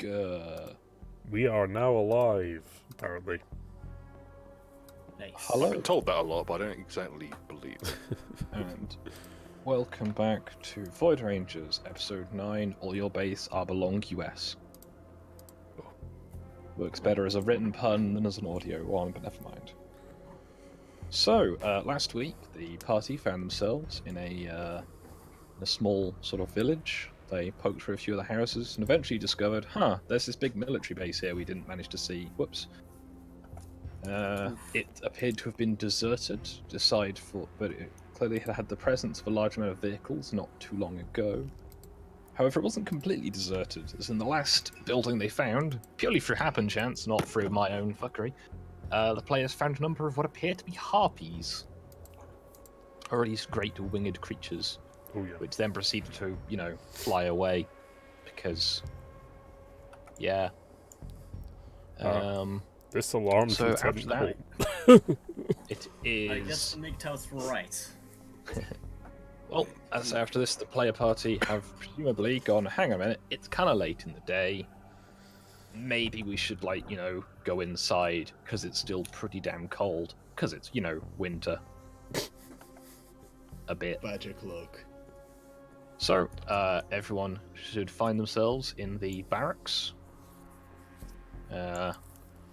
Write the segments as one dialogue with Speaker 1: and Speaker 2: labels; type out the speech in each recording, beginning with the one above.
Speaker 1: We are now alive, apparently.
Speaker 2: Nice.
Speaker 3: Hello.
Speaker 4: I've been told that a lot, but I don't exactly believe it.
Speaker 3: And welcome back to Void Rangers, Episode 9, All Your Base are Belong US. Works better as a written pun than as an audio one, but never mind. So, last week, the party found themselves in a small sort of village. They poked through a few of the houses and eventually discovered, there's this big military base here we didn't manage to see. Whoops. It appeared to have been deserted, but it clearly had the presence of a large amount of vehicles not too long ago. However, it wasn't completely deserted, as in the last building they found, purely through happen chance, not through my own fuckery, the players found a number of what appear to be harpies. Or at least great winged creatures.
Speaker 1: Oh, yeah.
Speaker 3: Which then proceeded to, fly away. Because, yeah.
Speaker 1: This alarm
Speaker 3: So
Speaker 1: can
Speaker 3: after that, it is...
Speaker 2: I guess the MGTOW's right.
Speaker 3: Well, as after this, the player party have presumably gone, hang on a minute, it's kind of late in the day. Maybe we should, go inside, because it's still pretty damn cold. Because it's, winter. A bit.
Speaker 5: Badger cloak.
Speaker 3: So, everyone should find themselves in the barracks.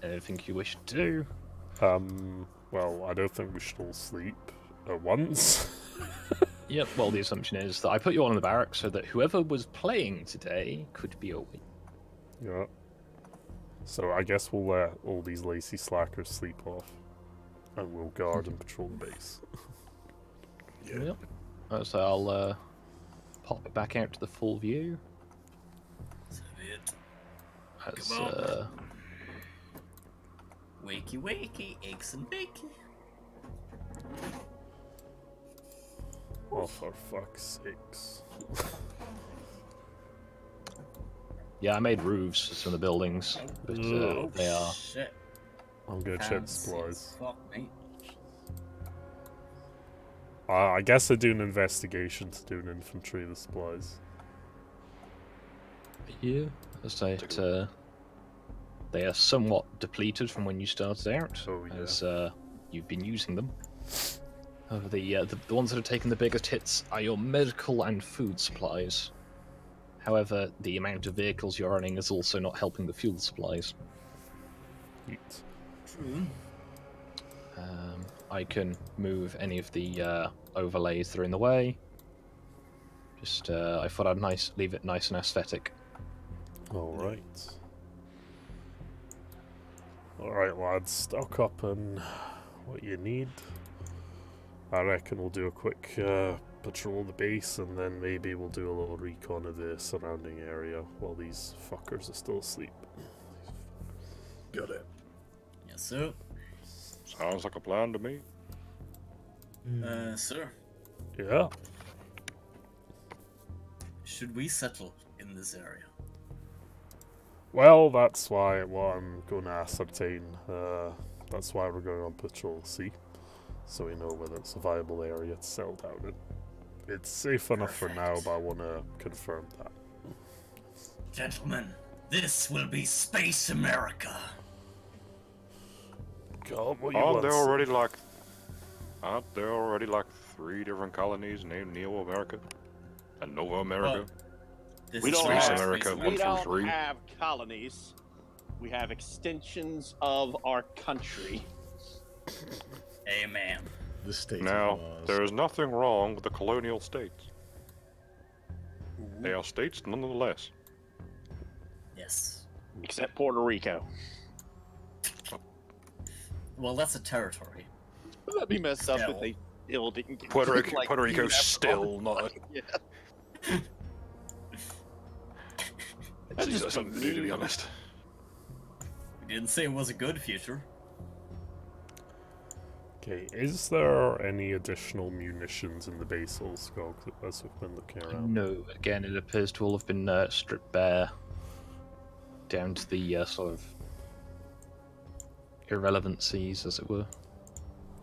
Speaker 3: Anything you wish to do?
Speaker 1: Well, I don't think we should all sleep at once.
Speaker 3: Yep, well, the assumption is that I put you all in the barracks so that whoever was playing today could be awake.
Speaker 1: Yeah. So I guess we'll let all these lazy slackers sleep off. And we'll guard and patrol the base.
Speaker 3: Yep. So I'll pop it back out to the full view.
Speaker 2: That's it.
Speaker 3: As,
Speaker 2: Come on. Wakey wakey, eggs and bacon.
Speaker 1: Oh, for fuck's sakes.
Speaker 3: Yeah, I made roofs for some of the buildings, but they are...
Speaker 2: Shit.
Speaker 1: I'm gonna check
Speaker 2: Fancy
Speaker 1: supplies.
Speaker 2: as fuck, mate.
Speaker 1: I guess I do an investigation to do an infantry of the supplies.
Speaker 3: Yeah, as I say it, they are somewhat depleted from when you started out, as you've been using them. The ones that have taken the biggest hits are your medical and food supplies. However, the amount of vehicles you're running is also not helping the fuel supplies.
Speaker 1: Eat.
Speaker 2: True.
Speaker 3: I can move any of the overlays that are in the way. Just, I thought I'd leave it nice and aesthetic.
Speaker 1: Alright. Alright, lads, stock up on what you need. I reckon we'll do a quick patrol of the base, and then maybe we'll do a little recon of the surrounding area while these fuckers are still asleep.
Speaker 5: Got it.
Speaker 2: Yes, sir.
Speaker 4: Sounds like a plan to me.
Speaker 2: Sir,
Speaker 1: Yeah.
Speaker 2: should we settle in this area?
Speaker 1: Well, that's what I'm going to ascertain. That's why we're going on patrol, see? So we know whether it's a viable area to settle down in. It's safe enough for now, but I want to confirm that.
Speaker 2: Gentlemen, this will be Space America.
Speaker 1: God, what you
Speaker 4: Aren't
Speaker 1: want,
Speaker 4: there
Speaker 1: sir?
Speaker 4: already like 3 different colonies named Neo America and Nova America?
Speaker 2: This
Speaker 5: We
Speaker 2: is
Speaker 5: don't
Speaker 4: Space
Speaker 5: have-
Speaker 4: America
Speaker 2: Space
Speaker 4: 1
Speaker 5: We
Speaker 4: through
Speaker 5: don't
Speaker 4: 3.
Speaker 5: have colonies. We have extensions of our country.
Speaker 2: Amen.
Speaker 5: The state
Speaker 4: Now,
Speaker 5: of laws.
Speaker 4: there is nothing wrong with the colonial states. They are states nonetheless.
Speaker 2: Yes.
Speaker 5: Except Puerto Rico.
Speaker 2: Well, that's a territory.
Speaker 5: That'd be messed up
Speaker 2: Still.
Speaker 5: if they still didn't get
Speaker 4: Puerto Rico,
Speaker 5: like,
Speaker 4: Puerto
Speaker 5: you
Speaker 4: Rico's
Speaker 5: have
Speaker 4: still not.
Speaker 5: Yeah.
Speaker 4: It's just something to do, to be honest.
Speaker 2: We didn't say it was a good future.
Speaker 1: Okay, is there any additional munitions in the base or skull as we've been looking around?
Speaker 3: No, again, it appears to all have been stripped bare down to the sort of irrelevancies, as it were.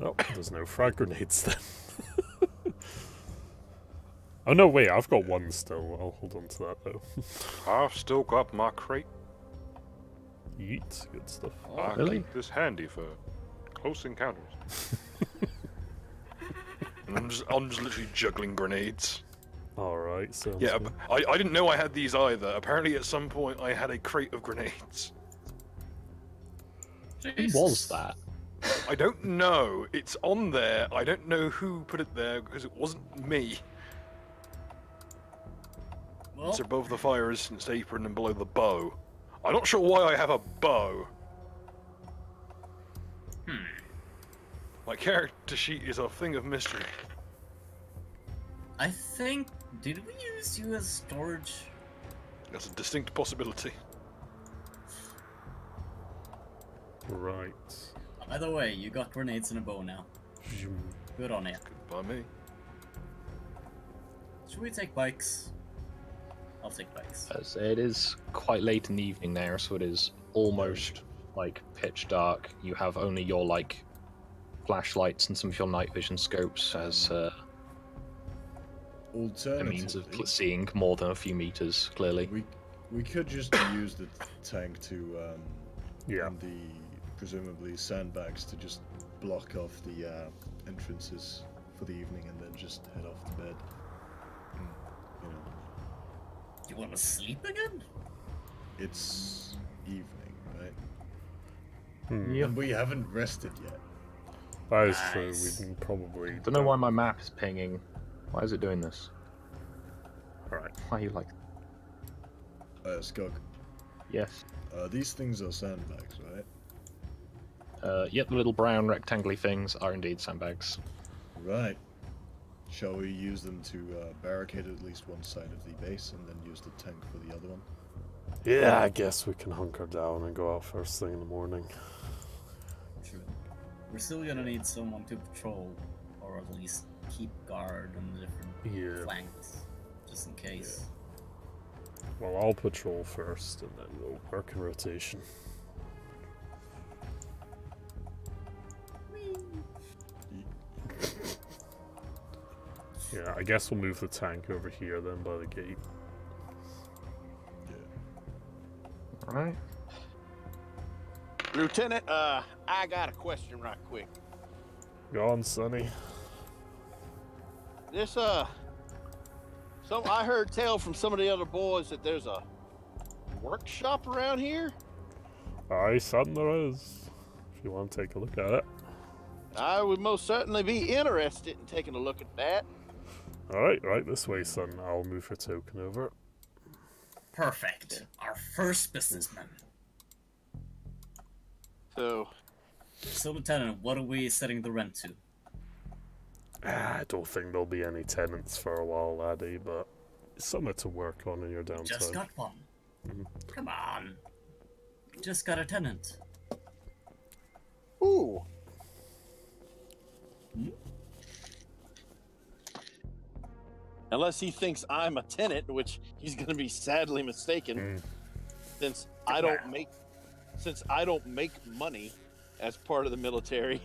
Speaker 1: Oh, there's no frag grenades then. Oh no, wait, I've got one still. I'll hold on to that though.
Speaker 4: I've still got my crate.
Speaker 1: Yeet, good stuff.
Speaker 4: I
Speaker 3: really?
Speaker 4: keep this handy for close encounters. And I'm just literally juggling grenades.
Speaker 1: Alright, sounds
Speaker 4: Yeah,
Speaker 1: good.
Speaker 4: but I didn't know I had these either. Apparently at some point I had a crate of grenades.
Speaker 3: Who was that?
Speaker 4: I don't know. It's on there. I don't know who put it there because it wasn't me.
Speaker 2: Well,
Speaker 4: It's above the fire resistance apron and below the bow. I'm not sure why I have a bow. My character sheet is a thing of mystery.
Speaker 2: I think... Did we use you as storage?
Speaker 4: That's a distinct possibility.
Speaker 1: Right.
Speaker 2: By the way, you got grenades and a bow now. Good on you.
Speaker 4: Good by me.
Speaker 2: Should we take bikes? I'll take bikes.
Speaker 3: As it is quite late in the evening now, so it is almost like pitch dark. You have only your like flashlights and some of your night vision scopes as a means of
Speaker 6: Alternatively,
Speaker 3: seeing more than a few meters clearly.
Speaker 6: we could just use the tank to
Speaker 1: Yeah.
Speaker 6: and the presumably sandbags to just block off the entrances for the evening and then just head off to bed. You know,
Speaker 2: You want to sleep again?
Speaker 6: it's evening, right?
Speaker 1: Hmm.
Speaker 6: And we haven't rested yet.
Speaker 1: That is true.
Speaker 2: Nice.
Speaker 1: We can probably.
Speaker 3: I don't know why my map is pinging. Why is it doing this?
Speaker 1: Alright.
Speaker 3: Why are you like...
Speaker 6: Skug,
Speaker 3: Yes.
Speaker 6: these things are sandbags, right?
Speaker 3: Yep, the little brown rectangly things are indeed sandbags.
Speaker 6: Right. Shall we use them to barricade at least one side of the base and then use the tank for the other one?
Speaker 1: Yeah, I guess we can hunker down and go out first thing in the morning.
Speaker 2: True. We're still gonna need someone to patrol, or at least keep guard on the different
Speaker 1: Yeah.
Speaker 2: flanks, just in case.
Speaker 1: Well, I'll patrol first and then we'll work in rotation. Yeah, I guess we'll move the tank over here then by the gate.
Speaker 3: Alright.
Speaker 5: Lieutenant, I got a question right quick.
Speaker 1: Go on, Sonny.
Speaker 5: This, I heard tell from some of the other boys that there's a workshop around here.
Speaker 1: Aye, son, there is. If you want to take a look at it.
Speaker 5: I would most certainly be interested in taking a look at that.
Speaker 1: Alright, right this way, son. I'll move your token over.
Speaker 2: Perfect. Our first businessman.
Speaker 5: So,
Speaker 2: So, Lieutenant, what are we setting the rent to?
Speaker 1: I don't think there'll be any tenants for a while, laddie, but it's something to work on in your downtime.
Speaker 2: Just got one. Come on. Just got a tenant.
Speaker 5: ooh. Unless he thinks I'm a tenant, which he's going to be sadly mistaken, since I don't make money as part of the military.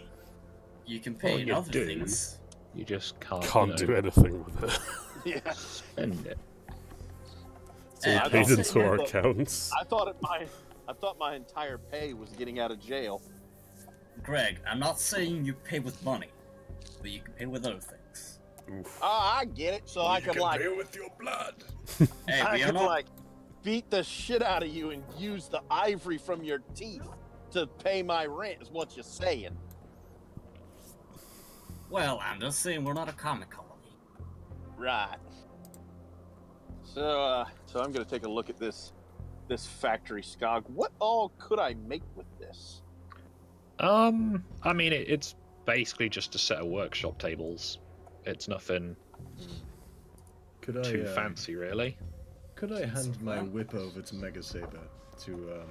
Speaker 2: You can pay in
Speaker 3: you
Speaker 2: other
Speaker 3: do.
Speaker 2: things.
Speaker 3: You just can't,
Speaker 1: Can't do anything with it.
Speaker 5: Yeah,
Speaker 3: spend it.
Speaker 1: It's all
Speaker 2: I
Speaker 1: paid
Speaker 2: don't
Speaker 1: into
Speaker 2: think
Speaker 1: our
Speaker 5: that-
Speaker 1: accounts.
Speaker 5: I thought my entire pay was getting out of jail.
Speaker 2: Greg, I'm not saying you pay with money, but you can pay with other things.
Speaker 1: Oof.
Speaker 5: I get it. So I could like,
Speaker 6: with your blood.
Speaker 2: Hey,
Speaker 5: I
Speaker 2: we are
Speaker 5: could
Speaker 2: not.
Speaker 5: like beat the shit out of you and use the ivory from your teeth to pay my rent. Is what you're saying?
Speaker 2: Well, I'm just saying we're not a comic colony.
Speaker 5: Right. So, I'm gonna take a look at this factory, Skog. What all could I make with this?
Speaker 3: I mean, it's basically just a set of workshop tables. It's nothing
Speaker 6: Could I
Speaker 3: too fancy, really.
Speaker 6: Could I hand my whip over to Mega Saber to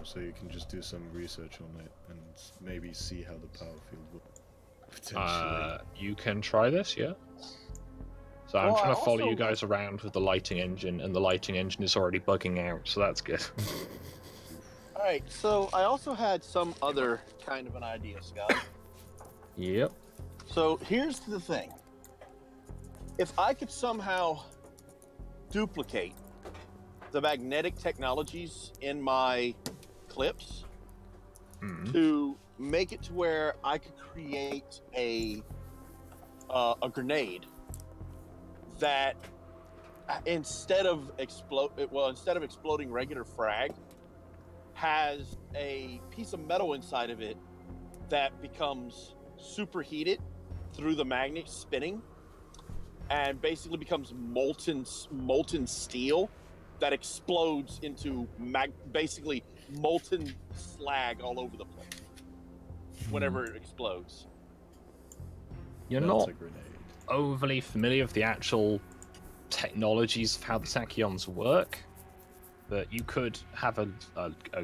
Speaker 6: so you can just do some research on it and maybe see how the power field will potentially.
Speaker 3: You can try this, yeah. So I'm
Speaker 5: Well, I
Speaker 3: trying to follow
Speaker 5: also-
Speaker 3: you guys around with the lighting engine, and the lighting engine is already bugging out, so that's good.
Speaker 5: All right. So I also had some other kind of an idea, Skog.
Speaker 3: Yep.
Speaker 5: So here's the thing. If I could somehow duplicate the magnetic technologies in my clips
Speaker 3: Mm.
Speaker 5: to make it to where I could create a grenade that instead of exploding regular frag, has a piece of metal inside of it that becomes superheated through the magnet spinning, and basically becomes molten steel that explodes into basically molten slag all over the place whenever it explodes.
Speaker 3: You're
Speaker 6: That's
Speaker 3: not
Speaker 6: a grenade.
Speaker 3: overly familiar with the actual technologies of how the tachyons work, but you could have a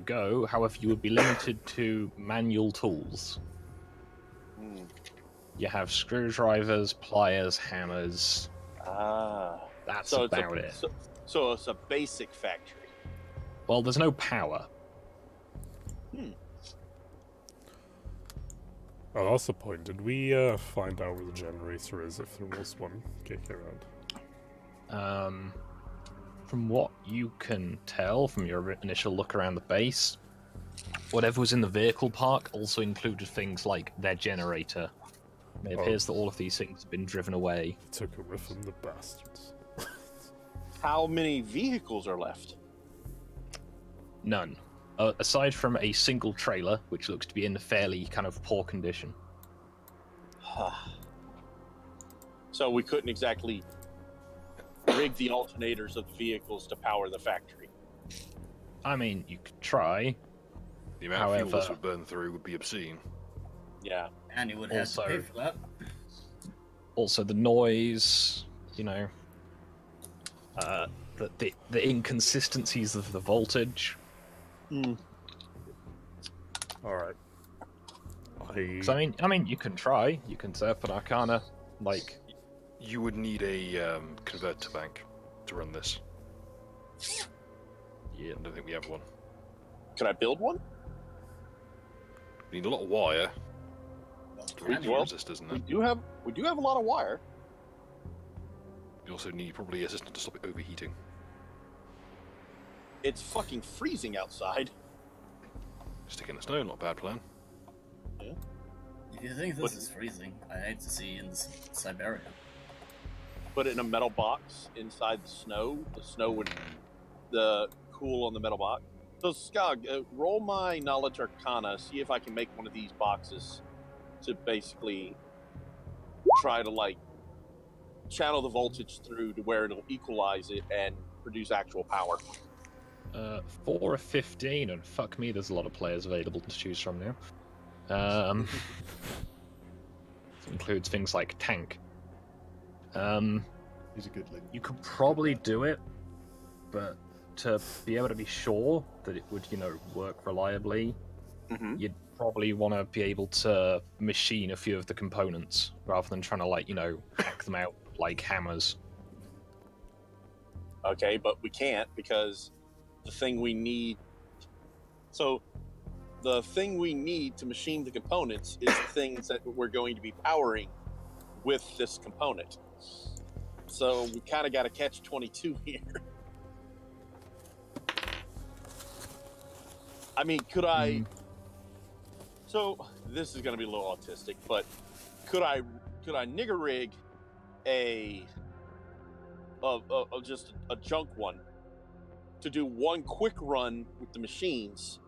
Speaker 3: go. However, you would be limited to manual tools. You have screwdrivers, pliers, hammers. That's
Speaker 5: So
Speaker 3: about it.
Speaker 5: So it's a basic factory.
Speaker 3: Well, there's no power.
Speaker 1: Oh, that's the point. Did we find out where the generator is, if there was one kicking around?
Speaker 3: From what you can tell from your initial look around the base, whatever was in the vehicle park also included things like their generator. It appears that all of these things have been driven away.
Speaker 1: Took it with them, the bastards.
Speaker 5: How many vehicles are left?
Speaker 3: None. Aside from a single trailer, which looks to be in a fairly kind of poor condition.
Speaker 5: So we couldn't exactly rig the alternators of the vehicles to power the factory.
Speaker 3: I mean, you could try.
Speaker 4: The amount of fuel
Speaker 3: However-
Speaker 4: this would burn through would be obscene.
Speaker 5: Yeah.
Speaker 2: And you would have to pay for that.
Speaker 3: Also, the noise, the inconsistencies of the voltage.
Speaker 1: Alright.
Speaker 3: Because I mean, you can try. You can set up an Arcana, like.
Speaker 4: You would need a converter bank to run this.
Speaker 3: Yeah.
Speaker 4: I don't think we have one.
Speaker 5: Could I build one?
Speaker 4: We need a lot of wire.
Speaker 2: Well,
Speaker 4: Resist, isn't
Speaker 5: We
Speaker 4: it?
Speaker 5: do have a lot of wire.
Speaker 4: You also need probably a system to stop it overheating.
Speaker 5: It's fucking freezing outside.
Speaker 4: Stick in the snow, not a bad plan.
Speaker 2: If you think this is freezing, I hate to see you in Siberia.
Speaker 5: Put it in a metal box inside the snow. The snow would cool on the metal box. So Skog, roll my knowledge arcana. See if I can make one of these boxes to basically try to channel the voltage through to where it'll equalize it and produce actual power.
Speaker 3: 4 of 15, and fuck me, there's a lot of players available to choose from now. This includes things like tank.
Speaker 6: He's a good link.
Speaker 3: You could probably do it, but to be able to be sure that it would, work reliably, you'd probably want to be able to machine a few of the components rather than trying to, hack them out like hammers.
Speaker 5: Okay, but we can't because the thing we need. So, the thing we need to machine the components is the things that we're going to be powering with this component. So we kind of got to catch 22 here. I mean, could I? So this is going to be a little autistic, but could I nigger rig just a junk one to do one quick run with the machines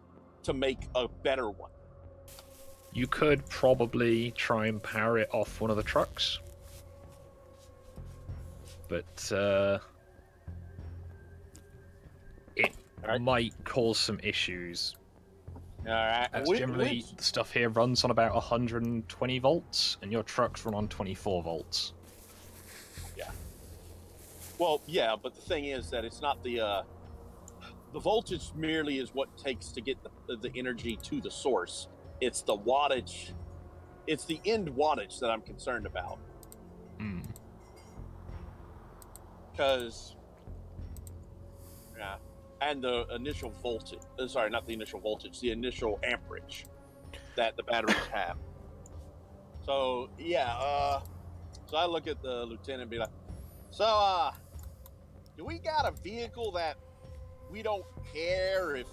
Speaker 5: to make a better one?
Speaker 3: You could probably try and power it off one of the trucks, but it might cause some issues.
Speaker 5: All right.
Speaker 3: As generally, the stuff here runs on about 120 volts, and your trucks run on 24 volts.
Speaker 5: Yeah. Well, yeah, but the thing is that it's not the voltage merely is what it takes to get the energy to the source. It's the wattage. It's the end wattage that I'm concerned about. Because, and the initial voltage. Sorry, not the initial voltage. The initial amperage that the batteries have. So yeah. So I look at the lieutenant and be like, so do we got a vehicle that we don't care if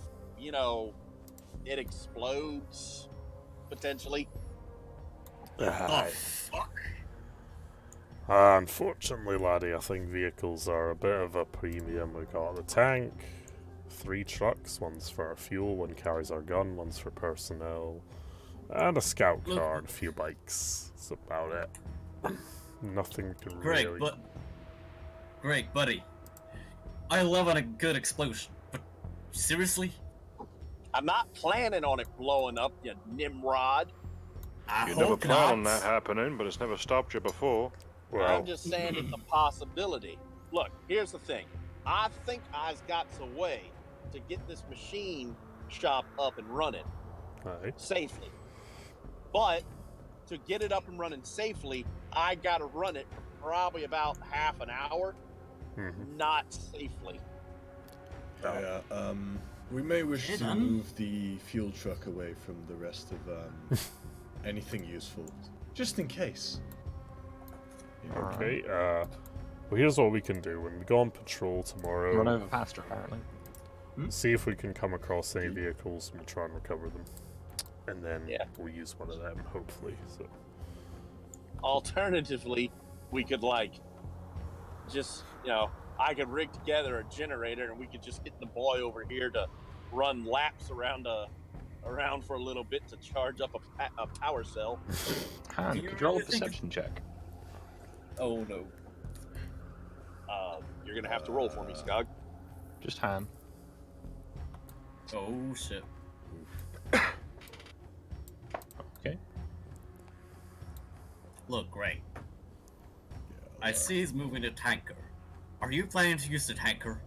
Speaker 5: it explodes potentially.
Speaker 2: Oh, fuck.
Speaker 1: Unfortunately, laddie, I think vehicles are a bit of a premium. We got the tank, 3 trucks, one's for our fuel, one carries our gun, one's for personnel, and a scout car and a few bikes. That's about it. Nothing to
Speaker 2: Great,
Speaker 1: really...
Speaker 2: Great, buddy. I love a good explosion, but seriously?
Speaker 5: I'm not planning on it blowing up, you Nimrod.
Speaker 2: I
Speaker 4: You never
Speaker 2: hope
Speaker 4: plan
Speaker 2: not.
Speaker 4: on that happening, but it's never stopped you before.
Speaker 1: Well,
Speaker 5: I'm just saying it's a possibility. Look, here's the thing. I think I've got a way to get this machine shop up and running
Speaker 1: right.
Speaker 5: safely. But to get it up and running safely, I got to run it for probably about half an hour, not safely.
Speaker 6: Yeah, we may wish to move the fuel truck away from the rest of anything useful, just in case.
Speaker 1: Okay, well, here's what we can do. When we go on patrol tomorrow,
Speaker 3: Run over faster, apparently.
Speaker 1: see if we can come across any vehicles and we'll try and recover them. And then we'll use one of them, hopefully. So.
Speaker 5: Alternatively, we could, like, just, you know, I could rig together a generator and we could just get the boy over here to run laps around for a little bit to charge up a power cell.
Speaker 3: Han, could you roll a perception check?
Speaker 2: Oh no.
Speaker 5: You're gonna have to roll for me, Skog.
Speaker 3: Just Han.
Speaker 2: Oh shit.
Speaker 3: Okay.
Speaker 2: Look, great. I see he's moving a tanker. Are you planning to use the tanker?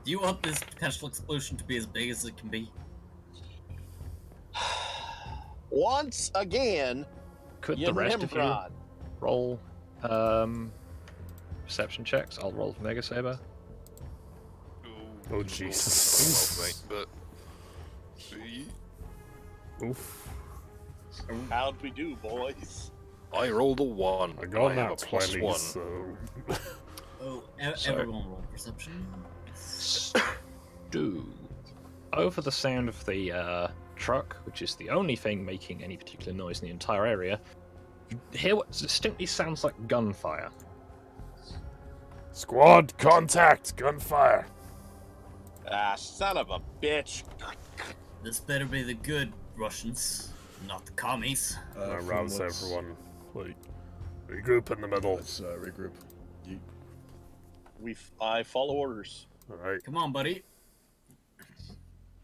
Speaker 2: Do you want this potential explosion to be as big as it can be?
Speaker 5: Once again,
Speaker 3: Could the rest of you roll perception checks? I'll roll for Mega Saber.
Speaker 1: Oh, Jesus.
Speaker 4: Mate, but...
Speaker 1: Oof.
Speaker 5: How'd we do, boys?
Speaker 4: I rolled a 1.
Speaker 1: I got
Speaker 4: have
Speaker 1: that
Speaker 4: a plus
Speaker 1: 20,
Speaker 4: 1.
Speaker 1: so...
Speaker 2: Oh,
Speaker 3: So-
Speaker 2: everyone roll perception.
Speaker 3: Do over the sound of the truck, which is the only thing making any particular noise in the entire area, you hear what distinctly sounds like gunfire.
Speaker 1: Squad, contact! Gunfire!
Speaker 5: Ah, son of a bitch.
Speaker 2: This better be the good Russians, not the commies.
Speaker 1: I
Speaker 6: from
Speaker 1: rouse
Speaker 6: what's-
Speaker 1: everyone. Like, regroup in the middle.
Speaker 6: Let's regroup.
Speaker 5: I follow orders.
Speaker 1: Alright.
Speaker 2: Come on, buddy.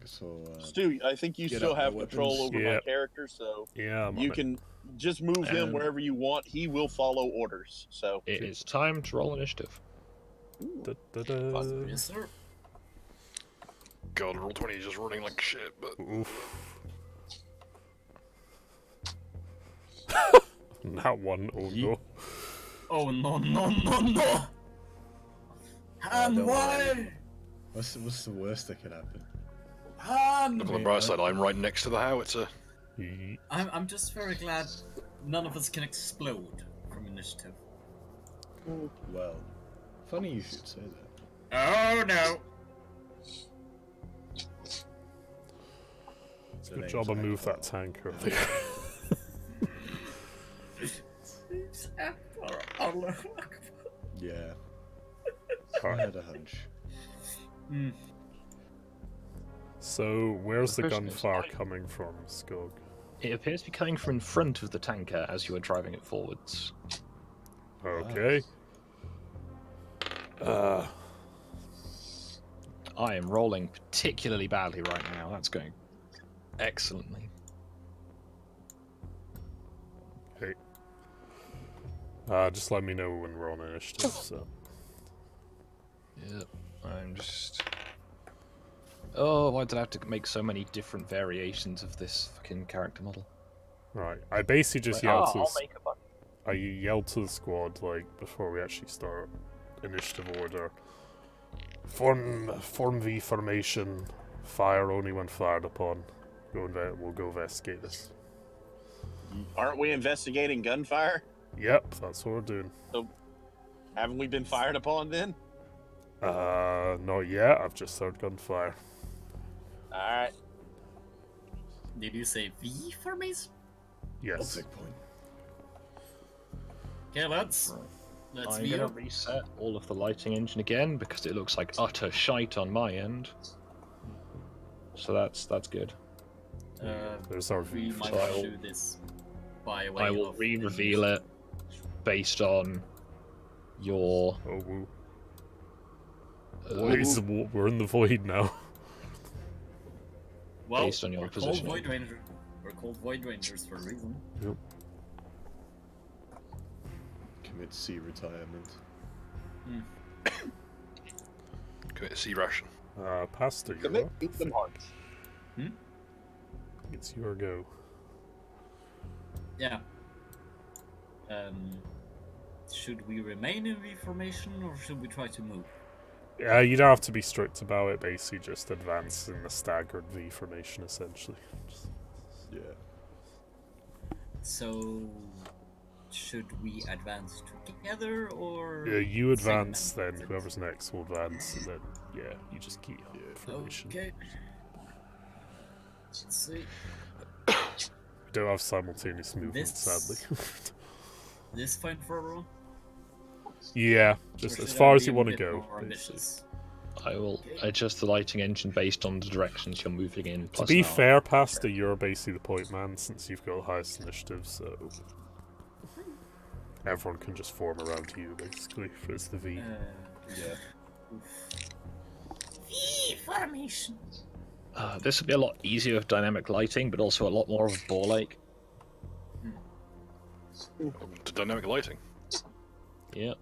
Speaker 6: So,
Speaker 5: Stu, I think you
Speaker 6: get
Speaker 5: still
Speaker 6: out my
Speaker 5: have control
Speaker 6: weapons.
Speaker 5: over my character, so
Speaker 1: Yeah, I'm
Speaker 5: you
Speaker 1: on it.
Speaker 5: can just move him
Speaker 3: And-
Speaker 5: wherever you want. He will follow orders. So
Speaker 3: It is time to roll initiative.
Speaker 1: Da-da-da.
Speaker 2: Yes, sir.
Speaker 4: God, roll 20 is just running like shit, but...
Speaker 1: Oof. Not one, oh no.
Speaker 2: Oh no no no no! Han,
Speaker 6: don't
Speaker 2: why?
Speaker 6: worry. What's the worst that could happen?
Speaker 2: Han!
Speaker 4: Look on the bright side, I'm right next to the howitzer.
Speaker 1: Yeet.
Speaker 2: I'm just very glad none of us can explode from initiative.
Speaker 6: Well, funny you should say that.
Speaker 2: Oh no!
Speaker 1: Good job I moved that tank earlier.
Speaker 6: Yeah. I
Speaker 1: Alright.
Speaker 6: had a hunch.
Speaker 1: So, where's the
Speaker 3: The question is,
Speaker 1: gunfire coming from, Skog?
Speaker 3: It appears to be coming from in front of the tanker as you are driving it forwards.
Speaker 1: Okay.
Speaker 3: I am rolling particularly badly right now. That's going excellently.
Speaker 1: Okay. Just let me know when we're on initiative, so.
Speaker 3: Yep. I'm just... Oh, why did I have to make so many different variations of this fucking character model?
Speaker 1: Right. I basically just
Speaker 3: Like,
Speaker 1: yelled to
Speaker 3: I'll
Speaker 1: the
Speaker 3: make a button.
Speaker 1: I yelled to the squad, like, before we actually start initiative order. Form V formation. Fire only when fired upon. We'll go investigate this.
Speaker 5: aren't we investigating gunfire?
Speaker 1: Yep, that's what we're doing.
Speaker 5: Haven't we been fired upon then?
Speaker 1: Not yet. I've just heard gunfire.
Speaker 5: All right.
Speaker 2: Did you say V formation?
Speaker 6: I'll
Speaker 1: Yes.
Speaker 6: take point.
Speaker 2: Okay, let's
Speaker 3: I'm
Speaker 2: V
Speaker 3: gonna
Speaker 2: up.
Speaker 3: reset all of the lighting engine again because it looks like utter shite on my end. So that's good.
Speaker 1: There's our
Speaker 2: We
Speaker 1: V.
Speaker 2: might
Speaker 3: So I will-
Speaker 2: do this by way
Speaker 3: I will
Speaker 2: of
Speaker 3: re-reveal it based on your.
Speaker 1: Oh, woo.
Speaker 3: uh,
Speaker 1: What is the we're in the void now.
Speaker 2: Well,
Speaker 3: based on your
Speaker 2: we're called
Speaker 3: position.
Speaker 2: Void Ranger. We're called Void Rangers for a reason.
Speaker 1: Yep.
Speaker 6: Commit C retirement.
Speaker 4: Commit a C ration.
Speaker 1: Pasta, you're
Speaker 5: Commit
Speaker 1: up.
Speaker 5: Kingdom Hearts.
Speaker 1: It's your go.
Speaker 2: Yeah. Should we remain in V formation or should we try to move?
Speaker 1: Yeah, you don't have to be strict about it. Basically, just advance in the staggered V formation, essentially.
Speaker 6: Yeah.
Speaker 2: So, should we advance together or?
Speaker 1: Yeah, you advance,
Speaker 2: segment
Speaker 1: then
Speaker 2: it?
Speaker 1: whoever's next will advance, and then yeah, you just keep formation.
Speaker 2: Okay. Let's see.
Speaker 1: We don't have simultaneous movement,
Speaker 2: This-
Speaker 1: sadly.
Speaker 2: This fine for everyone?
Speaker 1: Yeah,
Speaker 2: Or
Speaker 1: just as
Speaker 2: should
Speaker 1: far
Speaker 2: I
Speaker 1: as
Speaker 2: be
Speaker 1: you
Speaker 2: a
Speaker 1: want to
Speaker 2: bit
Speaker 1: go.
Speaker 2: more
Speaker 1: basically.
Speaker 2: ambitious?
Speaker 3: I will adjust the lighting engine based on the directions you're moving in.
Speaker 1: To
Speaker 3: Plus
Speaker 1: be
Speaker 3: an hour.
Speaker 1: fair, Pasta, you're basically the point man since you've got the highest initiative, so everyone can just form around you, basically, if it's the V.
Speaker 6: Yeah.
Speaker 2: V formation.
Speaker 3: This will be a lot easier with dynamic lighting, but also a lot more of a ball ache.
Speaker 4: To dynamic lighting.
Speaker 3: Yeah.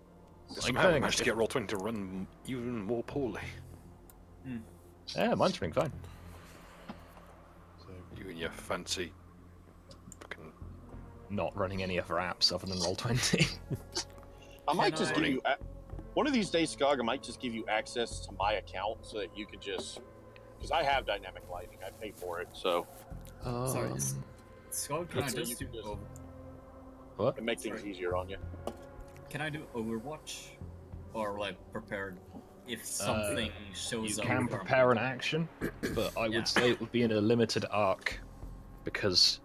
Speaker 4: Somehow I managed to get Roll20 to run even more poorly.
Speaker 3: Yeah, mine's running fine.
Speaker 6: So,
Speaker 4: You and your fancy fucking.
Speaker 3: Not running any other apps other than Roll20.
Speaker 5: I might
Speaker 2: Can
Speaker 5: just
Speaker 2: I-
Speaker 5: give you. One of these days, Skog, I might just give you access to my account so that you could just. Because I have dynamic lighting, I pay for it, so
Speaker 2: Sorry. Scott, can I
Speaker 5: So you
Speaker 2: just do
Speaker 5: can just-
Speaker 3: What?
Speaker 5: it make things
Speaker 2: Sorry.
Speaker 5: easier on you.
Speaker 2: Can I do Overwatch? Or like prepared if something
Speaker 3: You
Speaker 2: shows up?
Speaker 3: can prepare an action, but I
Speaker 2: Yeah.
Speaker 3: would say it would be in a limited arc, because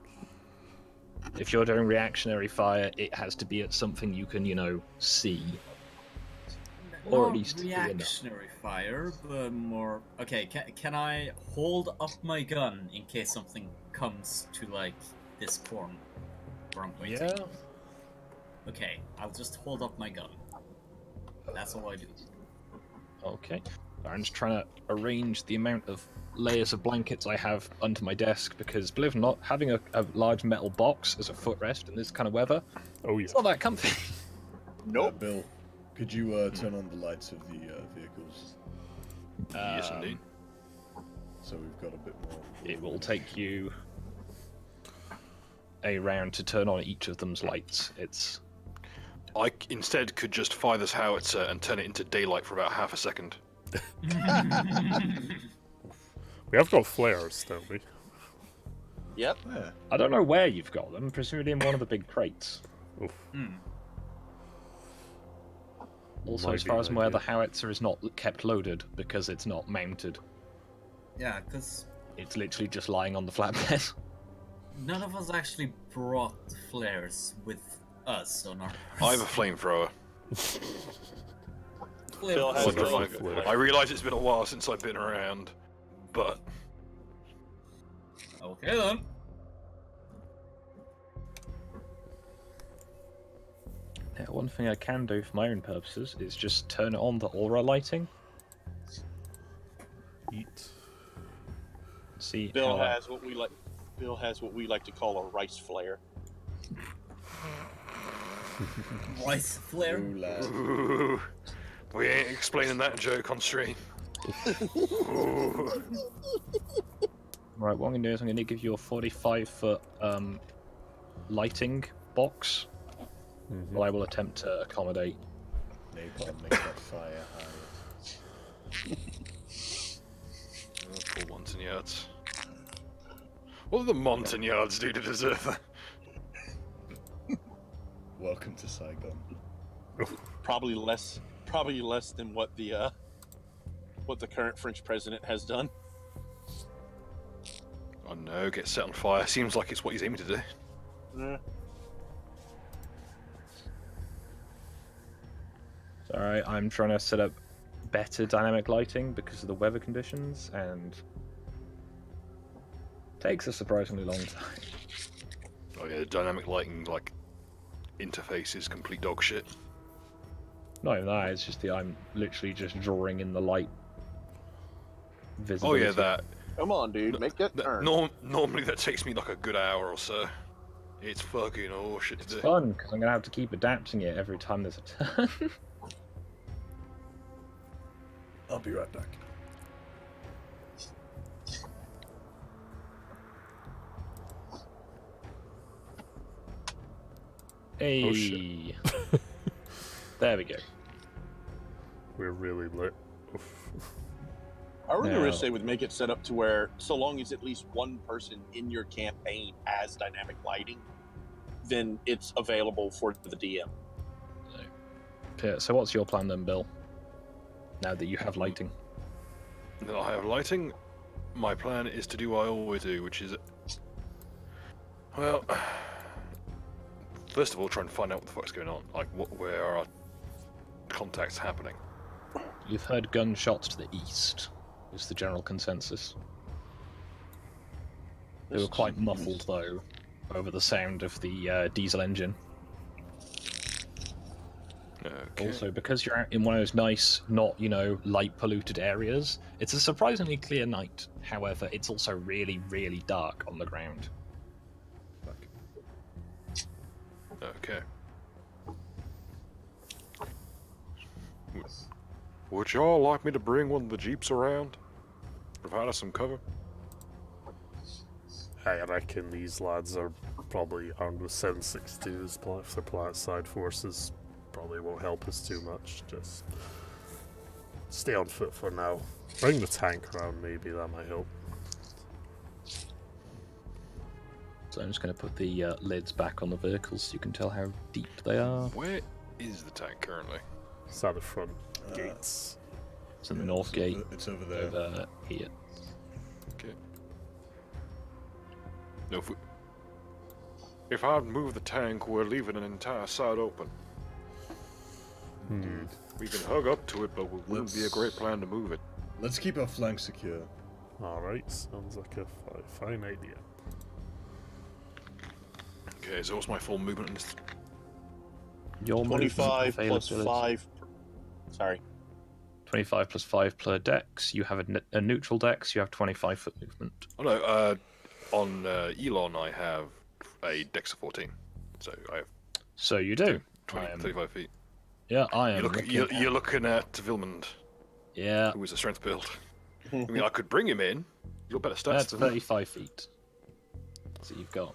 Speaker 3: if you're doing reactionary fire, it has to be at something you can, see. or at
Speaker 2: Not
Speaker 3: least be enough.
Speaker 2: reactionary fire, but more. Okay, can I hold up my gun in case something comes to like this corner where I'm pointing?
Speaker 3: Yeah.
Speaker 2: Okay, I'll just hold up my gun. That's all I do.
Speaker 3: Okay. I'm just trying to arrange the amount of layers of blankets I have under my desk because, believe it or not, having a large metal box as a footrest in this kind of weather,
Speaker 1: Oh yeah.
Speaker 3: it's not that comfy.
Speaker 5: Nope.
Speaker 6: Bill, could you turn on the lights of the vehicles
Speaker 4: Yes, indeed.
Speaker 6: so we've got a bit more?
Speaker 3: It will take you a round to turn on each of them's lights. It's
Speaker 4: I instead could just fire this howitzer and turn it into daylight for about half a second.
Speaker 1: We have got flares, don't we?
Speaker 5: Yep.
Speaker 6: Yeah.
Speaker 3: I don't know where you've got them, presumably in one of the big crates.
Speaker 1: Oof.
Speaker 3: Also,
Speaker 1: Might
Speaker 3: as
Speaker 1: be
Speaker 3: far as I'm aware, the
Speaker 1: idea.
Speaker 3: howitzer is not kept loaded because it's not mounted.
Speaker 2: Yeah, because
Speaker 3: It's literally just lying on the flatbed.
Speaker 2: none of us actually brought flares with us on our.
Speaker 4: I have a flamethrower.
Speaker 5: Phil has
Speaker 1: Flip
Speaker 5: a
Speaker 1: it,
Speaker 5: flame.
Speaker 1: flip it.
Speaker 4: I realise it's been a while since I've been around, but
Speaker 2: Okay then.
Speaker 3: Yeah, one thing I can do for my own purposes is just turn on the aura lighting.
Speaker 1: Eat.
Speaker 3: See
Speaker 5: Bill
Speaker 3: how that-
Speaker 5: has what we like. Bill has what we like to call a rice flare.
Speaker 2: Rice flare.
Speaker 6: Ooh, lad.
Speaker 4: ooh, we ain't explaining that joke on stream.
Speaker 3: Right, what I'm going to do is I'm going to give you a 45-foot lighting box. Well, I will attempt to accommodate.
Speaker 6: Napalm make that fire higher.
Speaker 4: Oh, poor Montagnards. What do the Montagnards do to deserve that?
Speaker 6: Welcome to Saigon.
Speaker 5: Probably less than what the current French president has done.
Speaker 4: I know, get set on fire. Seems like it's what he's aiming to do.
Speaker 5: Yeah.
Speaker 3: Sorry, I'm trying to set up better dynamic lighting because of the weather conditions, and takes a surprisingly long time.
Speaker 4: Oh yeah, the dynamic lighting like interface is complete dog shit.
Speaker 3: Not even that, it's just I'm literally just drawing in the light
Speaker 4: Oh
Speaker 3: visibility.
Speaker 4: yeah, that.
Speaker 5: Come on, dude, make that turn.
Speaker 4: Normally that takes me like a good hour or so. It's fucking horseshit to
Speaker 3: It's
Speaker 4: do.
Speaker 3: fun, because I'm going to have to keep adapting it every time there's a turn.
Speaker 6: I'll be right back.
Speaker 3: Hey.
Speaker 1: Oh, shit.
Speaker 3: There we go.
Speaker 1: We're really lit. Oof.
Speaker 5: I really
Speaker 3: Now-
Speaker 5: wish they would make it set up to where, so long as at least one person in your campaign has dynamic lighting, then it's available for the DM.
Speaker 3: Okay, so what's your plan then, Bill? Now that you have lighting.
Speaker 4: Now I have lighting. My plan is to do what I always do, which is, well, first of all, try and find out what the fuck's going on. Like, where are our contacts happening?
Speaker 3: You've heard gunshots to the east, is the general consensus. They were quite muffled, though, over the sound of the diesel engine.
Speaker 4: Okay.
Speaker 3: Also, because you're out in one of those nice, not, light polluted areas, it's a surprisingly clear night. However, it's also really, really dark on the ground.
Speaker 4: Okay. Would y'all like me to bring one of the jeeps around? Provide us some cover?
Speaker 1: I reckon these lads are probably armed with 7.62s, if they're planet side forces. Probably won't help us too much. Just stay on foot for now. Bring the tank around, maybe that might help.
Speaker 3: So I'm just going to put the lids back on the vehicles so you can tell how deep they are.
Speaker 4: Where is the tank currently?
Speaker 1: It's at the front gates.
Speaker 3: It's in the north gate,
Speaker 6: It's over there.
Speaker 3: over here.
Speaker 4: Okay. No, if I move the tank, we're leaving an entire side open.
Speaker 1: Hmm.
Speaker 4: We can hug up to it, but it wouldn't be a great plan to move it.
Speaker 6: Let's keep our flank secure.
Speaker 1: Alright, sounds like a fine idea.
Speaker 4: Okay, so what's my full movement in this?
Speaker 3: Your
Speaker 5: 25 plus
Speaker 3: availability.
Speaker 5: 5. Sorry.
Speaker 3: 25 plus 5 per dex. You have a neutral dex, you have 25 foot movement.
Speaker 4: Oh no, on Elon I have a dex of 14. So I have
Speaker 3: So you do.
Speaker 4: 35 feet.
Speaker 3: Yeah, I am.
Speaker 4: You're looking at Vilmond,
Speaker 3: Yeah,
Speaker 4: who is a strength build. I mean, I could bring him in. You're better stats.
Speaker 3: that's
Speaker 4: than me.
Speaker 3: 35 feet. So you've got.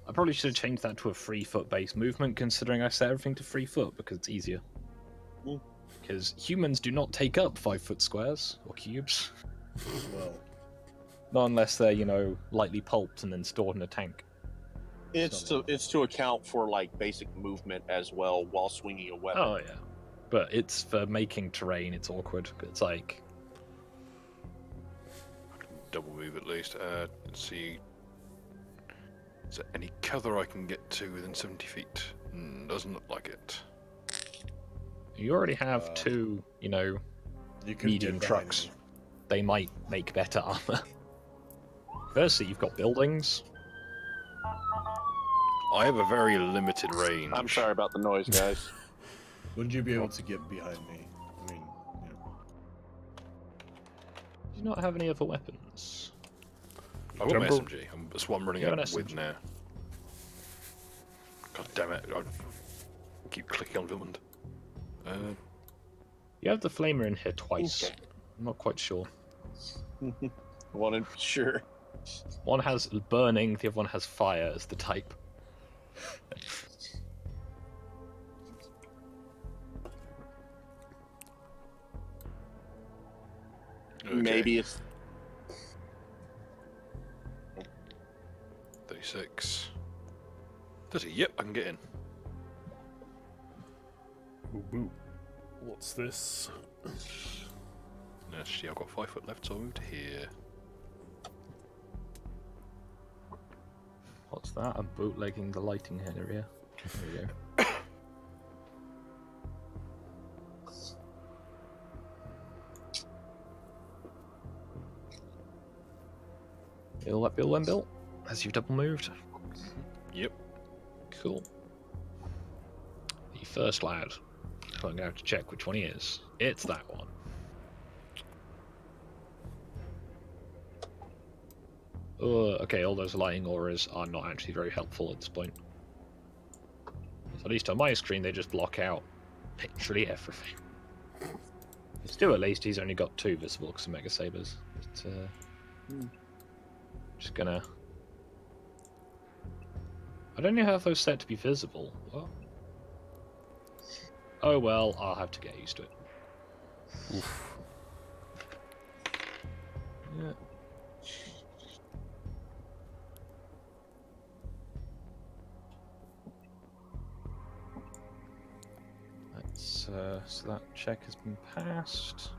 Speaker 3: I probably should have changed that to a 3 foot base movement, considering I set everything to 3 foot because it's easier.
Speaker 5: Mm.
Speaker 3: Because humans do not take up 5 foot squares or cubes.
Speaker 6: Well,
Speaker 3: Not unless they're, lightly pulped and then stored in a tank.
Speaker 5: It's to account for like basic movement as well while swinging a weapon.
Speaker 3: Oh, yeah. But it's for making terrain, it's awkward. It's like.
Speaker 4: Double move at least. Let's see. Is there any cover I can get to within 70 feet? Doesn't look like it.
Speaker 3: You already have two,
Speaker 6: you could
Speaker 3: medium
Speaker 6: get
Speaker 3: trucks.
Speaker 6: behind
Speaker 3: They might make better armor. Firstly, you've got buildings.
Speaker 4: I have a very limited range.
Speaker 5: I'm sorry about the noise, guys.
Speaker 6: me. Wouldn't you be able to get behind me? I mean,
Speaker 3: Do you not have any other weapons?
Speaker 4: I've got my
Speaker 1: Jumbo.
Speaker 4: SMG. That's what I'm running
Speaker 3: You have
Speaker 4: out
Speaker 3: an
Speaker 4: with
Speaker 3: SMG.
Speaker 4: now. God damn it. I keep clicking on Vilmond.
Speaker 3: You have the flamer in here twice.
Speaker 5: Okay.
Speaker 3: I'm not quite sure.
Speaker 5: Wanted sure.
Speaker 3: One has burning, the other one has fire as the type.
Speaker 4: Okay.
Speaker 5: Maybe it's
Speaker 4: 36. 30. Yep, I can get in.
Speaker 1: Ooh, boo. What's this?
Speaker 4: Actually, I've got 5 foot left, so I'll move to here.
Speaker 3: What's that? I'm bootlegging the lighting area. There we go. Heal that bill then, Bill, as you've double moved.
Speaker 4: Yep.
Speaker 3: Cool. The first lad. I'm going to have to check which one he is. It's that one. Okay, all those lighting auras are not actually very helpful at this point. So at least on my screen, they just block out literally everything. Still, at least he's only got 2 visible because of Mega Sabers. But, just gonna... I don't know how those set to be visible. What? Oh well, I'll have to get used to it.
Speaker 1: Oof.
Speaker 3: Yeah. So that check has been passed.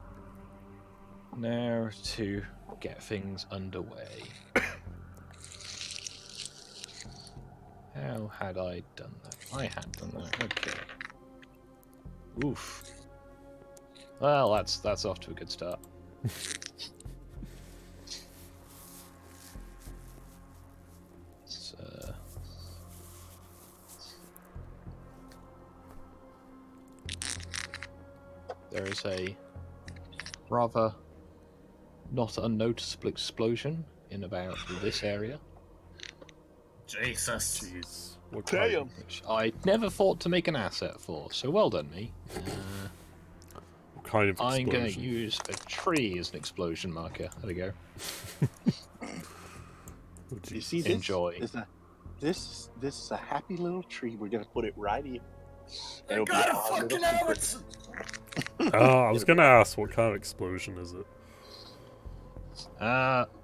Speaker 3: Now to get things underway. How had I done that? I had done that. Okay. Oof. Well, that's off to a good start. There is a rather not unnoticeable explosion in about this area.
Speaker 2: Jesus.
Speaker 1: Jeez. What
Speaker 5: Damn.
Speaker 1: kind,
Speaker 3: Which I never thought to make an asset for, so well done me.
Speaker 1: what kind of
Speaker 3: I'm
Speaker 1: explosion?
Speaker 3: going to use a tree as an explosion marker. There we go.
Speaker 1: Oh,
Speaker 5: You
Speaker 1: jeez.
Speaker 5: see this?
Speaker 3: Enjoy.
Speaker 5: This is a happy little tree. We're gonna put it right here.
Speaker 2: I
Speaker 5: It'll be
Speaker 2: got
Speaker 5: our
Speaker 2: a fucking
Speaker 5: little secret.
Speaker 2: Howitzer!
Speaker 1: I was gonna ask, what kind of explosion is it?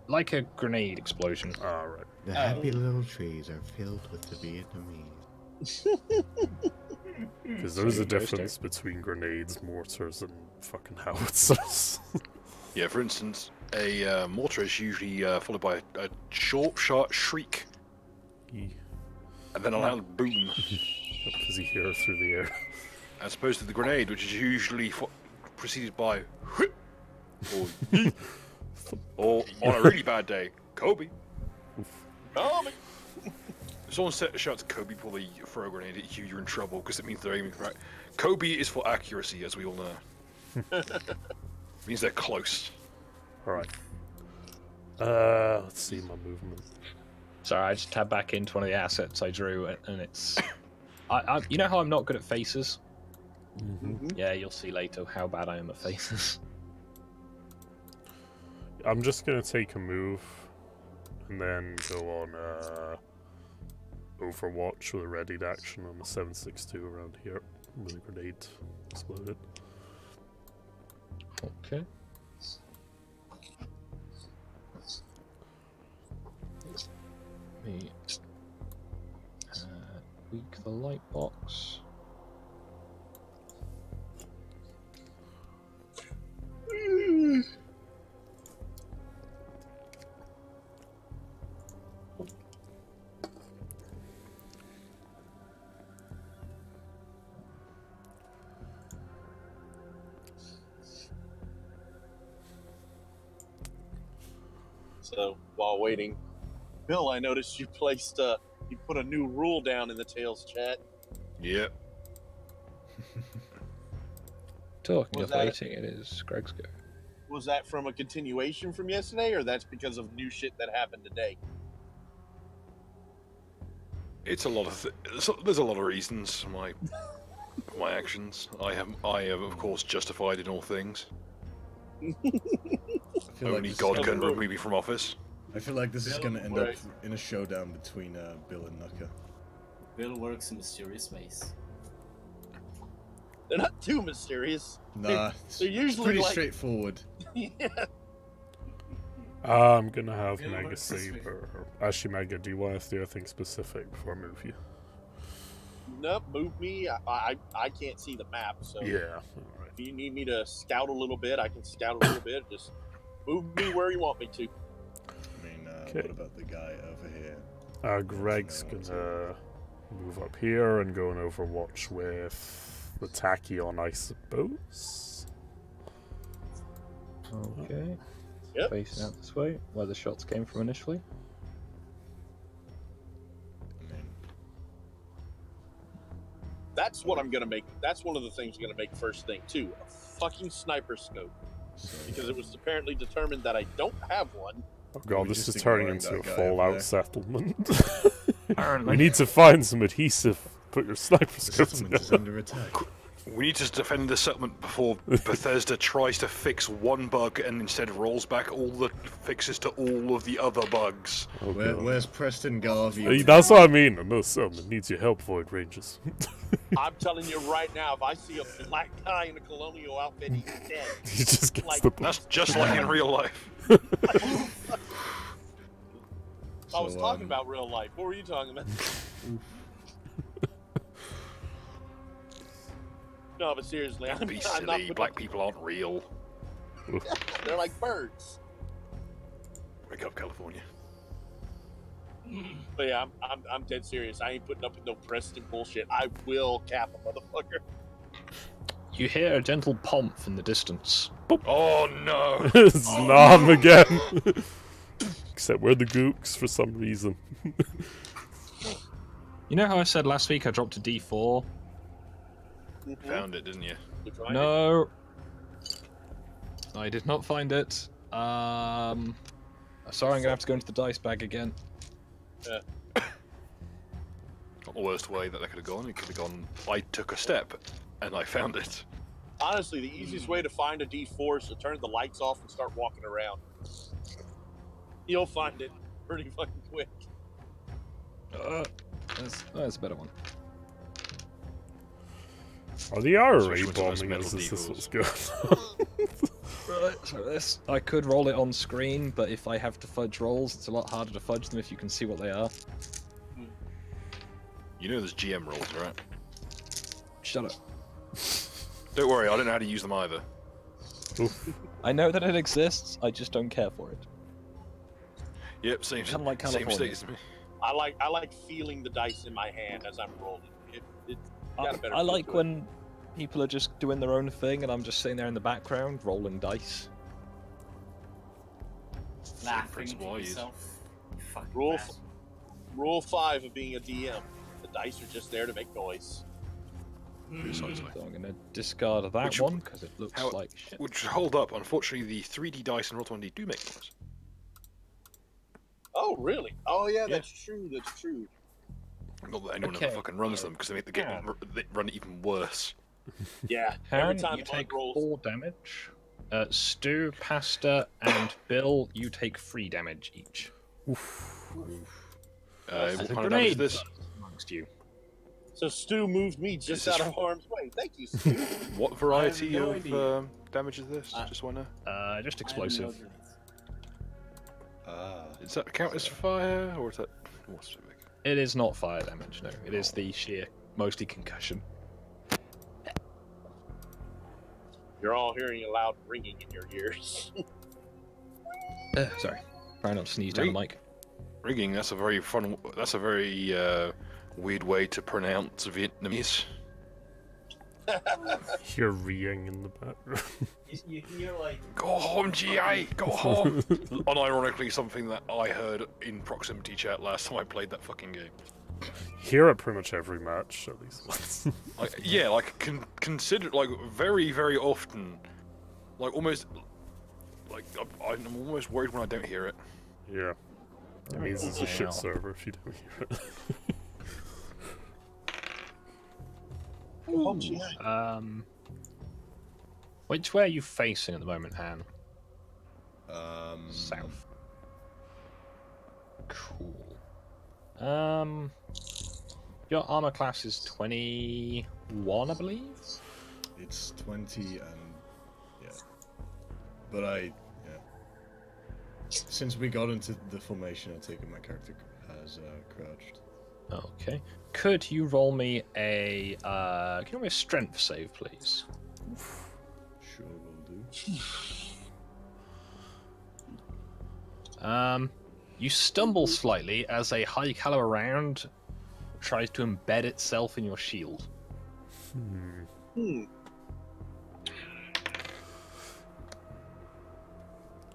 Speaker 3: Like a grenade explosion.
Speaker 1: Ah, right.
Speaker 6: The happy little trees are filled with the Vietnamese.
Speaker 1: Because there's a
Speaker 3: Sorry,
Speaker 1: difference between grenades, mortars, and fucking howitzers.
Speaker 4: Yeah, for instance, a mortar is usually followed by a short, sharp shriek, and then a loud boom,
Speaker 1: Because you hear it through the air.
Speaker 4: as opposed to the grenade, which is usually preceded by "Whip," or "Yeet," or on a really bad day, Kobe.
Speaker 5: Kobe.
Speaker 4: If someone shouts Kobe before they throw a grenade at you, you're in trouble because it means they're aiming for. Kobe is for accuracy, as we all know. Means they're close.
Speaker 1: Alright. Let's see my movement.
Speaker 3: Sorry, I just tabbed back into one of the assets I drew, and it's... you know how I'm not good at faces? Yeah, you'll see later how bad I am at faces.
Speaker 1: I'm just gonna take a move and then go on Overwatch with a readied action on the 7.62 around here with a grenade exploded.
Speaker 3: Okay. Me tweak the light box.
Speaker 5: So while waiting, Bill, I noticed you placed you put a new rule down in the Tails chat.
Speaker 4: Yep.
Speaker 3: Talking
Speaker 5: Was
Speaker 3: of
Speaker 5: that-
Speaker 3: waiting, it is Greg's go.
Speaker 5: Was that from a continuation from yesterday, or that's because of new shit that happened today?
Speaker 4: It's a lot of. There's a lot of reasons for my actions. I have of course justified in all things.
Speaker 6: I feel like
Speaker 4: Only
Speaker 6: this
Speaker 4: God
Speaker 6: is
Speaker 4: can
Speaker 6: gonna-
Speaker 4: remove me from office.
Speaker 6: I feel like this is
Speaker 2: Bill,
Speaker 6: going to end up
Speaker 2: right.
Speaker 6: in a showdown between Bill and Nuka.
Speaker 2: Bill works in mysterious ways.
Speaker 5: They're not too mysterious.
Speaker 6: Nah,
Speaker 5: They're usually
Speaker 6: pretty
Speaker 5: like
Speaker 6: straightforward.
Speaker 5: yeah.
Speaker 1: I'm gonna have
Speaker 2: Yeah,
Speaker 1: Mega
Speaker 2: what's this
Speaker 1: Saber. Actually, Mega, do you want to do anything specific before I move you?
Speaker 5: Nope, move me. I can't see the map, so
Speaker 1: Yeah, alright.
Speaker 5: if you need me to scout a little bit, I can scout a little bit. Just move me where you want me to.
Speaker 6: I mean,
Speaker 1: Okay.
Speaker 6: what about the guy over here?
Speaker 1: Greg's gonna move up here and go on Overwatch with the Tachyon, I suppose.
Speaker 3: Okay.
Speaker 5: Yep.
Speaker 3: Facing out this way, where the shots came from initially.
Speaker 5: That's what I'm gonna make. That's one of the things I'm gonna make first thing too. A fucking sniper scope, because it was apparently determined that I don't have one.
Speaker 1: Oh god,
Speaker 6: We're
Speaker 1: this is
Speaker 6: just
Speaker 1: turning
Speaker 6: ignoring
Speaker 1: into a
Speaker 6: that guy over
Speaker 1: Fallout
Speaker 6: there.
Speaker 1: settlement.
Speaker 3: Apparently.
Speaker 1: We need to find some adhesive. Put your sniper
Speaker 6: The
Speaker 1: scope
Speaker 6: settlement is
Speaker 1: together.
Speaker 6: under attack.
Speaker 4: We need to defend the settlement before Bethesda tries to fix one bug and instead rolls back all the fixes to all of the other bugs.
Speaker 1: Oh, God.
Speaker 6: Where's Preston Garvey?
Speaker 1: Hey, that's what I mean. Another settlement needs your help, Void Rangers.
Speaker 5: I'm telling you right now, if I see a black guy in a colonial outfit, he's dead.
Speaker 1: He just gets
Speaker 5: Like-
Speaker 1: the.
Speaker 4: That's just like in real life.
Speaker 5: I was talking about real life. What were you talking about? No, but seriously,
Speaker 4: Don't be
Speaker 5: I'm not
Speaker 4: silly. Black people aren't real.
Speaker 5: They're like birds.
Speaker 4: Wake up, California.
Speaker 5: But yeah, I'm dead serious. I ain't putting up with no Preston bullshit. I will cap a motherfucker.
Speaker 3: You hear a gentle pomp in the distance.
Speaker 4: Oh no!
Speaker 1: It's Nam again. Except we're the gooks for some reason.
Speaker 3: You know how I said last week I dropped a D4?
Speaker 4: Found it, didn't you?
Speaker 3: No. I did not find it. Sorry, I'm gonna have to go into the dice bag again.
Speaker 4: Not the worst way that could have gone. It could have gone, I took a step, and I found it.
Speaker 5: Honestly, the easiest way to find a D4 is to turn the lights off and start walking around. You'll find it pretty fucking quick.
Speaker 3: That's a better one.
Speaker 1: Are the IRA
Speaker 4: Especially with those
Speaker 1: bombing
Speaker 4: metal
Speaker 1: us? Is this
Speaker 4: deagles.
Speaker 1: what's going on?
Speaker 3: Right, so this, I could roll it on screen, but if I have to fudge rolls, it's a lot harder to fudge them if you can see what they are.
Speaker 4: You know there's GM rolls, right?
Speaker 3: Shut up.
Speaker 4: Don't worry, I don't know how to use them either.
Speaker 3: I know that it exists, I just don't care for it.
Speaker 4: Yep, same
Speaker 3: Unlike
Speaker 4: same
Speaker 3: California.
Speaker 4: state as me.
Speaker 5: I like feeling the dice in my hand as I'm rolling. It's got a better
Speaker 3: I
Speaker 5: feel
Speaker 3: like
Speaker 5: to it.
Speaker 3: when people are just doing their own thing and I'm just sitting there in the background rolling dice.
Speaker 2: Laughing
Speaker 4: principle
Speaker 2: to
Speaker 4: I use.
Speaker 2: yourself. You fucking
Speaker 5: Rule
Speaker 2: bastard.
Speaker 5: Rule 5 of being a DM: the dice are just there to make noise.
Speaker 4: Precisely.
Speaker 3: So I'm gonna discard that
Speaker 4: Which-
Speaker 3: one because it looks
Speaker 4: how-
Speaker 3: like shit.
Speaker 4: Which, hold up, unfortunately the 3D dice in Roll20 do make noise.
Speaker 5: Oh, really? Oh, yeah, that's true. That's true.
Speaker 4: Not that anyone
Speaker 3: Okay.
Speaker 4: ever fucking runs them, because they make the game they run even worse.
Speaker 5: Yeah. Every
Speaker 3: Karen,
Speaker 5: time
Speaker 3: you
Speaker 5: Bud
Speaker 3: take
Speaker 5: rolls,
Speaker 3: 4 damage. Stu, Pasta, and Bill, you take 3 damage each.
Speaker 4: What
Speaker 3: As
Speaker 4: kind
Speaker 3: a
Speaker 4: of damage is
Speaker 3: grenade
Speaker 4: this?
Speaker 3: burst amongst you.
Speaker 5: so Stu moved me just
Speaker 4: This is
Speaker 5: out of harm's way. Thank you, Stu.
Speaker 4: What variety
Speaker 2: no
Speaker 4: of
Speaker 2: idea.
Speaker 4: damage is this? Just wanna.
Speaker 3: Just explosive.
Speaker 4: Does that count as fire, or is that more specific?
Speaker 3: It is not fire damage, no. It is the sheer, mostly concussion.
Speaker 5: You're all hearing a loud ringing in your ears.
Speaker 3: Sorry. Try not to sneeze down the mic.
Speaker 4: Rigging. That's a very fun. That's a very weird way to pronounce Vietnamese.
Speaker 1: You're reeing in the background.
Speaker 2: You hear like
Speaker 4: Go home, GI. Go home. Unironically, something that I heard in proximity chat last time I played that fucking game.
Speaker 1: Hear it pretty much every match, at least once.
Speaker 4: Like, yeah, like consider like very very often, like almost like I'm almost worried when I don't hear it.
Speaker 1: Yeah. It means it's a shit server if you don't hear it.
Speaker 3: Which way are you facing at the moment, Han?
Speaker 6: Um,
Speaker 3: South. Cool. Your armor class is 21, I believe?
Speaker 6: It's 20 and yeah. But yeah. Since we got into the formation, I take it my character has crouched.
Speaker 3: Okay. Could you roll me a can you roll me a strength save, please?
Speaker 6: Sure will do.
Speaker 3: You stumble slightly as a high caliber round tries to embed itself in your shield.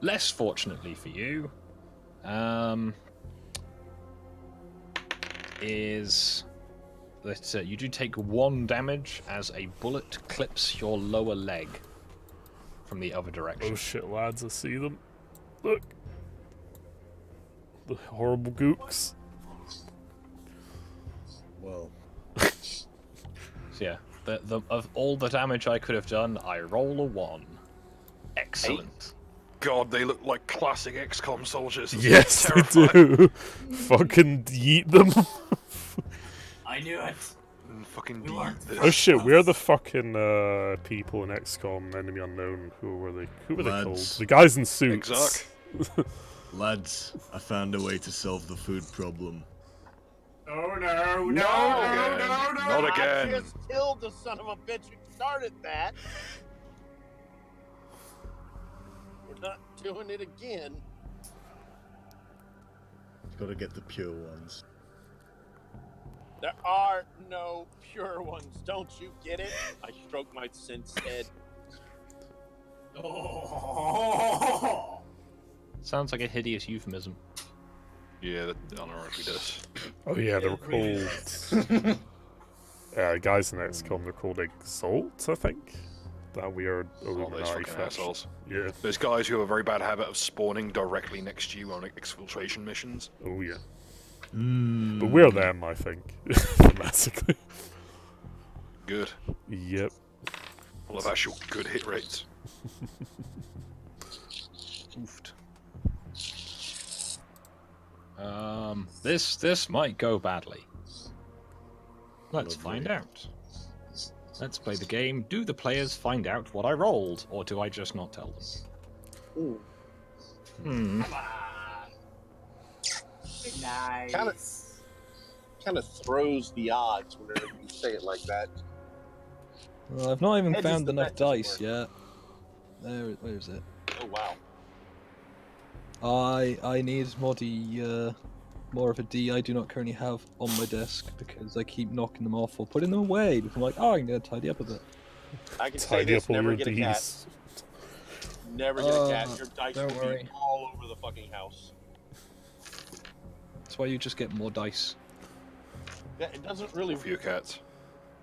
Speaker 3: Less fortunately for you, is that you do take 1 damage as a bullet clips your lower leg from the other direction.
Speaker 1: Oh shit, lads, I see them. Look. The horrible gooks.
Speaker 6: Well,
Speaker 3: So yeah, of all the damage I could have done, I roll a 1. Excellent.
Speaker 4: God, they look like classic XCOM soldiers. It's
Speaker 1: Yes, they
Speaker 4: terrifying.
Speaker 1: do. Fucking yeet them.
Speaker 2: I knew it.
Speaker 4: And fucking
Speaker 2: We learned
Speaker 4: this.
Speaker 1: Oh shit, we're the fucking people in XCOM Enemy Unknown. Who were they? Who were they called?
Speaker 6: Lads.
Speaker 1: The guys in suits.
Speaker 4: Exarch.
Speaker 6: lads, I found a way to solve the food problem.
Speaker 2: Oh no, no,
Speaker 4: Not
Speaker 2: no,
Speaker 4: again.
Speaker 2: no, no.
Speaker 4: Not again.
Speaker 5: I just killed the son of a bitch who started that. We're not doing it again.
Speaker 6: Gotta get the pure ones.
Speaker 5: There are no pure ones. Don't you get it? I stroke my synth's head.
Speaker 2: Oh.
Speaker 3: Sounds like a hideous euphemism.
Speaker 4: Yeah, that unironically does.
Speaker 1: Oh yeah, they were
Speaker 2: It really
Speaker 1: called. Guys in XCOM, they're called Exalt, I think. That weird
Speaker 4: Oh, those
Speaker 1: Illuminati
Speaker 4: fucking
Speaker 1: faction.
Speaker 4: assholes.
Speaker 1: Yeah.
Speaker 4: There's guys who have a very bad habit of spawning directly next to you on exfiltration missions.
Speaker 1: Oh yeah.
Speaker 6: Mm.
Speaker 1: But we're them, I think. Thematically.
Speaker 4: Good.
Speaker 1: Yep.
Speaker 4: I love actual good hit rates.
Speaker 3: Oofed. This might go badly. Let's find out. Let's play the game. Do the players find out what I rolled, or do I just not tell them? Hmm.
Speaker 2: Come on. Nice.
Speaker 5: Kind of throws the odds whenever you say it like that.
Speaker 3: Well, I've not even
Speaker 5: Hedges
Speaker 3: found
Speaker 5: the
Speaker 3: enough
Speaker 5: bet doesn't
Speaker 3: dice yet. Where is it?
Speaker 5: Oh wow.
Speaker 3: I need more of a D I do not currently have on my desk because I keep knocking them off or putting them away because I'm like, oh, I'm gonna tidy up a bit.
Speaker 5: I can say
Speaker 1: Tidy
Speaker 5: this:
Speaker 1: up all
Speaker 5: never
Speaker 1: your
Speaker 5: get a cat.
Speaker 1: Ds.
Speaker 5: Never get a cat. Your dice
Speaker 3: don't
Speaker 5: will
Speaker 3: worry.
Speaker 5: be all over the fucking house.
Speaker 3: That's why you just get more dice.
Speaker 5: Yeah, it doesn't really.
Speaker 4: For your cats.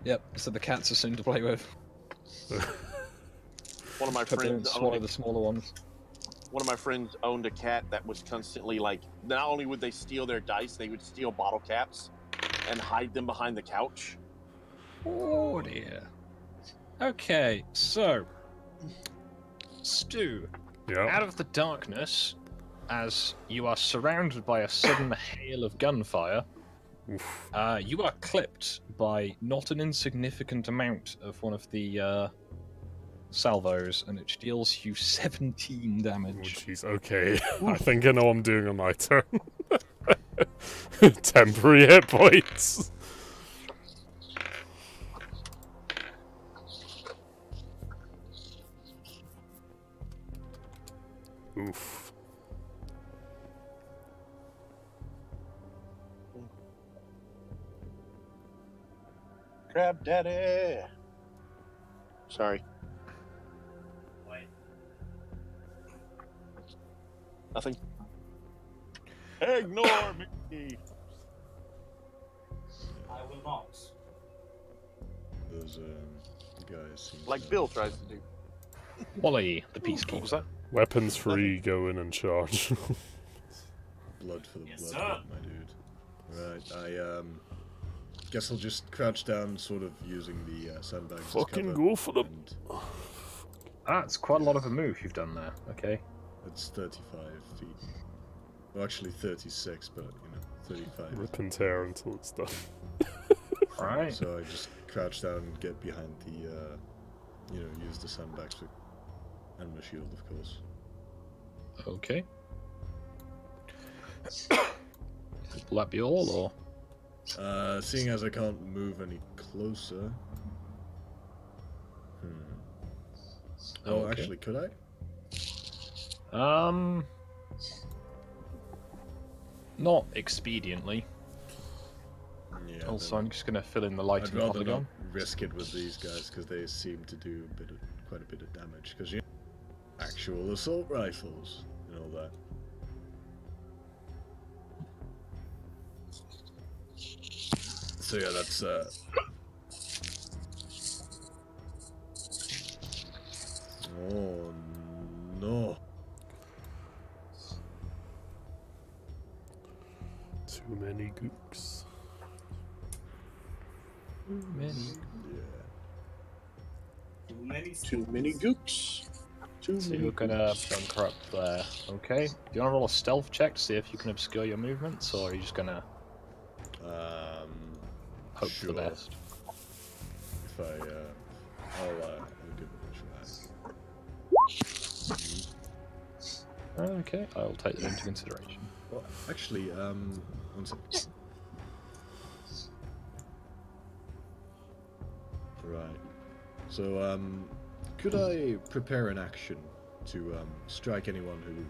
Speaker 3: Yep, so the cats are soon to play with.
Speaker 5: One of my
Speaker 3: Put them in
Speaker 5: friends
Speaker 3: one
Speaker 5: owned
Speaker 3: of the smaller ones.
Speaker 5: one of my friends owned a cat that was constantly like. Not only would they steal their dice, they would steal bottle caps and hide them behind the couch.
Speaker 3: Oh dear. Okay, so Stu,
Speaker 1: Yeah.
Speaker 3: out of the darkness, as you are surrounded by a sudden hail of gunfire,
Speaker 1: Oof.
Speaker 3: you are clipped by not an insignificant amount of one of the salvos, and it deals you 17
Speaker 1: Oh
Speaker 3: damage.
Speaker 1: jeez, okay. I think I know what I'm doing on my turn. Temporary hit points. Oof.
Speaker 5: Crab Daddy. Sorry.
Speaker 2: Wait.
Speaker 5: Nothing. Ignore me.
Speaker 2: I will not.
Speaker 6: Those guys seem
Speaker 5: Like
Speaker 6: to-
Speaker 5: Bill tries to do.
Speaker 3: Wally, the
Speaker 4: What was
Speaker 3: peacekeeper.
Speaker 4: that?
Speaker 1: Weapons free, go in and charge.
Speaker 6: Blood for the
Speaker 2: Yes,
Speaker 6: blood,
Speaker 2: sir.
Speaker 6: my dude. Right, I guess I'll just crouch down, sort of using the sandbags. as
Speaker 1: Fucking
Speaker 6: cover,
Speaker 1: go for them.
Speaker 6: and
Speaker 3: That's quite a lot of a move you've done there. Okay.
Speaker 6: It's 35 feet. Well, actually 36, but 35.
Speaker 1: Rip and tear until it's done.
Speaker 3: Alright.
Speaker 6: So I just crouch down and get behind the, use the sandbags and my shield, of course.
Speaker 3: Okay. Will that be all, or?
Speaker 6: Seeing as I can't move any closer. Oh,
Speaker 3: Okay.
Speaker 6: actually, could I?
Speaker 3: Not expediently.
Speaker 6: Yeah.
Speaker 3: Also, I'm just going to fill in the lighting
Speaker 6: I'd rather
Speaker 3: polygon.
Speaker 6: not risk it with these guys because they seem to do quite a bit of damage. Because you know, actual assault rifles and all that. So yeah, that's Oh no.
Speaker 1: Too many gooks.
Speaker 3: Many.
Speaker 6: Yeah.
Speaker 5: Too many gooks.
Speaker 3: So you're gonna bunker up there. Okay. Do you want to roll a stealth check to see if you can obscure your movements, or are you just gonna hope for the
Speaker 6: Sure.
Speaker 3: best?
Speaker 6: If I'll give it a try.
Speaker 3: Okay, I'll take that into consideration.
Speaker 6: Well, actually, one second. Right. So, could I prepare an action to strike anyone who,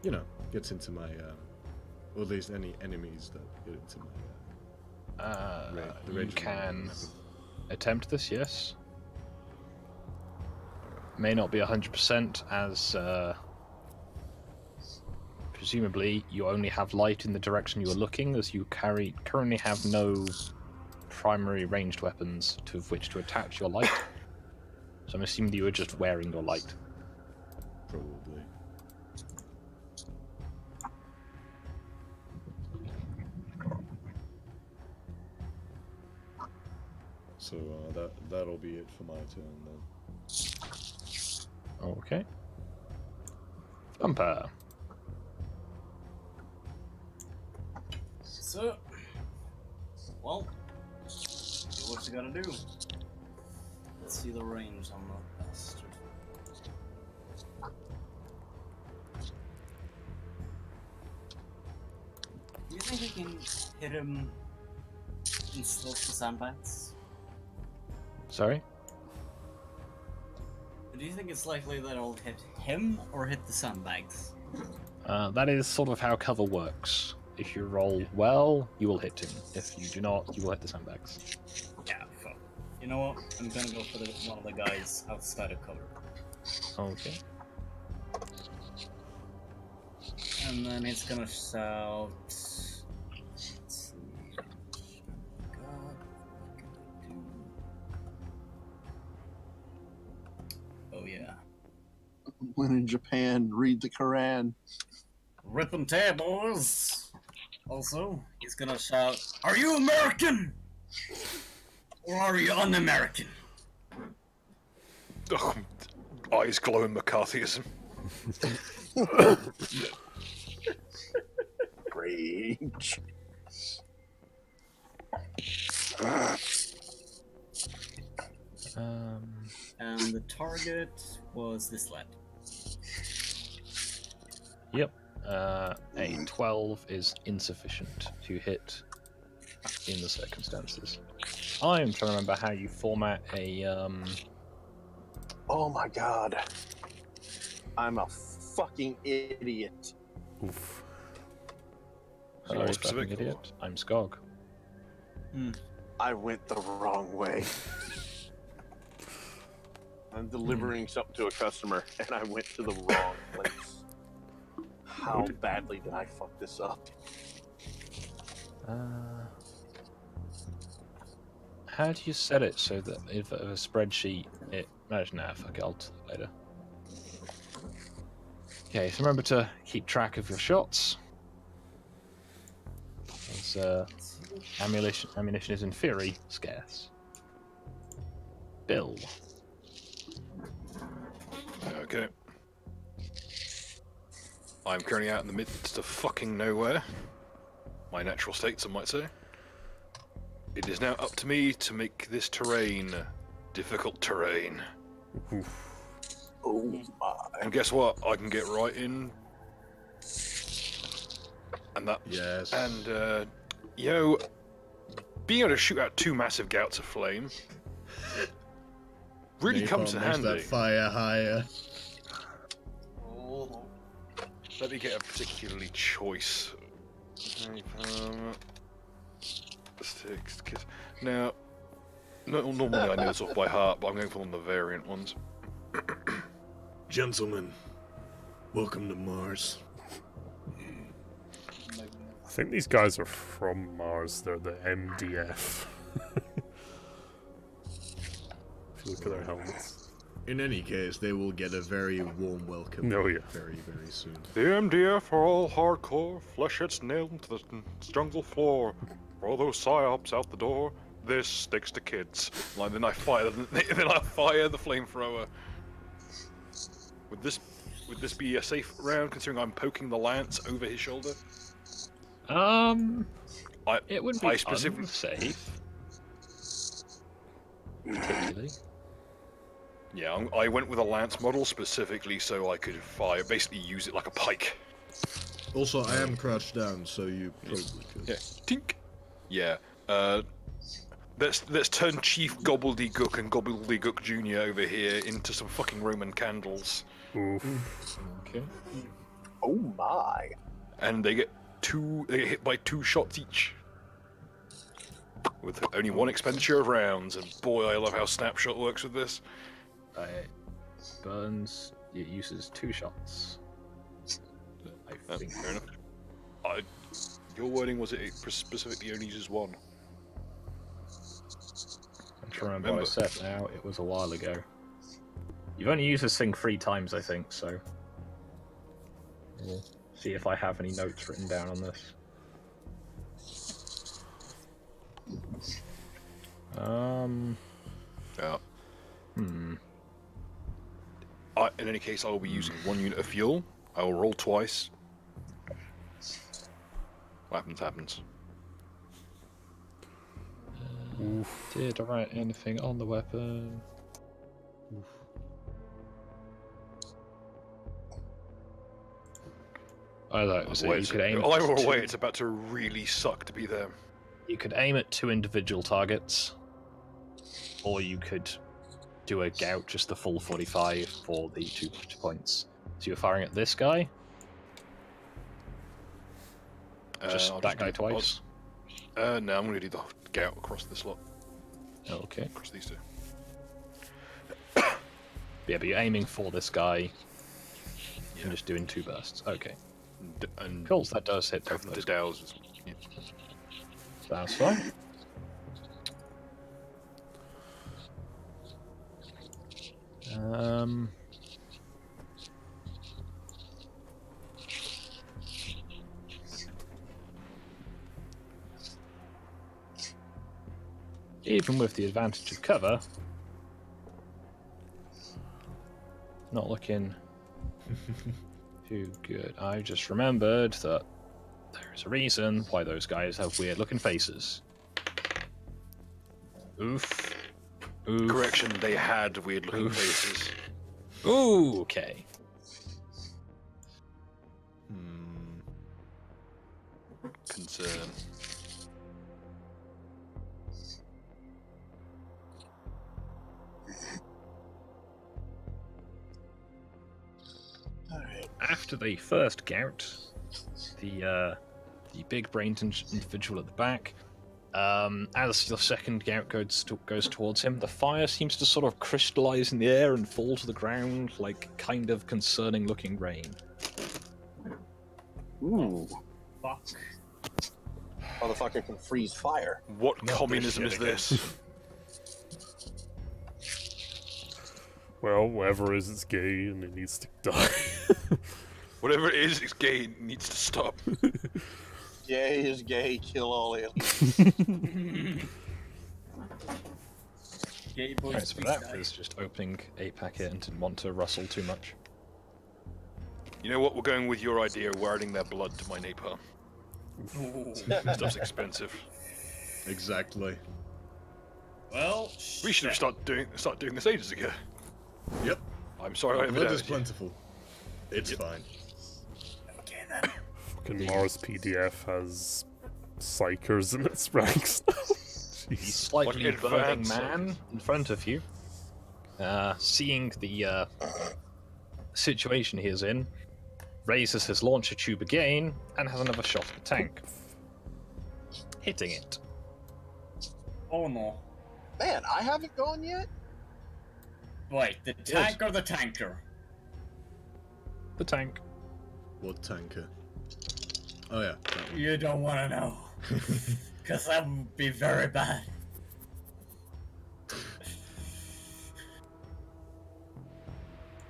Speaker 6: you know, gets into my, or at least any enemies that get into my. The
Speaker 3: You
Speaker 6: range of my
Speaker 3: can
Speaker 6: weapon?
Speaker 3: attempt this, yes. May not be 100% as presumably you only have light in the direction you are looking, as you currently have no primary ranged weapons to which to attach your light. So I'm assuming that you were just wearing your light.
Speaker 6: Probably. So that'll be it for my turn then.
Speaker 3: Okay. Bumper.
Speaker 2: So, well, do what you gotta do. Let's see the range on that bastard. Do you think we can hit him and slope the sandbags?
Speaker 3: Sorry?
Speaker 2: Do you think it's likely that I'll hit him or hit the sandbags?
Speaker 3: That is sort of how cover works. If you roll well, you will hit him. If you do not, you will hit the sandbags.
Speaker 2: Yeah, fuck. You know what? I'm gonna go for one of the guys outside of cover.
Speaker 3: Okay.
Speaker 2: And then it's gonna shout. Let's see. God, what can I do? Oh yeah.
Speaker 5: When in Japan, read the Quran.
Speaker 2: Rip and tear, boys! Also, he's gonna shout, "Are you American? Or are you un-American?"
Speaker 4: Ugh, eyes glowing McCarthyism.
Speaker 5: Rage.
Speaker 2: And the target was this lad.
Speaker 3: Yep. A 12 is insufficient to hit in the circumstances. I'm trying to remember how you format a
Speaker 5: Oh my god. I'm a fucking idiot.
Speaker 1: Oof.
Speaker 3: Sorry,
Speaker 4: Specific
Speaker 3: fucking idiot. I'm Skog.
Speaker 5: I went the wrong way. I'm delivering something to a customer and I went to the wrong place. How badly did I fuck this up?
Speaker 3: How do you set it so that if a spreadsheet it nah, fuck it, I'll do it later. Okay, so remember to keep track of your shots. As ammunition is in theory scarce. Bill.
Speaker 4: Okay. I'm currently out in the midst of fucking nowhere. My natural state, some might say. It is now up to me to make this terrain difficult terrain.
Speaker 1: Oof.
Speaker 5: Oh my.
Speaker 4: And guess what? I can get right in. And that.
Speaker 6: Yes.
Speaker 4: And, you know, being able to shoot out 2 massive gouts of flame really comes in
Speaker 6: Napalm makes
Speaker 4: handy.
Speaker 6: that fire higher.
Speaker 2: Oh.
Speaker 4: Let me get a particularly choice Six kids. Now, normally I know this off by heart, but I'm going for one of the variant ones.
Speaker 6: Gentlemen, welcome to Mars.
Speaker 1: I think these guys are from Mars. They're the MDF. If you look at their helmets.
Speaker 6: In any case, they will get a very warm welcome.
Speaker 1: Oh, yeah.
Speaker 6: Very, very soon.
Speaker 4: The MDF are all hardcore, flesh it's nailed to the jungle floor. For all those psyops out the door, this sticks to kids. Like then I fire the flamethrower. Would this be a safe round considering I'm poking the lance over his shoulder?
Speaker 3: It would be unsafe. Particularly.
Speaker 4: Yeah, I went with a lance model specifically so I could basically use it like a pike.
Speaker 6: Also, I am crouched down, so you probably could.
Speaker 4: Yeah, tink. Yeah. Let's turn Chief Gobbledygook and Gobbledygook Jr. over here into some fucking Roman candles.
Speaker 1: Oof.
Speaker 3: Okay.
Speaker 5: Oh my.
Speaker 4: And they get hit by 2 shots each. With only 1 expenditure of rounds, and boy, I love how Snapshot works with this.
Speaker 3: Burns, it uses 2 shots. I think.
Speaker 4: Fair enough. Your wording was it specifically only uses 1?
Speaker 3: I'm trying to remember what I said now. It was a while ago. You've only used this thing 3 times, I think, so... We'll see if I have any notes written down on this.
Speaker 4: Yeah.
Speaker 3: Hmm.
Speaker 4: In any case, I will be using 1 unit of fuel. I will roll twice. What happens, happens.
Speaker 3: Did I write anything on the weapon? I thought it was you could aim.
Speaker 4: Wait, it's about to really suck to be there.
Speaker 3: You could aim at 2 individual targets, or you could do a gout, just the full 45 for the 2 points. So you're firing at this guy? Just that guy twice?
Speaker 4: No, I'm going to do the gout across this lot.
Speaker 3: Okay.
Speaker 4: Across these 2.
Speaker 3: Yeah, but you're aiming for this guy and just doing 2 bursts. Okay.
Speaker 4: And
Speaker 3: Cool, so that does hit both of those.
Speaker 4: Yeah.
Speaker 3: That's fine. Even with the advantage of cover, not looking too good. I just remembered that there is a reason why those guys have weird looking faces. Oof. Oof.
Speaker 4: Correction, they had weird looking
Speaker 3: Oof.
Speaker 4: faces.
Speaker 3: Ooh, okay.
Speaker 4: Concern.
Speaker 3: After the first gout, the big-brained individual at the back, as the second gout goes towards him, the fire seems to sort of crystallize in the air and fall to the ground like kind of concerning-looking rain.
Speaker 5: Ooh.
Speaker 2: Fuck.
Speaker 5: Motherfucker can freeze fire.
Speaker 4: What communism is this?
Speaker 1: Well, whatever is, it's gay and it needs to die.
Speaker 4: Whatever it is, it's gay. It needs to stop.
Speaker 5: Gay is gay, kill all aliens.
Speaker 2: Gay boys
Speaker 3: Right, so that was just opening a packet and didn't want to rustle too much.
Speaker 4: You know what? We're going with your idea. We're adding their blood to my napalm. Stuff's expensive.
Speaker 6: Exactly.
Speaker 2: Well,
Speaker 4: We should have start doing this ages ago.
Speaker 6: Yep.
Speaker 4: I'm sorry I
Speaker 6: Blood
Speaker 4: never
Speaker 6: is
Speaker 4: did.
Speaker 6: plentiful. It's fine.
Speaker 2: Okay then.
Speaker 1: Fucking Mars PDF has psychers in its ranks now.
Speaker 3: The
Speaker 1: Jeez.
Speaker 3: slightly
Speaker 4: Like
Speaker 3: burning
Speaker 4: advanced
Speaker 3: man in front of you, seeing the situation he is in, raises his launcher tube again, and has another shot at the tank. Hitting it.
Speaker 2: Oh no.
Speaker 5: Man, I haven't gone yet?
Speaker 2: Wait, the tank or the tanker?
Speaker 3: The tank.
Speaker 6: What tanker? Oh yeah. That one.
Speaker 2: You don't want to know. Because that would be very bad.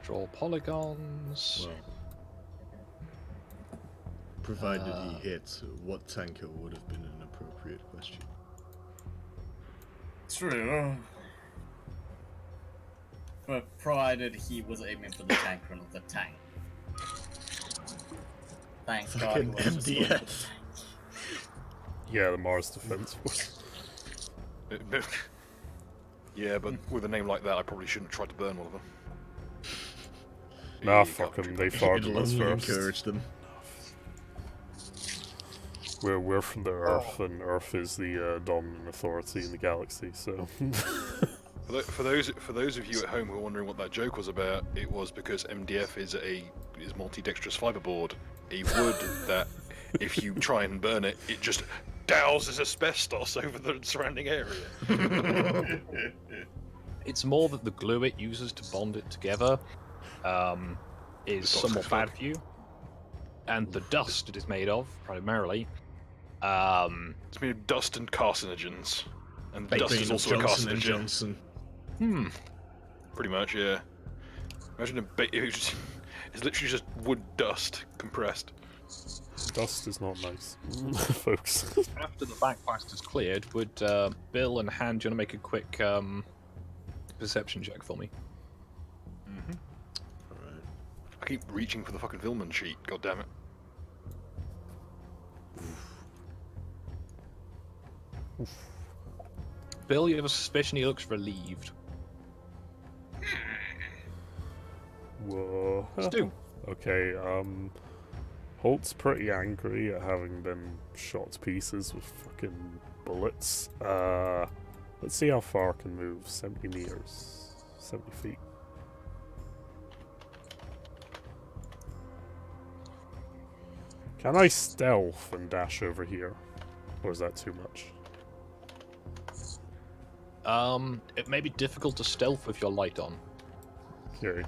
Speaker 3: Draw polygons.
Speaker 6: Well, provided he hit, what tanker would have been an appropriate question?
Speaker 2: True. But provided he was aiming for the tanker, not the tank. Thank God.
Speaker 6: Fucking
Speaker 2: it was just going for the
Speaker 6: MDF.
Speaker 2: tank.
Speaker 1: Yeah, the Mars Defense Force.
Speaker 4: Yeah, but with a name like that, I probably shouldn't have tried to burn one of them.
Speaker 1: Nah,
Speaker 4: You
Speaker 1: fuck
Speaker 4: can't
Speaker 1: them.
Speaker 4: do
Speaker 1: They
Speaker 4: that.
Speaker 1: fired
Speaker 6: It'll
Speaker 1: us
Speaker 6: only
Speaker 1: first.
Speaker 6: encourage them.
Speaker 1: We're from the Earth, and Earth is the dominant authority in the galaxy. So.
Speaker 4: For those of you at home who are wondering what that joke was about, it was because MDF is multi-dexterous fiberboard, a wood that if you try and burn it, it just douses asbestos over the surrounding area.
Speaker 3: It's more that the glue it uses to bond it together is somewhat bad for you, and the dust it is made of, primarily.
Speaker 4: It's made of dust and carcinogens, and dust is also a
Speaker 6: Johnson and
Speaker 4: carcinogen.
Speaker 6: Johnson.
Speaker 4: Pretty much, yeah. Imagine it's literally just wood dust compressed.
Speaker 1: Dust is not nice, folks.
Speaker 3: After the backblast is cleared, would Bill and Han, do you want to make a quick perception check for me?
Speaker 6: Alright.
Speaker 4: I keep reaching for the fucking Vilman sheet. God damn it.
Speaker 3: Bill, you have a suspicion he looks relieved.
Speaker 1: Whoa.
Speaker 3: Stu.
Speaker 1: Okay, Holt's pretty angry at having been shot to pieces with fucking bullets. Let's see how far I can move. 70 meters. 70 feet. Can I stealth and dash over here? Or is that too much?
Speaker 3: It may be difficult to stealth with your light on.
Speaker 1: Okay.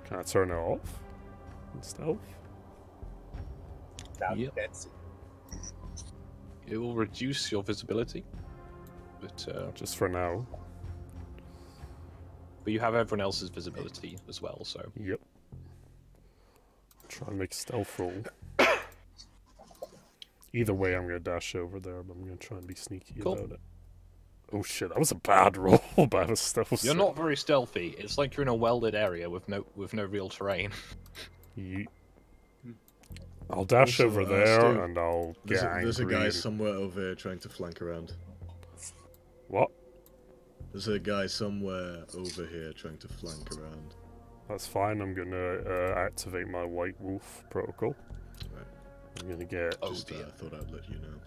Speaker 1: Can I turn it off? And stealth?
Speaker 3: Yep. It will reduce your visibility, but
Speaker 1: Just for now.
Speaker 3: you have everyone else's visibility as well. So
Speaker 1: Yep. Try and make a stealth roll. Either way, I'm gonna dash over there, but I'm gonna try and be sneaky
Speaker 3: Cool.
Speaker 1: about it. Oh shit, that was a bad roll, but I was stealth.
Speaker 3: you're not very stealthy. It's like you're in a welded area with no real terrain.
Speaker 1: I'll dash
Speaker 6: Also,
Speaker 1: over there
Speaker 6: Stu,
Speaker 1: and I'll get
Speaker 6: There's a
Speaker 1: angry.
Speaker 6: guy somewhere over here trying to flank around.
Speaker 1: What?
Speaker 6: There's a guy somewhere over here trying to flank around.
Speaker 1: That's fine. I'm gonna activate my White Wolf protocol.
Speaker 6: Right.
Speaker 1: I'm gonna get
Speaker 6: Just thought I'd let you know.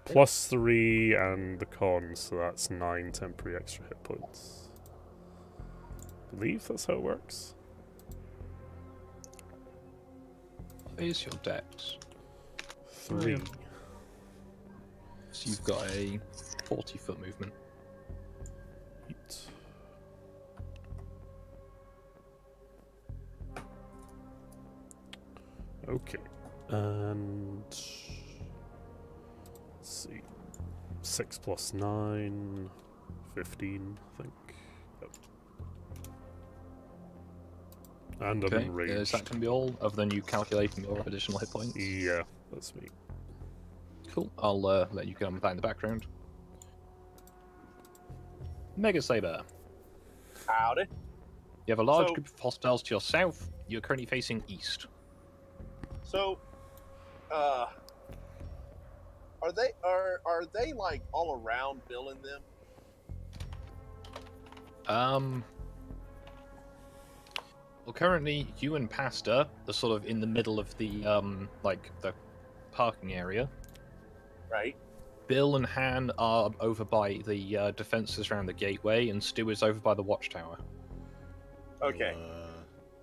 Speaker 1: +3 and the con, so that's 9 temporary extra hit points. I believe that's how it works.
Speaker 3: What is your dex?
Speaker 1: 3.
Speaker 3: So you've got a 40-foot movement.
Speaker 1: Eight. Okay, and let's see, 6 plus 9, 15, I think. Yep. And I'm
Speaker 3: Okay,
Speaker 1: enraged.
Speaker 3: is that going to be all, other than you calculating your additional hit points?
Speaker 1: Yeah, that's me.
Speaker 3: Cool, I'll let you get on with that in the background. Mega Saber.
Speaker 5: Howdy.
Speaker 3: You have a large
Speaker 5: So-
Speaker 3: group of hostiles to your south. You're currently facing east.
Speaker 5: So, are they like all around Bill and them?
Speaker 3: Well, currently you and Pasta are sort of in the middle of the like the parking area.
Speaker 5: Right.
Speaker 3: Bill and Han are over by the defenses around the gateway, and Stu is over by the watchtower.
Speaker 5: Okay.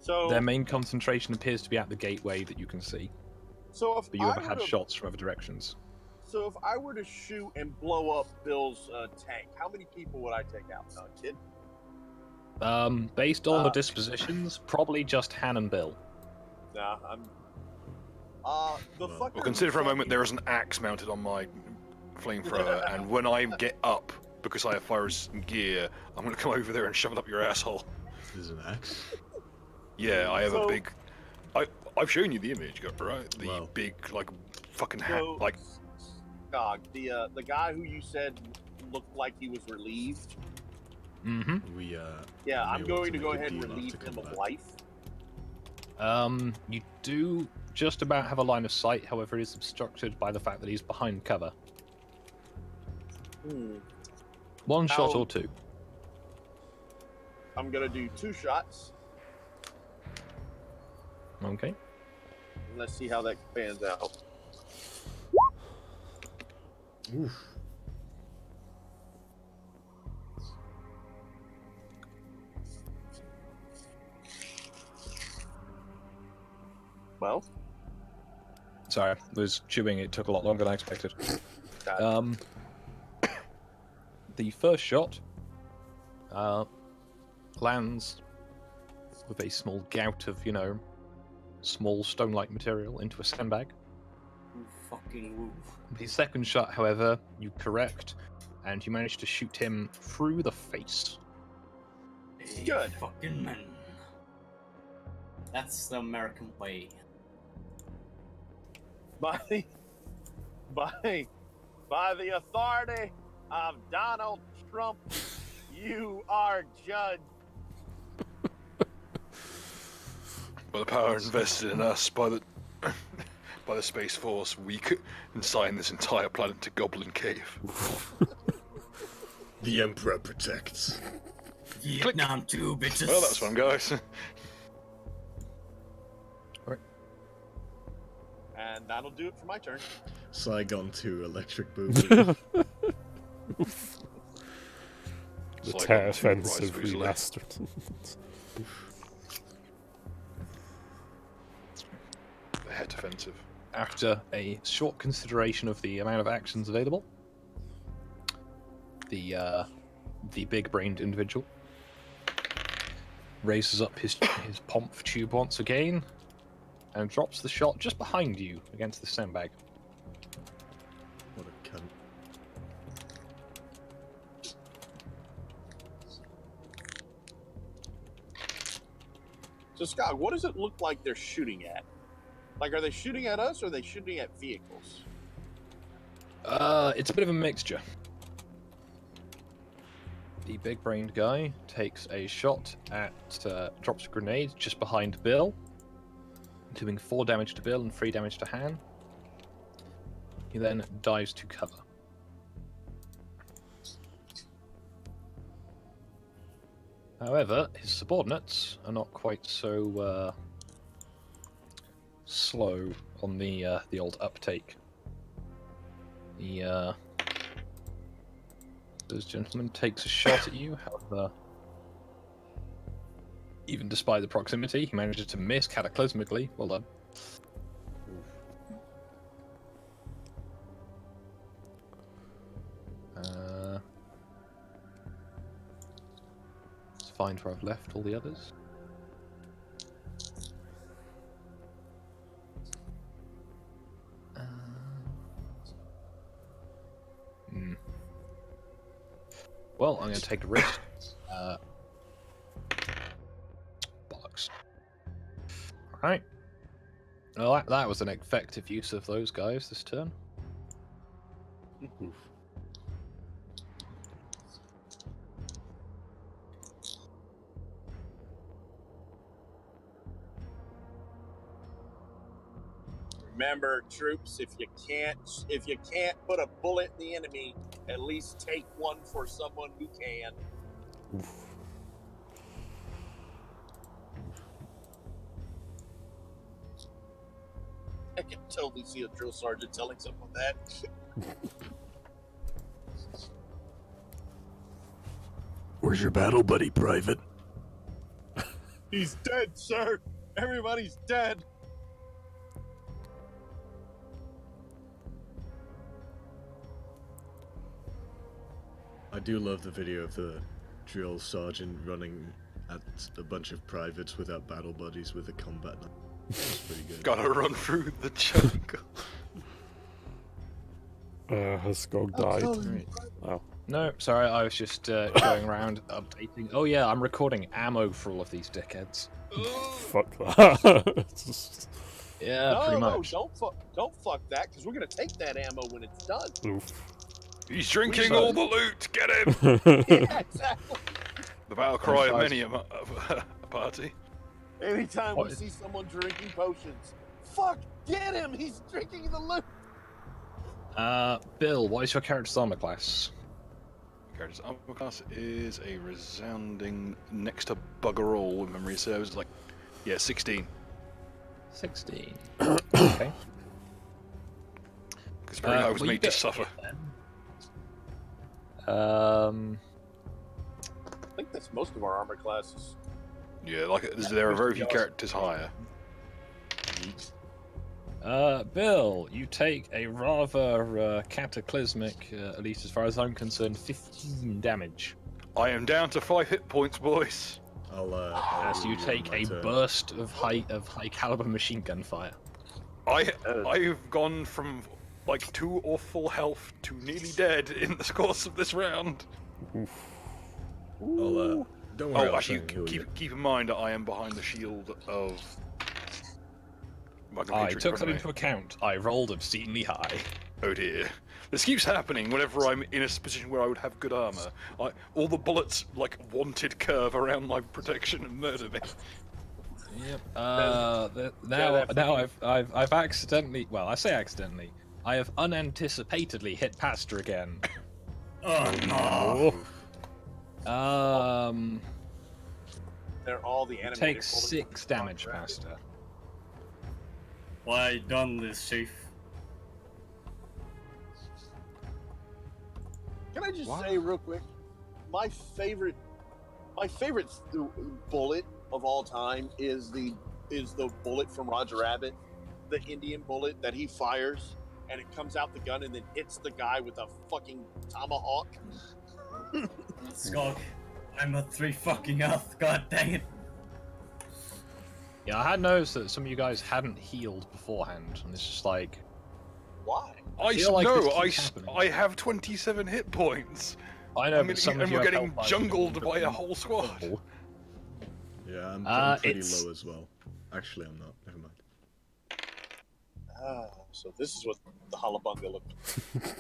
Speaker 5: So
Speaker 3: Their main concentration appears to be at the gateway that you can see,
Speaker 5: so if
Speaker 3: but you
Speaker 5: I
Speaker 3: have had
Speaker 5: were to-
Speaker 3: shots from other directions.
Speaker 5: So if I were to shoot and blow up Bill's tank, how many people would I take out, kid?
Speaker 3: Based on the dispositions, probably just Han and Bill.
Speaker 5: Nah, I'm. The
Speaker 6: Well,
Speaker 5: fucker.
Speaker 4: Well, consider for a
Speaker 5: who
Speaker 4: moment
Speaker 5: said
Speaker 4: there is an axe mounted on my flamethrower, and when I get up, because I have fire resistant gear, I'm going to come over there and shove it up your asshole.
Speaker 6: There's an axe.
Speaker 4: Yeah, I have a
Speaker 5: So-
Speaker 4: big. I've shown you the image, right? The
Speaker 6: Wow.
Speaker 4: big, like, fucking hat,
Speaker 5: So,
Speaker 4: like.
Speaker 5: Skog, the guy who you said looked like he was relieved.
Speaker 3: Mm-hmm.
Speaker 6: We
Speaker 5: Yeah,
Speaker 6: may
Speaker 5: I'm
Speaker 6: want
Speaker 5: going
Speaker 6: to
Speaker 5: to go
Speaker 6: make a
Speaker 5: ahead and
Speaker 6: deal not
Speaker 5: relieve
Speaker 6: to
Speaker 5: him
Speaker 6: come
Speaker 5: of
Speaker 6: back.
Speaker 5: life.
Speaker 3: You do just about have a line of sight, however, it is obstructed by the fact that he's behind cover. One shot
Speaker 5: How-
Speaker 3: or two.
Speaker 5: I'm gonna do 2 shots.
Speaker 3: Okay.
Speaker 5: Let's see how that pans out.
Speaker 6: Oof.
Speaker 5: Well,
Speaker 3: Sorry, I was chewing. It took a lot longer than I expected.
Speaker 5: God.
Speaker 3: The first shot lands with a small gout of, small stone-like material into a sandbag.
Speaker 2: Fucking woo.
Speaker 3: The second shot, however, you correct, and you manage to shoot him through the face.
Speaker 5: Good.
Speaker 2: Fucking men. That's the American way.
Speaker 5: by the authority of Donald Trump, you are judged.
Speaker 4: By the power invested in us by the by the Space Force, we could consign this entire planet to Goblin Cave.
Speaker 6: The Emperor protects.
Speaker 2: Vietnam 2, bitches.
Speaker 4: Well, that's fun, guys.
Speaker 5: And that'll do it for my turn.
Speaker 6: Saigon 2 Electric Boogaloo.
Speaker 1: The
Speaker 4: It's like
Speaker 1: Terror
Speaker 4: on two Rise
Speaker 1: Offensive
Speaker 4: of Israel.
Speaker 1: remastered.
Speaker 4: The head offensive.
Speaker 3: After a short consideration of the amount of actions available, the big-brained individual raises up his pomp tube once again and drops the shot just behind you against the sandbag.
Speaker 6: What a cunt.
Speaker 5: So, Scott, what does it look like they're shooting at? Like, are they shooting at us or are they shooting at vehicles?
Speaker 3: It's a bit of a mixture. The big-brained guy takes a shot at, drops a grenade just behind Bill, doing 4 damage to Bill and 3 damage to Han. He then dives to cover. However, his subordinates are not quite so slow on the old uptake. This gentleman takes a shot at you, however, even despite the proximity, he manages to miss cataclysmically. Well done. Let's find where I've left all the others. Well, I'm going to take a risk. Bollocks. Alright. Well, that was an effective use of those guys this turn.
Speaker 5: Remember, troops, if you can't put a bullet in the enemy, at least take one for someone who can. I can totally see a drill sergeant telling someone that.
Speaker 6: Where's your battle buddy, Private?
Speaker 5: He's dead, sir. Everybody's dead.
Speaker 6: I do love the video of the drill sergeant running at a bunch of privates without battle buddies with a combat knife. That's pretty good.
Speaker 4: Gotta run through the jungle.
Speaker 1: Has Skog died? Oh.
Speaker 3: No, sorry, I was just going around updating. Oh yeah, I'm recording ammo for all of these dickheads.
Speaker 1: Fuck that. Just...
Speaker 3: Yeah, pretty
Speaker 5: No,
Speaker 3: much.
Speaker 5: don't fuck that, because we're gonna take that ammo when it's done.
Speaker 1: Oof.
Speaker 4: He's drinking all the loot. Get him.
Speaker 5: Yeah, exactly.
Speaker 4: The battle cry of many a party.
Speaker 5: Anytime we see someone drinking potions, fuck, get him! He's drinking the loot.
Speaker 3: Bill, what is your character's armor class?
Speaker 4: Character's armor class is a resounding next to bugger all. If memory serves, like, yeah, 16.
Speaker 3: 16. Okay.
Speaker 4: Because I was made to suffer.
Speaker 5: I think that's most of our armor classes.
Speaker 4: Yeah, like there are very few characters higher.
Speaker 3: Bill, you take a rather cataclysmic, at least as far as I'm concerned, 15 damage.
Speaker 4: I am down to 5 hit points, boys.
Speaker 3: As you take a burst of high caliber machine gun fire.
Speaker 4: I've gone from like 2 or full health to nearly dead in the course of this round.
Speaker 6: Don't worry.
Speaker 4: Actually, keep in mind that I am behind the shield of. My
Speaker 3: I
Speaker 4: computer
Speaker 3: took that into account. I rolled obscenely high.
Speaker 4: Oh dear. This keeps happening whenever I'm in a position where I would have good armor. All the bullets, like, wanted curve around my protection and murder me.
Speaker 3: Yep. Now I've accidentally. Well, I say accidentally. I have unanticipatedly hit Pastor again.
Speaker 1: Oh no.
Speaker 5: They're all the animated.
Speaker 3: Takes 6 damage, Pastor.
Speaker 2: Why done this, Chief?
Speaker 5: Can I just say real quick, my favorite bullet of all time is the bullet from Roger Rabbit, the Indian bullet that he fires, and it comes out the gun and then hits the guy with a fucking tomahawk.
Speaker 2: Skog, I'm at 3 fucking health. God dang it.
Speaker 3: Yeah, I had noticed that some of you guys hadn't healed beforehand, and it's just like,
Speaker 5: why?
Speaker 3: I
Speaker 4: have 27 hit points.
Speaker 3: I know, but some of you
Speaker 4: we're
Speaker 3: have
Speaker 4: getting
Speaker 3: health
Speaker 4: jungled by a whole squad.
Speaker 6: Yeah, I'm pretty low as well. Actually, I'm not. Never mind.
Speaker 5: So this is what the Halabunga looked like.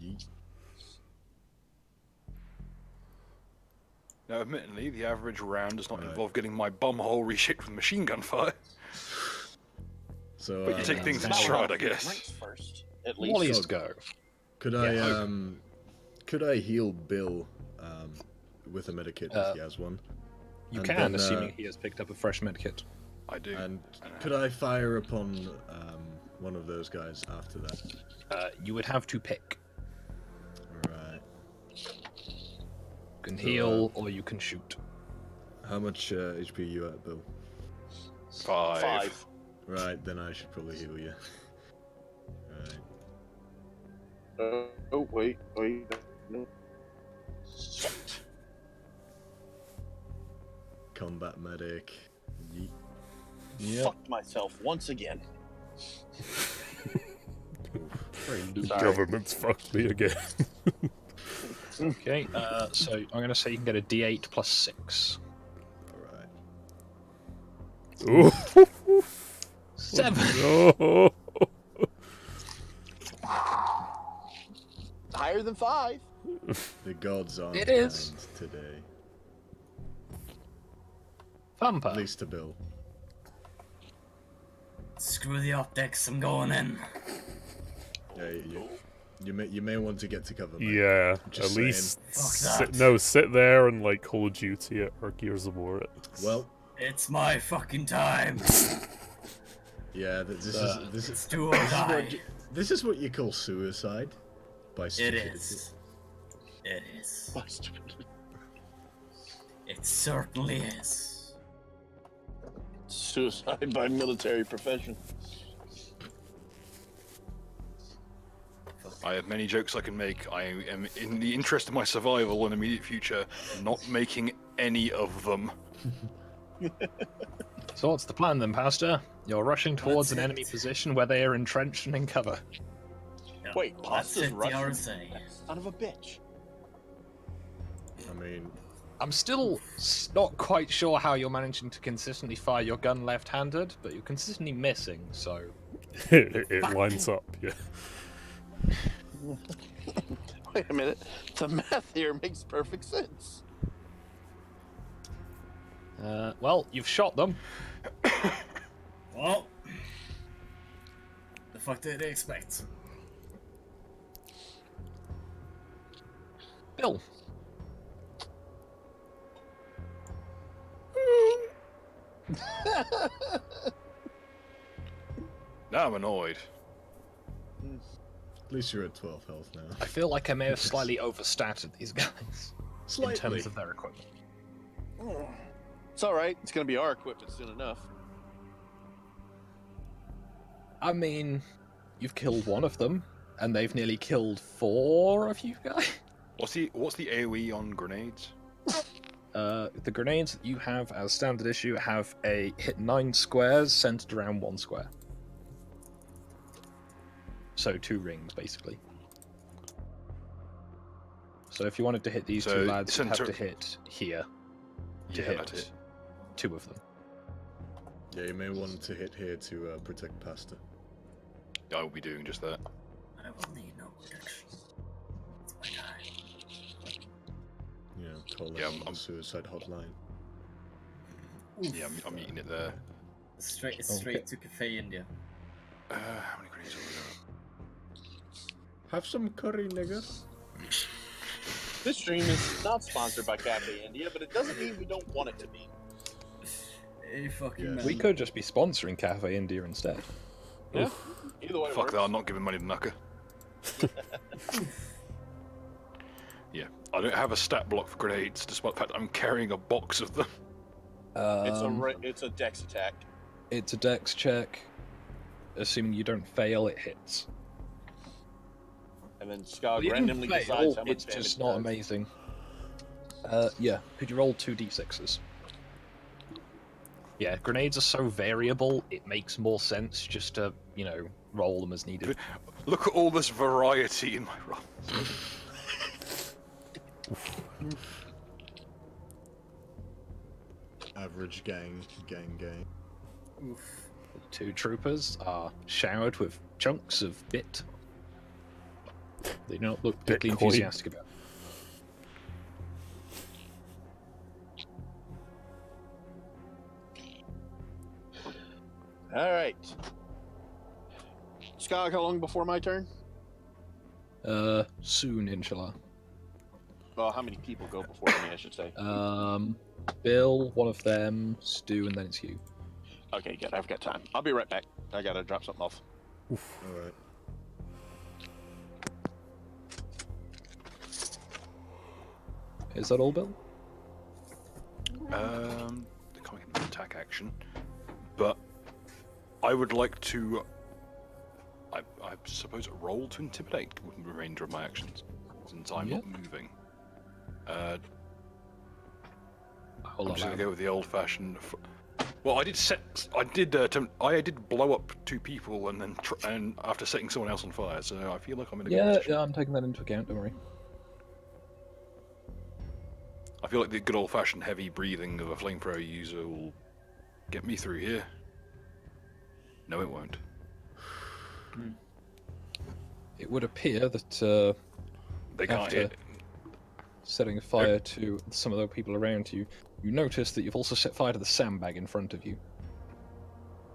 Speaker 6: Yeet.
Speaker 4: Now, admittedly, the average round does not involve getting my bumhole reshaped with machine gun fire.
Speaker 6: So,
Speaker 4: but you take things in stride, I guess.
Speaker 5: First, at least.
Speaker 3: Wally's go.
Speaker 6: Could I heal Bill with a medikit if he has one?
Speaker 3: You
Speaker 6: And
Speaker 3: can,
Speaker 6: then,
Speaker 3: assuming he has picked up a fresh medkit.
Speaker 4: I do.
Speaker 6: And could I fire upon one of those guys after that?
Speaker 3: You would have to pick.
Speaker 6: Right.
Speaker 3: You can heal or you can shoot.
Speaker 6: How much HP are you at, Bill?
Speaker 4: 5.
Speaker 6: Right, then I should probably heal you. Right.
Speaker 5: Oh, wait. No.
Speaker 6: Combat medic. Yeet.
Speaker 3: Yep.
Speaker 5: Fucked myself once again.
Speaker 1: The government's fucked me again.
Speaker 3: Okay, so I'm going to say you can get a D8 plus 6.
Speaker 6: Alright.
Speaker 1: Ooh.
Speaker 3: 7!
Speaker 1: No.
Speaker 5: Higher than 5.
Speaker 6: The gods are
Speaker 3: It is.
Speaker 6: kind today.
Speaker 3: Thumper.
Speaker 6: At least to Bill.
Speaker 2: Screw the optics, I'm going in.
Speaker 6: Yeah, you may want to get to cover, mate.
Speaker 1: Yeah,
Speaker 6: Just
Speaker 1: at
Speaker 6: saying.
Speaker 1: least
Speaker 2: Fuck
Speaker 1: sit there and like Call of Duty or Gears of War it.
Speaker 6: Well,
Speaker 2: It's my fucking time.
Speaker 6: yeah, this
Speaker 2: It's do or die.
Speaker 6: this is what you call suicide. By
Speaker 2: It
Speaker 6: stupidity.
Speaker 2: is. It is. It certainly is.
Speaker 5: Suicide by military profession.
Speaker 4: I have many jokes I can make. I am, in the interest of my survival and immediate future, not making any of them.
Speaker 3: So what's the plan then, Pastor? You're rushing towards an
Speaker 2: That's
Speaker 3: enemy
Speaker 2: it.
Speaker 3: position where they are entrenched and in cover.
Speaker 2: Yeah,
Speaker 5: Wait,
Speaker 2: that's
Speaker 5: Pasta's
Speaker 2: it, the
Speaker 5: Russian?
Speaker 2: RSA.
Speaker 5: Son of a bitch.
Speaker 6: I mean,
Speaker 3: I'm still not quite sure how you're managing to consistently fire your gun left-handed, but you're consistently missing, so...
Speaker 1: it lines up, yeah.
Speaker 5: Wait a minute. The math here makes perfect sense.
Speaker 3: Well, you've shot them.
Speaker 2: Well, the fuck did they expect?
Speaker 3: Bill.
Speaker 4: Now I'm annoyed.
Speaker 6: at least you're at 12 health now.
Speaker 3: I feel like I may have slightly overstated these guys in terms of their equipment.
Speaker 5: It's alright. It's going to be our equipment soon enough.
Speaker 3: I mean, you've killed one of them, and they've nearly killed 4 of you guys.
Speaker 4: What's the AoE on grenades?
Speaker 3: The grenades that you have as standard issue have a hit 9 squares centered around 1 square. So 2 rings, basically. So if you wanted to hit these
Speaker 4: So
Speaker 3: 2 lads, you'd have
Speaker 4: center-
Speaker 3: to hit here to
Speaker 4: Yeah,
Speaker 3: hit
Speaker 4: that's it.
Speaker 3: 2 of them.
Speaker 6: Yeah, you may want to hit here to protect Pasta.
Speaker 4: I will be doing just that.
Speaker 2: I will need no protection. It's my guy.
Speaker 6: You know, call
Speaker 4: Yeah,
Speaker 6: it
Speaker 4: I'm-
Speaker 6: suicide hotline.
Speaker 4: Yeah, I'm eating it there.
Speaker 2: Straight
Speaker 3: Okay.
Speaker 2: to Cafe India.
Speaker 4: How many grenades have we got?
Speaker 6: Have some curry, nigga.
Speaker 5: This stream is not sponsored by Cafe India, but it doesn't mean we don't want it to be.
Speaker 2: Hey, fucking
Speaker 6: Yeah.
Speaker 2: man.
Speaker 3: We could just be sponsoring Cafe India instead.
Speaker 5: Yeah. Either way, it
Speaker 4: Fuck
Speaker 5: works.
Speaker 4: that, I'm not giving money to Nucker. Yeah, I don't have a stat block for grenades, despite the fact I'm carrying a box of them.
Speaker 5: It's a dex attack.
Speaker 3: It's a dex check. Assuming you don't fail, it hits.
Speaker 5: And then Skog
Speaker 3: You
Speaker 5: randomly
Speaker 3: didn't
Speaker 5: decides
Speaker 3: fail,
Speaker 5: how much
Speaker 3: it's
Speaker 5: damage
Speaker 3: just
Speaker 5: it
Speaker 3: not
Speaker 5: does.
Speaker 3: amazing. Yeah, could you roll 2d6s? Yeah, grenades are so variable, it makes more sense just to, you know, roll them as needed.
Speaker 4: Look at all this variety in my rolls.
Speaker 6: Average gang.
Speaker 2: Oof.
Speaker 3: The 2 troopers are showered with chunks of bit. They do not look particularly
Speaker 1: Bitcoin.
Speaker 3: enthusiastic about it.
Speaker 5: All right. Skog, how long before my turn?
Speaker 3: Soon, inshallah.
Speaker 5: Well, how many people go before me, I should say.
Speaker 3: Bill, one of them, Stu, and then it's you.
Speaker 5: Okay, good. I've got time. I'll be right back. I gotta drop something off.
Speaker 6: Alright.
Speaker 3: Is that all, Bill?
Speaker 4: They're coming in an attack action, but I would like to. I suppose roll to intimidate with the remainder of my actions, since I'm not moving. I'm just gonna go with the old-fashioned. Well, I did blow up 2 people and then and after setting someone else on fire, so I feel like I'm in a good position.
Speaker 3: Yeah, I'm taking that into account, don't worry.
Speaker 4: I feel like the good old-fashioned heavy breathing of a flamethrower user will get me through here. No, it won't.
Speaker 3: It would appear that
Speaker 4: They can't
Speaker 3: after
Speaker 4: hit.
Speaker 3: setting fire to some of the people around you, you notice that you've also set fire to the sandbag in front of you,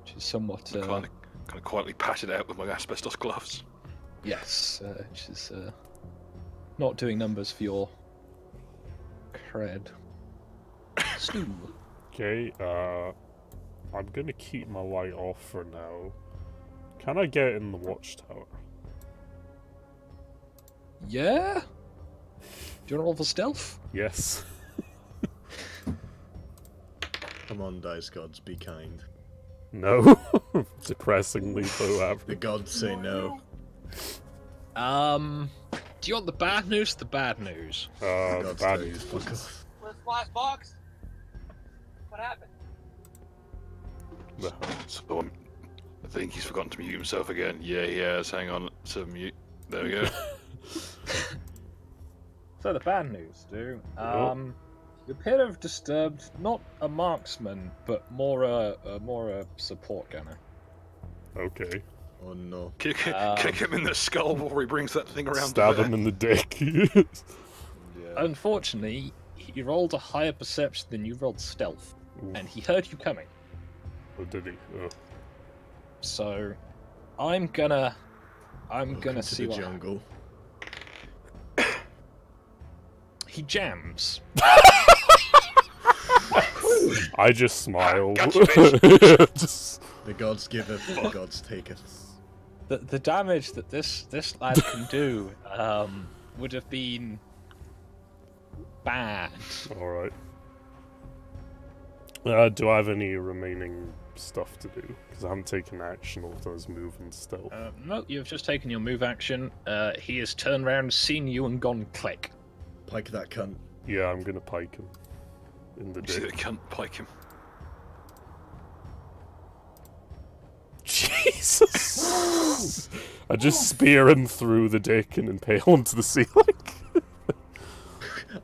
Speaker 3: which is somewhat
Speaker 4: Kind of quietly pat it out with my asbestos gloves.
Speaker 3: yes, which is not doing numbers for your cred. Stu.
Speaker 1: Okay, I'm gonna keep my light off for now. Can I get in the watchtower?
Speaker 3: Yeah? Do you want to roll for stealth?
Speaker 1: Yes.
Speaker 6: Come on, dice gods, be kind.
Speaker 1: No. Depressingly below
Speaker 6: The
Speaker 1: average.
Speaker 6: gods say no.
Speaker 3: Do you want the bad news? The bad news.
Speaker 6: The
Speaker 1: The
Speaker 6: gods
Speaker 1: bad
Speaker 6: tell you
Speaker 1: news.
Speaker 6: to fuck off.
Speaker 7: Where's the last box? What happened?
Speaker 4: So I think he's forgotten to mute himself again. Yeah, he has. Hang on. So mute. There we go.
Speaker 3: So the bad news, Stu.
Speaker 1: Oh.
Speaker 3: You appear to have disturbed not a marksman, but more a support gunner.
Speaker 1: Okay.
Speaker 6: Oh no.
Speaker 4: Kick him in the skull before he brings that thing around.
Speaker 1: Stab
Speaker 4: to
Speaker 1: him in the dick.
Speaker 6: Yeah.
Speaker 3: Unfortunately, he rolled a higher perception than you rolled stealth,
Speaker 1: Ooh.
Speaker 3: and he heard you coming.
Speaker 1: Oh, did he? Oh.
Speaker 3: So, I'm gonna
Speaker 6: Welcome to
Speaker 3: see
Speaker 6: the
Speaker 3: what
Speaker 6: jungle.
Speaker 3: he jams.
Speaker 1: I just smile.
Speaker 4: Gotcha,
Speaker 1: Just-
Speaker 6: The gods giveth, the gods taketh.
Speaker 3: The damage that this lad can do would have been bad.
Speaker 1: Alright. Do I have any remaining stuff to do? Because I haven't taken action or does move and stealth.
Speaker 3: No, you've just taken your move action. He has turned around, seen you, and gone click.
Speaker 6: Pike that cunt.
Speaker 1: Yeah, I'm gonna pike him. In the
Speaker 4: You see the
Speaker 1: dick.
Speaker 4: cunt pike him.
Speaker 1: Jesus! I just spear him through the dick and impale him to the ceiling.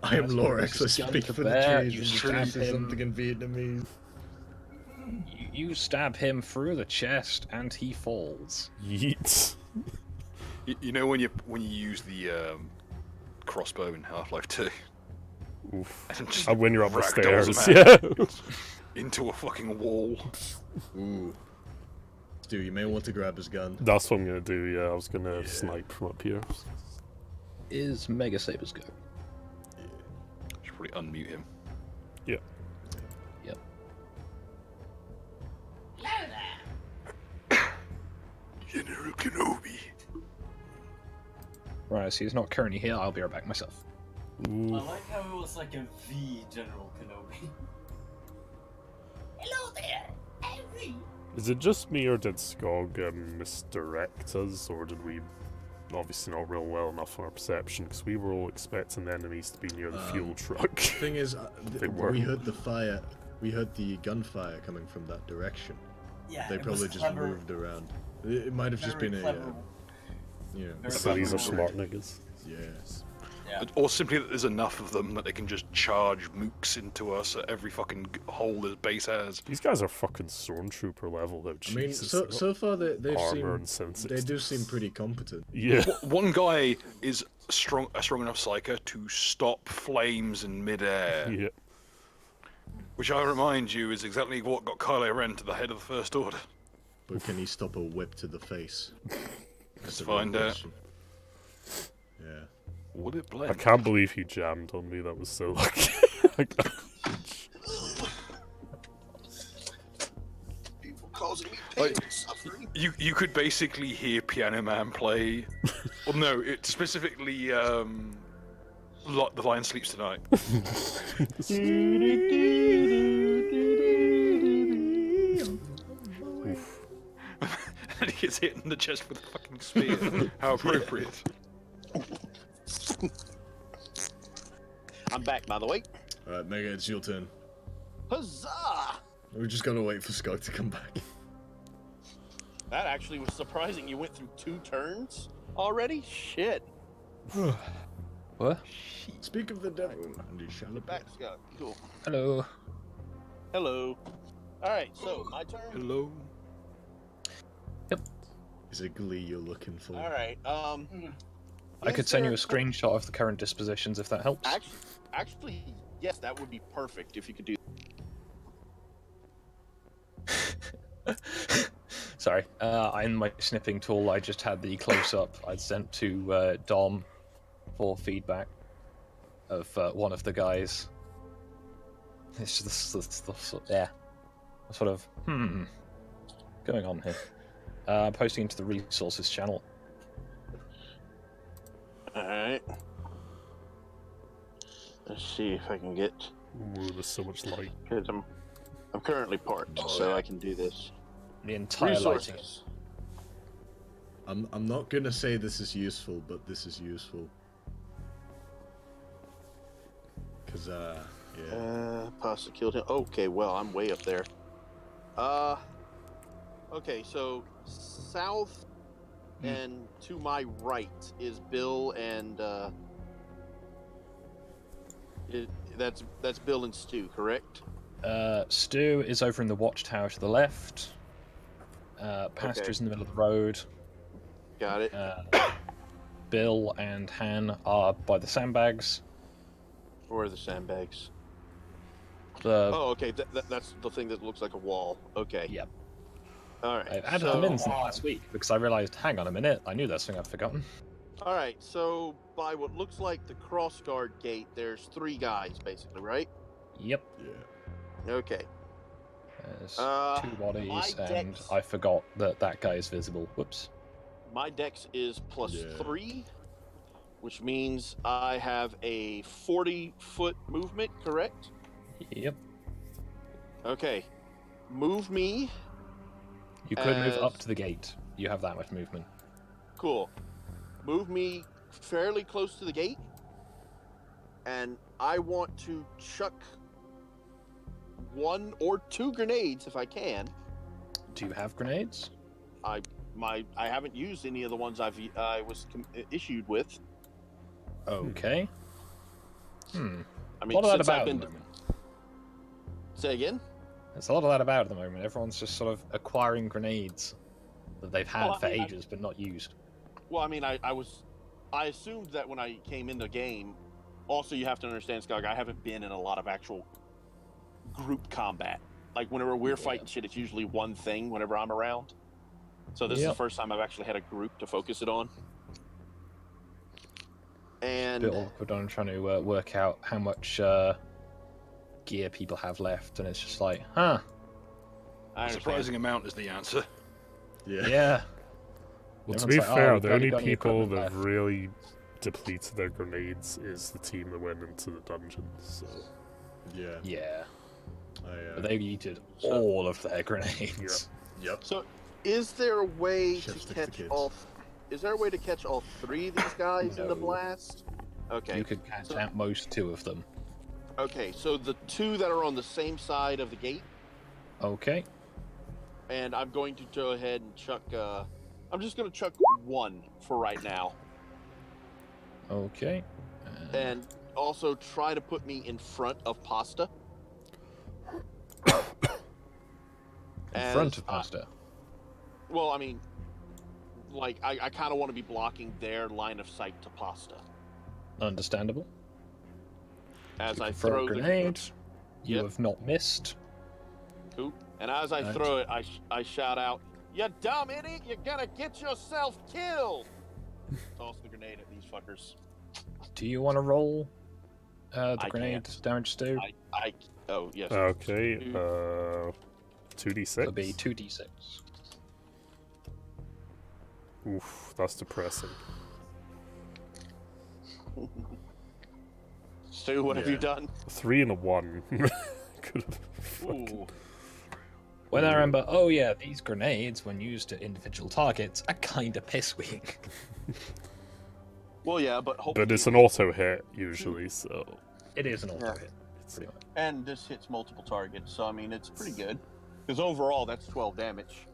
Speaker 6: I am
Speaker 3: That's
Speaker 6: Lorex, I
Speaker 3: just
Speaker 6: speak
Speaker 3: gun
Speaker 6: for
Speaker 3: to
Speaker 6: the
Speaker 3: bear,
Speaker 6: trees,
Speaker 3: you
Speaker 6: and the
Speaker 3: stab
Speaker 6: trees is
Speaker 3: him.
Speaker 6: something in Vietnamese.
Speaker 3: You stab him through the chest, and he falls.
Speaker 1: Yeet.
Speaker 4: You know when you use the crossbow in Half-Life 2?
Speaker 1: Oof.
Speaker 4: And just
Speaker 1: When you're up the
Speaker 4: ragdolls
Speaker 1: stairs,
Speaker 4: him
Speaker 1: yeah.
Speaker 4: into a fucking wall.
Speaker 6: Ooh. Stu, you may want to grab his gun.
Speaker 1: That's what I'm gonna do, yeah. I was gonna
Speaker 6: Yeah.
Speaker 1: snipe from up here.
Speaker 3: Is Mega Sabers go?
Speaker 4: Should probably unmute him.
Speaker 3: Yep.
Speaker 4: General Kenobi.
Speaker 3: Right, so he's not currently here. I'll be right back myself.
Speaker 1: Ooh.
Speaker 2: I like how it was like a V General Kenobi. Hello there, Harry.
Speaker 1: Is it just me or did Skog misdirect us, or did we obviously not roll well enough on our perception? Because we were all expecting the enemies to be near the fuel truck.
Speaker 6: Thing is,
Speaker 1: They weren't.
Speaker 6: we heard the fire. We heard the gunfire coming from that direction.
Speaker 2: Yeah,
Speaker 6: They
Speaker 2: it
Speaker 6: probably
Speaker 2: was
Speaker 6: just
Speaker 2: clever,
Speaker 6: moved around. It might have just
Speaker 2: very
Speaker 6: been a,
Speaker 2: clever.
Speaker 6: you know,
Speaker 2: Very
Speaker 1: So these are
Speaker 2: clever.
Speaker 1: smart niggas.
Speaker 6: yes.
Speaker 2: Yeah.
Speaker 4: Or simply that there's enough of them that they can just charge mooks into us at every fucking hole this base has.
Speaker 1: These guys are fucking stormtrooper level though.
Speaker 6: I mean,
Speaker 1: Jesus,
Speaker 6: so
Speaker 1: they got
Speaker 6: so far they've
Speaker 1: armor and
Speaker 6: seemed
Speaker 1: sense.
Speaker 6: they do seem pretty competent.
Speaker 1: Yeah.
Speaker 4: One guy is a strong enough psyker to stop flames in midair,
Speaker 1: Yeah.
Speaker 4: which I remind you is exactly what got Kylo Ren to the head of the First Order.
Speaker 6: But can he stop a whip to the face? That's the
Speaker 4: find
Speaker 6: real
Speaker 4: out.
Speaker 6: question. Yeah.
Speaker 4: Would it
Speaker 1: I
Speaker 4: blend?
Speaker 1: can't believe he jammed on me. That was so lucky.
Speaker 5: People causing me
Speaker 4: Like,
Speaker 5: pain and suffering.
Speaker 4: You could basically hear Piano Man play. Well, no, it specifically The Lion Sleeps Tonight. And he gets hit in the chest with a fucking spear. How appropriate.
Speaker 5: I'm back, by the way.
Speaker 6: Alright, Mega, it's your turn.
Speaker 5: Huzzah!
Speaker 6: We just gotta wait for Skog to come back.
Speaker 5: That actually was surprising. You went through 2 turns already? Shit.
Speaker 3: What?
Speaker 6: Speak of the devil, and he shall
Speaker 5: Get
Speaker 6: appear.
Speaker 5: back, Scott. Cool.
Speaker 3: Hello.
Speaker 5: Hello. Alright, so my turn.
Speaker 4: Hello.
Speaker 6: Is it Glee you're looking for?
Speaker 5: Alright,
Speaker 3: I could
Speaker 5: is
Speaker 3: send you
Speaker 5: there-
Speaker 3: a screenshot of the current dispositions if that helps.
Speaker 5: Actually, yes, that would be perfect if you could do.
Speaker 3: Sorry, in my snipping tool, I just had the close-up I'd sent to Dom for feedback of one of the guys. It's just yeah, sort of going on here. Posting into the resources channel.
Speaker 5: Alright. Let's see if I can get.
Speaker 1: Ooh, there's so much light.
Speaker 5: Cause I'm I'm currently parked, so I can do this.
Speaker 3: The entire lighting.
Speaker 5: Resources.
Speaker 6: I'm not gonna say this is useful, but this is useful. Cause yeah.
Speaker 5: Pasta killed him. Okay, well, I'm way up there. Okay, so south and to my right is Bill and that's Bill and Stu, correct?
Speaker 3: Stu is over in the watchtower to the left. Pastra's in the middle of the road.
Speaker 5: Got it.
Speaker 3: Bill and Han are by the sandbags.
Speaker 5: Where are the sandbags?
Speaker 3: Oh,
Speaker 5: okay. That's the thing that looks like a wall. Okay.
Speaker 3: Yep.
Speaker 5: All right.
Speaker 3: I added them in since last week because I realized, hang on a minute, I knew that's something I'd forgotten.
Speaker 5: All right. So by what looks like the crossguard gate, there's 3 guys basically, right?
Speaker 3: Yep.
Speaker 6: Yeah.
Speaker 5: Okay.
Speaker 3: There's 2 bodies, and
Speaker 5: dex-
Speaker 3: I forgot that guy is visible. Whoops.
Speaker 5: My dex is plus
Speaker 6: Yeah.
Speaker 5: 3, which means I have a 40-foot movement, correct?
Speaker 3: Yep.
Speaker 5: Okay. Move me.
Speaker 3: You could move up
Speaker 5: As-
Speaker 3: to the gate. You have that much movement.
Speaker 5: Cool. Move me fairly close to the gate. And I want to chuck 1 or 2 grenades if I can.
Speaker 3: Do you have grenades?
Speaker 5: I haven't used any of the ones I was issued with.
Speaker 3: Okay.
Speaker 5: I mean,
Speaker 3: What about
Speaker 5: since I've
Speaker 3: at
Speaker 5: been.
Speaker 3: the moment?
Speaker 5: Say again.
Speaker 3: There's a lot of that about at the moment. Everyone's just sort of acquiring grenades that they've had
Speaker 5: Well, I
Speaker 3: for
Speaker 5: mean,
Speaker 3: ages but not used.
Speaker 5: Well, I mean, I assumed that when I came in the game. Also, you have to understand, Skog, I haven't been in a lot of actual group combat. Like, whenever we're fighting shit, it's usually one thing whenever I'm around. So this is the first time I've actually had a group to focus it on. And...
Speaker 3: Bit awkward on trying to work out how much gear people have left, and it's just like, huh,
Speaker 5: I
Speaker 4: A
Speaker 5: understand.
Speaker 4: surprising amount is the answer.
Speaker 6: Yeah.
Speaker 3: yeah.
Speaker 1: Well, to
Speaker 3: Everyone's
Speaker 1: be
Speaker 3: like,
Speaker 1: fair,
Speaker 3: "Oh,
Speaker 1: the
Speaker 3: got
Speaker 1: only
Speaker 3: any
Speaker 1: people
Speaker 3: equipment
Speaker 1: that
Speaker 3: left?"
Speaker 1: really depleted their grenades is the team that went into the dungeons. So
Speaker 6: Yeah.
Speaker 3: Yeah.
Speaker 6: I,
Speaker 3: But they've yeeted all of their grenades.
Speaker 6: Yep.
Speaker 5: So, is there a way
Speaker 6: Chef
Speaker 5: to
Speaker 6: stick to
Speaker 5: catch
Speaker 6: kids.
Speaker 5: all... Is there a way to catch all 3 of these guys in the
Speaker 3: No.
Speaker 5: blast? Okay.
Speaker 3: You could catch at most 2 of them.
Speaker 5: Okay, so the 2 that are on the same side of the gate,
Speaker 3: Okay.
Speaker 5: and I'm going to go ahead and chuck, I'm just going to chuck 1 for right now.
Speaker 3: Okay.
Speaker 5: And also try to put me in front of Pasta.
Speaker 3: In front of Pasta.
Speaker 5: Well, I mean, like, I kind of want to be blocking their line of sight to Pasta.
Speaker 3: Understandable.
Speaker 5: As
Speaker 3: You
Speaker 5: I
Speaker 3: can throw
Speaker 5: throw
Speaker 3: a grenade. You
Speaker 5: Yep.
Speaker 3: have not missed.
Speaker 5: And as I
Speaker 3: And-
Speaker 5: throw it, I shout out, "You dumb idiot! You're gonna get yourself killed!" Toss the grenade at these fuckers.
Speaker 3: Do you want to roll the
Speaker 5: I
Speaker 3: grenade
Speaker 5: can't.
Speaker 3: damage too?
Speaker 5: Oh yes.
Speaker 1: okay, 2d6.
Speaker 3: It'll be 2d6.
Speaker 1: Oof, that's depressing.
Speaker 5: Stu, what have you
Speaker 6: Yeah.
Speaker 5: done?
Speaker 1: 3 and a 1. Could have fucking...
Speaker 5: Ooh.
Speaker 3: When I remember, oh yeah, these grenades, when used to individual targets, are kind of piss weak.
Speaker 5: Well, yeah, but hopefully.
Speaker 1: But it's an auto hit usually, so
Speaker 3: It is an auto
Speaker 5: Yeah.
Speaker 3: hit. Pretty much.
Speaker 5: And this hits multiple targets, so I mean it's pretty good. Because overall, that's 12 damage.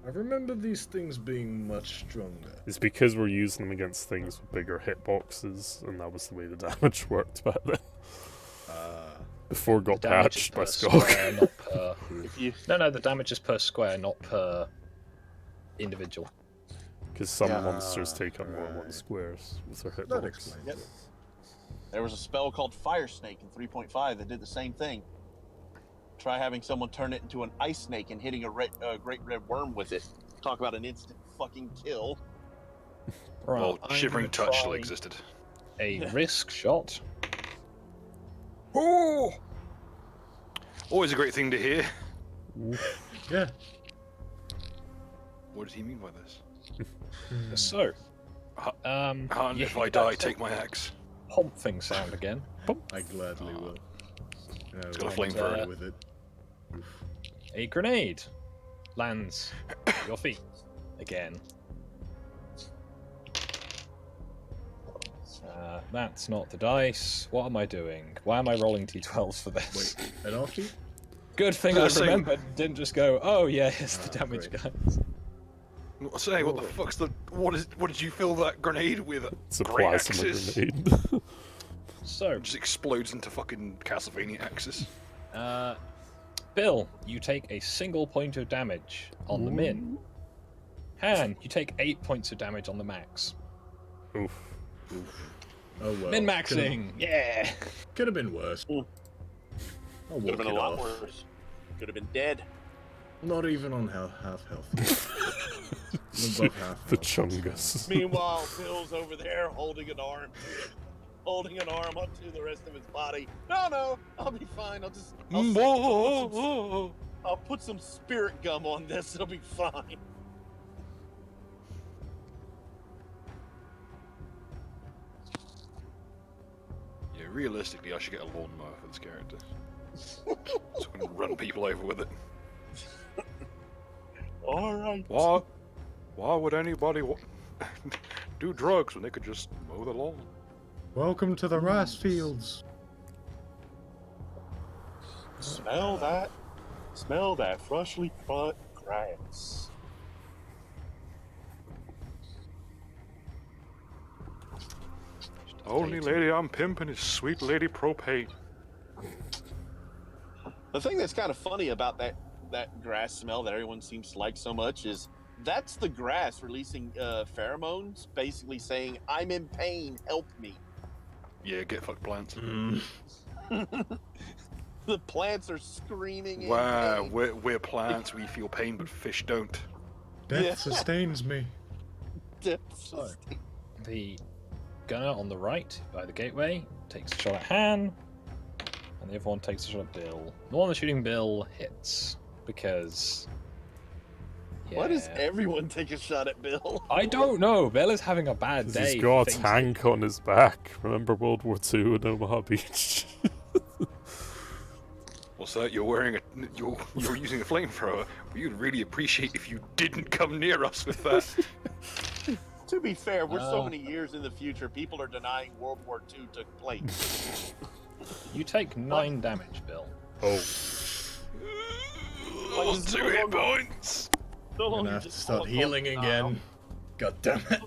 Speaker 6: I remember these things being much stronger.
Speaker 1: it's because we're using them against things with bigger hitboxes, and that was the way the damage worked back then. Before it got
Speaker 3: Damage is
Speaker 1: patched by
Speaker 3: per
Speaker 1: Skog.
Speaker 3: square, not per.
Speaker 5: If you,
Speaker 3: No, the damage is per square, not per individual.
Speaker 1: Because some
Speaker 5: Yeah.
Speaker 1: monsters take up more than 1
Speaker 6: Right.
Speaker 1: squares with their
Speaker 6: That
Speaker 1: hitbox.
Speaker 6: explains
Speaker 5: Yep.
Speaker 6: it.
Speaker 5: there was a spell called Fire Snake in 3.5 that did the same thing. Try having someone turn it into an ice snake and hitting a great red worm with it. Talk about an instant fucking kill.
Speaker 3: Right.
Speaker 4: Well,
Speaker 3: I'm
Speaker 4: Shivering
Speaker 3: gonna
Speaker 4: Touch still
Speaker 3: try
Speaker 4: existed.
Speaker 3: A risk shot.
Speaker 4: Oh! Always a great thing to hear.
Speaker 6: Yeah.
Speaker 4: What does he mean by this?
Speaker 3: So,
Speaker 4: And
Speaker 3: you
Speaker 4: if
Speaker 3: hear
Speaker 4: I die,
Speaker 3: that
Speaker 4: take my axe.
Speaker 3: humping sound again.
Speaker 6: I gladly will.
Speaker 4: It's got a
Speaker 6: right
Speaker 3: flamethrower.
Speaker 6: with it.
Speaker 3: A grenade lands at your feet again. That's not the dice. What am I doing? Why am I rolling d12s for this?
Speaker 6: Wait, at our feet?
Speaker 3: Good thing I remembered. Didn't just go, oh yeah, here's the damage,
Speaker 6: great.
Speaker 3: guys.
Speaker 4: I'm saying, what the fuck's the... What did you fill that grenade with?
Speaker 1: It's a
Speaker 4: Great
Speaker 1: plasma
Speaker 4: axes?
Speaker 1: grenade.
Speaker 3: So,
Speaker 4: It just explodes into fucking Castlevania axes.
Speaker 3: Bill, you take a single point of damage on the min. Han, you take 8 points of damage on the max.
Speaker 1: Oof.
Speaker 6: Oh well.
Speaker 3: Min maxing! Yeah!
Speaker 6: Could have been worse.
Speaker 5: Mm.
Speaker 6: I'll
Speaker 5: Could have
Speaker 6: walk
Speaker 5: been
Speaker 6: it
Speaker 5: a lot
Speaker 6: off.
Speaker 5: worse. Could have been dead.
Speaker 6: Not even on half health. Above half
Speaker 1: The
Speaker 6: health.
Speaker 1: chungus.
Speaker 5: Meanwhile, Bill's over there holding an arm up to the rest of his body. No, I'll be fine. I'll put some spirit gum on this. It'll be fine.
Speaker 4: Yeah, realistically, I should get a lawnmower for this character. So I can run people over with it.
Speaker 5: All right.
Speaker 4: Why would anybody do drugs when they could just mow the lawn?
Speaker 6: Welcome to the rice fields.
Speaker 5: Smell that freshly cut grass.
Speaker 4: The only lady I'm pimping is sweet lady propane.
Speaker 5: The thing that's kind of funny about that grass smell that everyone seems to like so much is that's the grass releasing pheromones, basically saying, "I'm in pain, help me."
Speaker 4: Yeah, get fucked plants.
Speaker 5: The plants are screaming.
Speaker 4: Wow,
Speaker 5: in pain.
Speaker 4: we're plants, we feel pain, but fish don't.
Speaker 6: Death
Speaker 5: Yeah.
Speaker 6: sustains me.
Speaker 3: The gunner on the right by the gateway takes a shot at Han, and the other one takes a shot at Bill. The one that's shooting Bill hits, because...
Speaker 5: Why does
Speaker 3: yeah.
Speaker 5: everyone take a shot at Bill?
Speaker 3: I don't know. Bill is having a bad
Speaker 1: 'Cause
Speaker 3: day.
Speaker 1: he's got a
Speaker 3: Things-
Speaker 1: tank on his back. Remember World War II in Omaha Beach?
Speaker 4: What's that? You're wearing you're using a flamethrower. We'd really appreciate if you didn't come near us with that.
Speaker 5: To be fair, we're so many years in the future, people are denying World War II took place.
Speaker 3: You take 9 damage, Bill.
Speaker 1: Oh.
Speaker 4: Lost 2 hit points.
Speaker 5: No
Speaker 6: I'm
Speaker 5: longer
Speaker 6: gonna have to
Speaker 5: just
Speaker 6: start
Speaker 5: Holocaust
Speaker 6: healing
Speaker 5: denial.
Speaker 6: again. God damn it.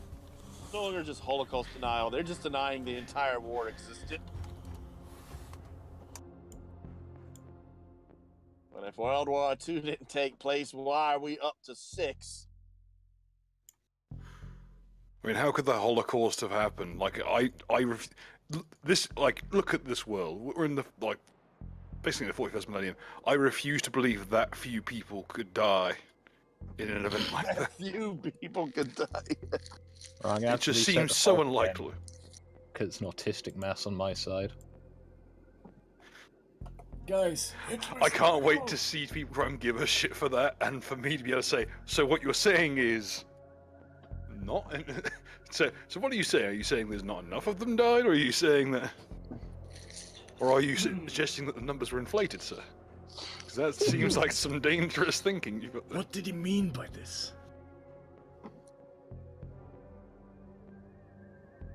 Speaker 5: No longer just Holocaust denial. They're just denying the entire war existed. But if World War II didn't take place, why are we up to 6?
Speaker 4: I mean, how could the Holocaust have happened? Like, look at this world. We're in the, basically the 41st millennium. I refuse to believe that few people could die in an event like that.
Speaker 5: Few people could die.
Speaker 4: It just seems so unlikely.
Speaker 3: Because it's an autistic mess on my side.
Speaker 5: Guys,
Speaker 4: I can't wait to see people try and give a shit for that, and for me to be able to say, so what you're saying is... not... so what are you saying? Are you saying there's not enough of them died, or are you saying that... Or are you suggesting that the numbers were inflated, sir? Because that seems like some dangerous thinking you've got there.
Speaker 6: What did he mean by this?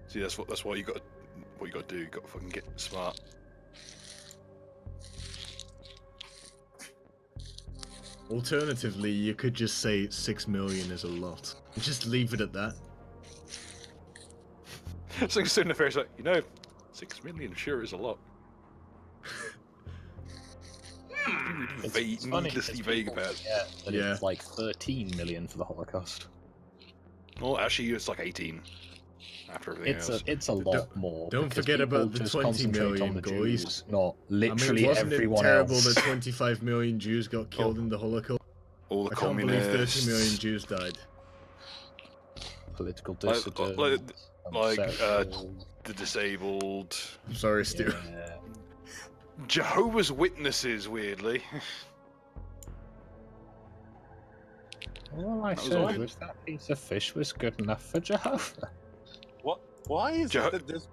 Speaker 4: See, that's what you got to do. You got to fucking get smart.
Speaker 6: Alternatively, you could just say 6 million is a lot. Just leave it at that.
Speaker 4: So soon the fair's like, 6 million sure is a lot.
Speaker 3: It's funny
Speaker 4: Needlessly
Speaker 3: because
Speaker 4: vague
Speaker 3: people
Speaker 4: about it.
Speaker 3: forget that
Speaker 6: Yeah.
Speaker 3: it's like 13 million for the Holocaust.
Speaker 4: Well, actually, it's like 18 after everything else.
Speaker 3: It's a lot more.
Speaker 6: Don't
Speaker 3: because
Speaker 6: forget
Speaker 3: people
Speaker 6: about the
Speaker 3: just
Speaker 6: 20
Speaker 3: concentrate
Speaker 6: million
Speaker 3: on the
Speaker 6: boys.
Speaker 3: Jews, not
Speaker 6: I mean,
Speaker 3: literally
Speaker 6: wasn't
Speaker 3: everyone
Speaker 6: it terrible
Speaker 3: else.
Speaker 6: that 25 million Jews got killed in the Holocaust?
Speaker 4: All the
Speaker 6: I can't believe 30
Speaker 4: communists.
Speaker 6: million Jews died.
Speaker 3: Political
Speaker 4: Like-
Speaker 3: dissidents, homosexuals.
Speaker 4: The disabled,
Speaker 6: I'm sorry, Stu.
Speaker 3: Yeah.
Speaker 4: Jehovah's Witnesses, weirdly.
Speaker 3: All I
Speaker 4: That was
Speaker 3: said
Speaker 4: all.
Speaker 3: was that piece of fish was good enough for Jehovah.
Speaker 5: Why is
Speaker 4: Jeho-
Speaker 5: it that this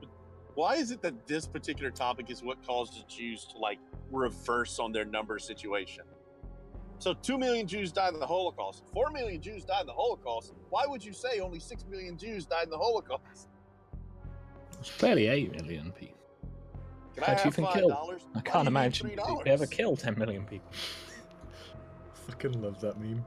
Speaker 5: Why is it that this particular topic is what caused the Jews to like reverse on their number situation? So 2 million Jews died in the Holocaust. 4 million Jews died in the Holocaust. Why would you say only 6 million Jews died in the Holocaust?
Speaker 3: It's clearly 8 million people.
Speaker 5: Can I
Speaker 3: How'd you
Speaker 5: have
Speaker 3: even
Speaker 5: $5?
Speaker 3: kill? I
Speaker 5: Why
Speaker 3: can't
Speaker 5: do you need
Speaker 3: imagine
Speaker 5: $3?
Speaker 3: you ever kill 10 million people.
Speaker 6: Fucking love that meme.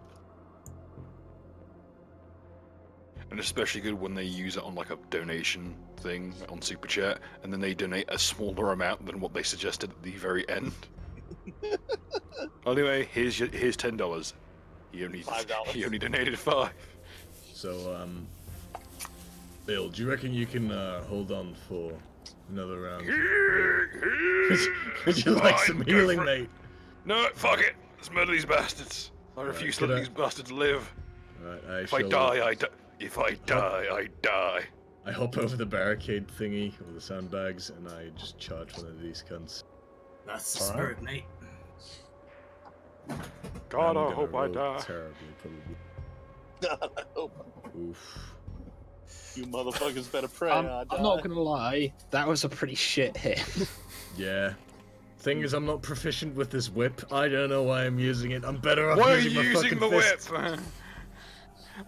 Speaker 4: And especially good when they use it on like a donation thing on Super Chat, and then they donate a smaller amount than what they suggested at the very end. Anyway, here's $10. He only donated 5.
Speaker 6: So, Bill, do you reckon you can hold on for another round? Would you like some healing, mate?
Speaker 4: No, fuck it. Let's murder these bastards. I refuse to let these bastards live.
Speaker 6: Right,
Speaker 4: If I die, I die. If I die, I die.
Speaker 6: I hop over the barricade thingy or the sandbags, and I just charge one of these cunts.
Speaker 2: That's the spirit, mate.
Speaker 4: God,
Speaker 6: I'm
Speaker 4: I
Speaker 6: gonna
Speaker 4: hope I
Speaker 6: roll
Speaker 4: die.
Speaker 6: terribly, probably.
Speaker 5: God, I hope
Speaker 6: Oof.
Speaker 5: you motherfuckers better pray.
Speaker 3: I'm
Speaker 5: I die.
Speaker 3: not gonna lie, that was a pretty shit hit.
Speaker 6: Yeah. Thing is, I'm not proficient with this whip. I don't know why I'm using it. I'm better off
Speaker 4: Why are you
Speaker 6: using my
Speaker 4: using
Speaker 6: fucking
Speaker 4: the
Speaker 6: fist.
Speaker 4: whip?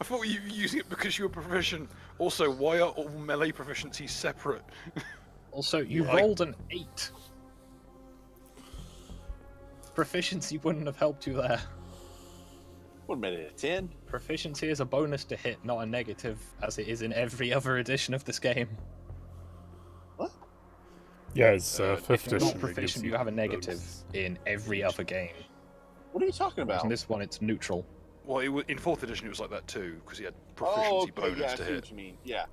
Speaker 4: I thought you were using it because you were proficient. Also, why are all melee proficiencies separate?
Speaker 3: Also, you rolled an 8. Proficiency wouldn't have helped you there.
Speaker 5: What a minute, a 10?
Speaker 3: Proficiency is a bonus to hit, not a negative, as it is in every other edition of this game.
Speaker 5: What?
Speaker 1: Yeah, it's
Speaker 3: If
Speaker 1: fifth
Speaker 3: you're
Speaker 1: edition.
Speaker 3: not
Speaker 1: it gives
Speaker 3: proficient,
Speaker 1: you
Speaker 3: you have a negative
Speaker 1: bonus.
Speaker 3: in every other game.
Speaker 5: What are you talking about?
Speaker 3: In this one, it's neutral.
Speaker 4: Well, in 4th edition it was like that too, because he had
Speaker 5: Oh,
Speaker 4: proficiency
Speaker 5: okay,
Speaker 4: bonus
Speaker 5: yeah, I
Speaker 4: to
Speaker 5: see
Speaker 4: hit.
Speaker 5: what you mean. Yeah.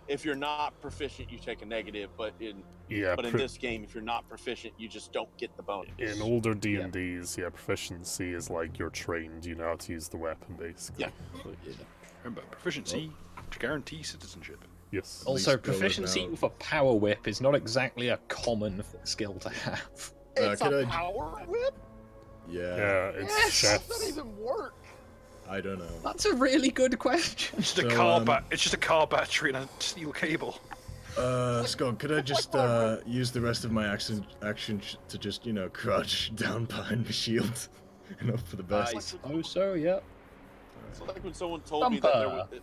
Speaker 5: If you're not proficient, you take a negative, but in
Speaker 1: Yeah,
Speaker 5: this game, if you're not proficient, you just don't get the bonus.
Speaker 1: in older D&Ds, yeah, proficiency is like you're trained, you know how to use the weapon, basically.
Speaker 5: Yeah.
Speaker 4: Remember, proficiency to guarantee citizenship.
Speaker 1: Yes.
Speaker 3: Also,
Speaker 6: Least go
Speaker 3: proficiency
Speaker 6: without-
Speaker 3: with a power whip is not exactly a common skill to have.
Speaker 5: It's
Speaker 6: could
Speaker 5: a
Speaker 6: I-
Speaker 5: power whip?
Speaker 6: Yeah.
Speaker 1: Yeah, it's
Speaker 3: Yes!
Speaker 5: How does
Speaker 1: chefs.
Speaker 5: that even work?
Speaker 6: I don't know.
Speaker 3: That's a really good question.
Speaker 4: It's just a
Speaker 6: So,
Speaker 4: car
Speaker 6: um,
Speaker 4: it's just a car battery and a steel cable.
Speaker 6: Scott, could I just use the rest of my action to just, crouch down behind the shield and hope for the best?
Speaker 3: I suppose so, yeah.
Speaker 5: It's like when someone told me that
Speaker 3: Bumper.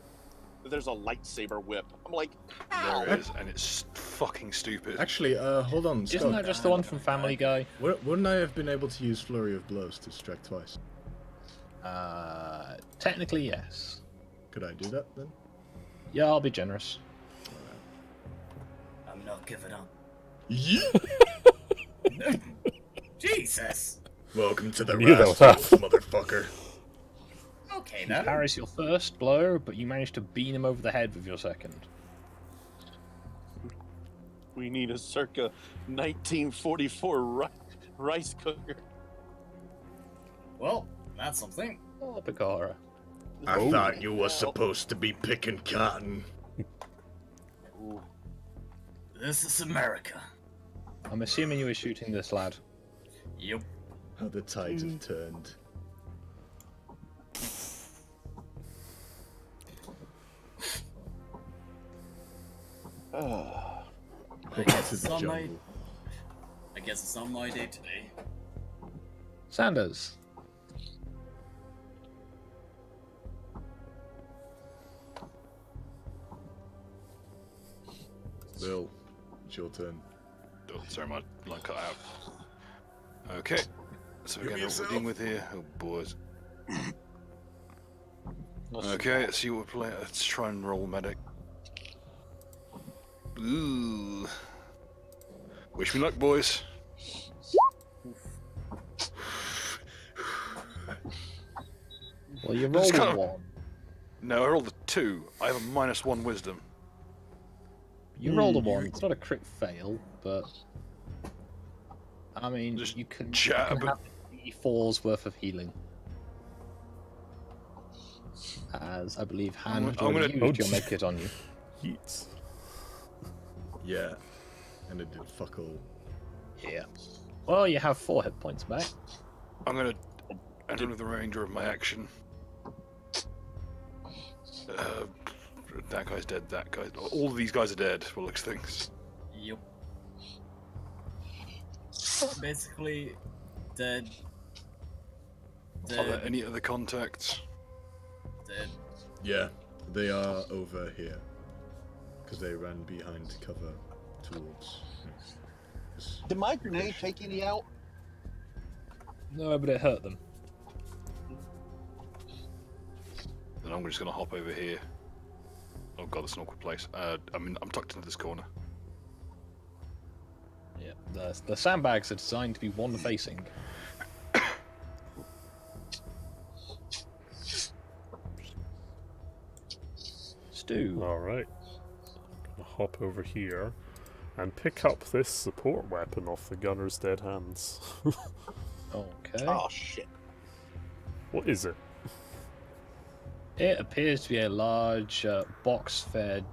Speaker 5: there's a lightsaber whip. I'm like, how?
Speaker 4: There it is, and it's fucking stupid.
Speaker 6: Actually, hold on,
Speaker 3: Isn't
Speaker 6: Scott.
Speaker 3: that just the one from Family Guy?
Speaker 6: Wouldn't I have been able to use Flurry of Blows to strike twice?
Speaker 3: Technically, yes.
Speaker 6: Could I do that then?
Speaker 3: Yeah, I'll be generous.
Speaker 2: I'm not giving up.
Speaker 6: Yeah.
Speaker 2: Jesus!
Speaker 6: Welcome to the
Speaker 1: Knew that
Speaker 6: Rust,
Speaker 1: was
Speaker 6: motherfucker.
Speaker 2: Okay,
Speaker 3: You
Speaker 2: then.
Speaker 3: parries your first blow, but you manage to beam him over the head with your second.
Speaker 5: We need a circa 1944 rice cooker.
Speaker 2: Well, that's something.
Speaker 3: Oh, Picora.
Speaker 6: I thought you were supposed to be picking cotton.
Speaker 5: Ooh.
Speaker 2: This is America.
Speaker 3: I'm assuming you were shooting this lad.
Speaker 2: Yep.
Speaker 6: How the tides have turned. Quick to
Speaker 2: It's
Speaker 6: the
Speaker 2: on my-
Speaker 6: jungle.
Speaker 2: I guess it's on my day today.
Speaker 3: Sanders.
Speaker 6: Bill, it's your turn.
Speaker 4: Oh, sorry, my line cut out. Okay, so we're going to dealing with here. Oh, boys. Okay, let's see what we're playing. Let's try and roll medic. Ooh. Wish me luck, boys.
Speaker 3: Well, you
Speaker 4: It's
Speaker 3: rolled a
Speaker 4: kind of-
Speaker 3: 1.
Speaker 4: No, I rolled a 2. I have a -1 wisdom.
Speaker 3: You rolled a 1. It's not a crit fail, but... I mean,
Speaker 4: Just
Speaker 3: you can
Speaker 4: jab.
Speaker 3: have 4's worth of healing. As I believe Han had
Speaker 4: I'm
Speaker 3: already
Speaker 4: gonna-
Speaker 3: used your medkit on you.
Speaker 1: Yeets.
Speaker 6: Yeah. And it did fuck all.
Speaker 3: Yeah. Well, you have 4 hit points back.
Speaker 4: I'm going to enter with the remainder of my action. That guy's dead, that guy... All of these guys are dead, for looks things.
Speaker 2: Yep. basically, dead.
Speaker 4: Are there any other contacts?
Speaker 2: Dead.
Speaker 6: Yeah, they are over here. Because they ran behind cover towards.
Speaker 5: Did my grenade take any out?
Speaker 3: No, but it hurt them.
Speaker 4: Then I'm just gonna hop over here. Oh god, that's an awkward place. I'm tucked into this corner.
Speaker 3: Yeah, the sandbags are designed to be one facing. Stu.
Speaker 1: Alright. Gonna hop over here and pick up this support weapon off the gunner's dead hands.
Speaker 3: Okay.
Speaker 5: Oh shit.
Speaker 1: What is it?
Speaker 3: It appears to be a large box-fed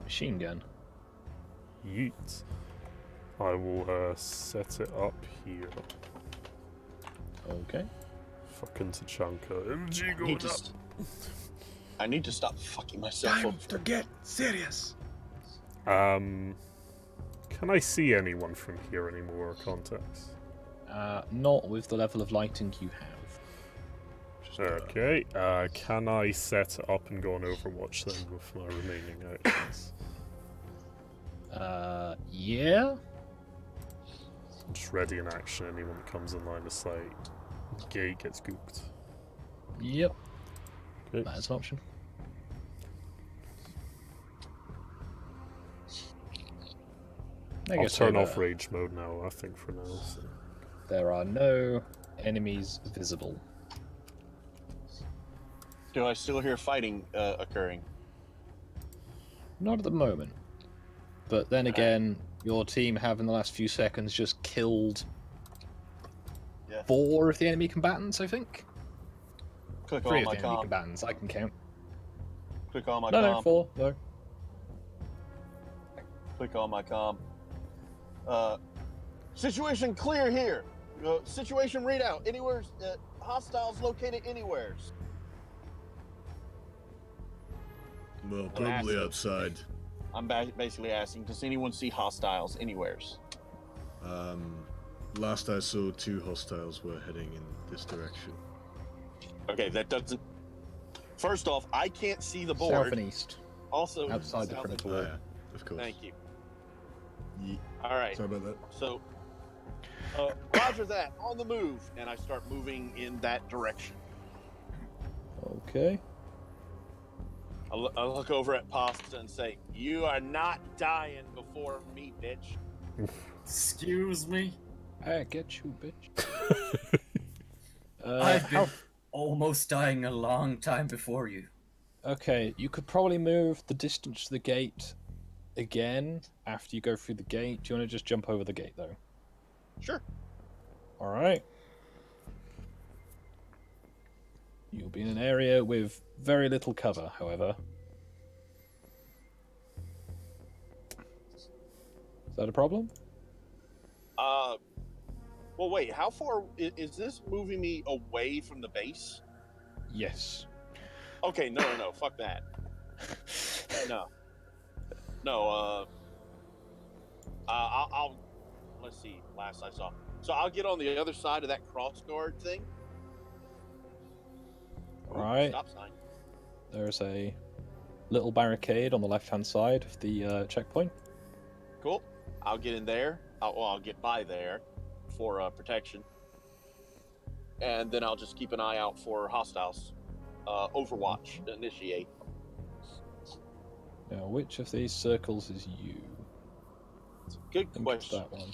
Speaker 3: machine gun.
Speaker 1: Yeet. I will set it up here.
Speaker 3: Okay.
Speaker 1: Fucking Tachanka. MG going up.
Speaker 5: I need to stop fucking myself up.
Speaker 6: to get serious.
Speaker 1: Can I see anyone from here anymore, contacts?
Speaker 3: Not with the level of lighting you have.
Speaker 1: Okay, can I set it up and go on Overwatch then with my remaining actions?
Speaker 3: Yeah?
Speaker 1: Just ready in action, anyone that comes in line of sight. Gate gets gooped.
Speaker 3: Yep.
Speaker 1: Okay.
Speaker 3: That's an option.
Speaker 1: I'll turn off rage mode now, I think, for now. So.
Speaker 3: There are no enemies visible.
Speaker 5: Do I still hear fighting occurring?
Speaker 3: Not at the moment. But then again, your team have in the last few seconds just killed 4 of the enemy combatants, I think.
Speaker 5: Click
Speaker 3: 3
Speaker 5: on
Speaker 3: of
Speaker 5: my
Speaker 3: the enemy
Speaker 5: comm.
Speaker 3: combatants, I can count.
Speaker 5: Click on my
Speaker 3: No,
Speaker 5: comm.
Speaker 3: no, 4, no.
Speaker 5: Click on my comm. Situation clear here. Situation readout. Anywhere. Hostiles located anywhere.
Speaker 6: Well, probably outside.
Speaker 5: I'm basically asking, does anyone see hostiles anywheres?
Speaker 6: Last I saw, 2 hostiles were heading in this direction.
Speaker 5: Okay, that doesn't... First off, I can't see the board.
Speaker 3: South and east.
Speaker 5: Also,
Speaker 3: Outside the
Speaker 5: south
Speaker 3: perimeter.
Speaker 5: and-
Speaker 6: Oh, yeah, of course.
Speaker 5: Thank you.
Speaker 6: Ye-
Speaker 5: All right.
Speaker 6: Sorry about that.
Speaker 5: So, roger that. On the move. And I start moving in that direction.
Speaker 3: Okay.
Speaker 5: I look over at Pasta and say, "You are not dying before me, bitch."
Speaker 2: Excuse me?
Speaker 3: I get you, bitch.
Speaker 2: I've been almost dying a long time before you.
Speaker 3: Okay, you could probably move the distance to the gate again after you go through the gate. Do you want to just jump over the gate, though?
Speaker 5: Sure.
Speaker 3: Alright. You'll be in an area with very little cover, however. Is that a problem?
Speaker 5: Well, wait. How far is this moving me away from the base?
Speaker 3: Yes.
Speaker 5: Okay, no. Fuck that. No. I'll. Let's see. Last I saw. So I'll get on the other side of that cross guard thing.
Speaker 3: Right.
Speaker 5: Stop sign.
Speaker 3: There's a little barricade on the left-hand side of the checkpoint.
Speaker 5: Cool. I'll get in there. I'll get by there for protection. And then I'll just keep an eye out for hostiles. Overwatch. Initiate.
Speaker 3: Now, which of these circles is you?
Speaker 5: Good
Speaker 3: I think it's
Speaker 5: question.
Speaker 3: that one.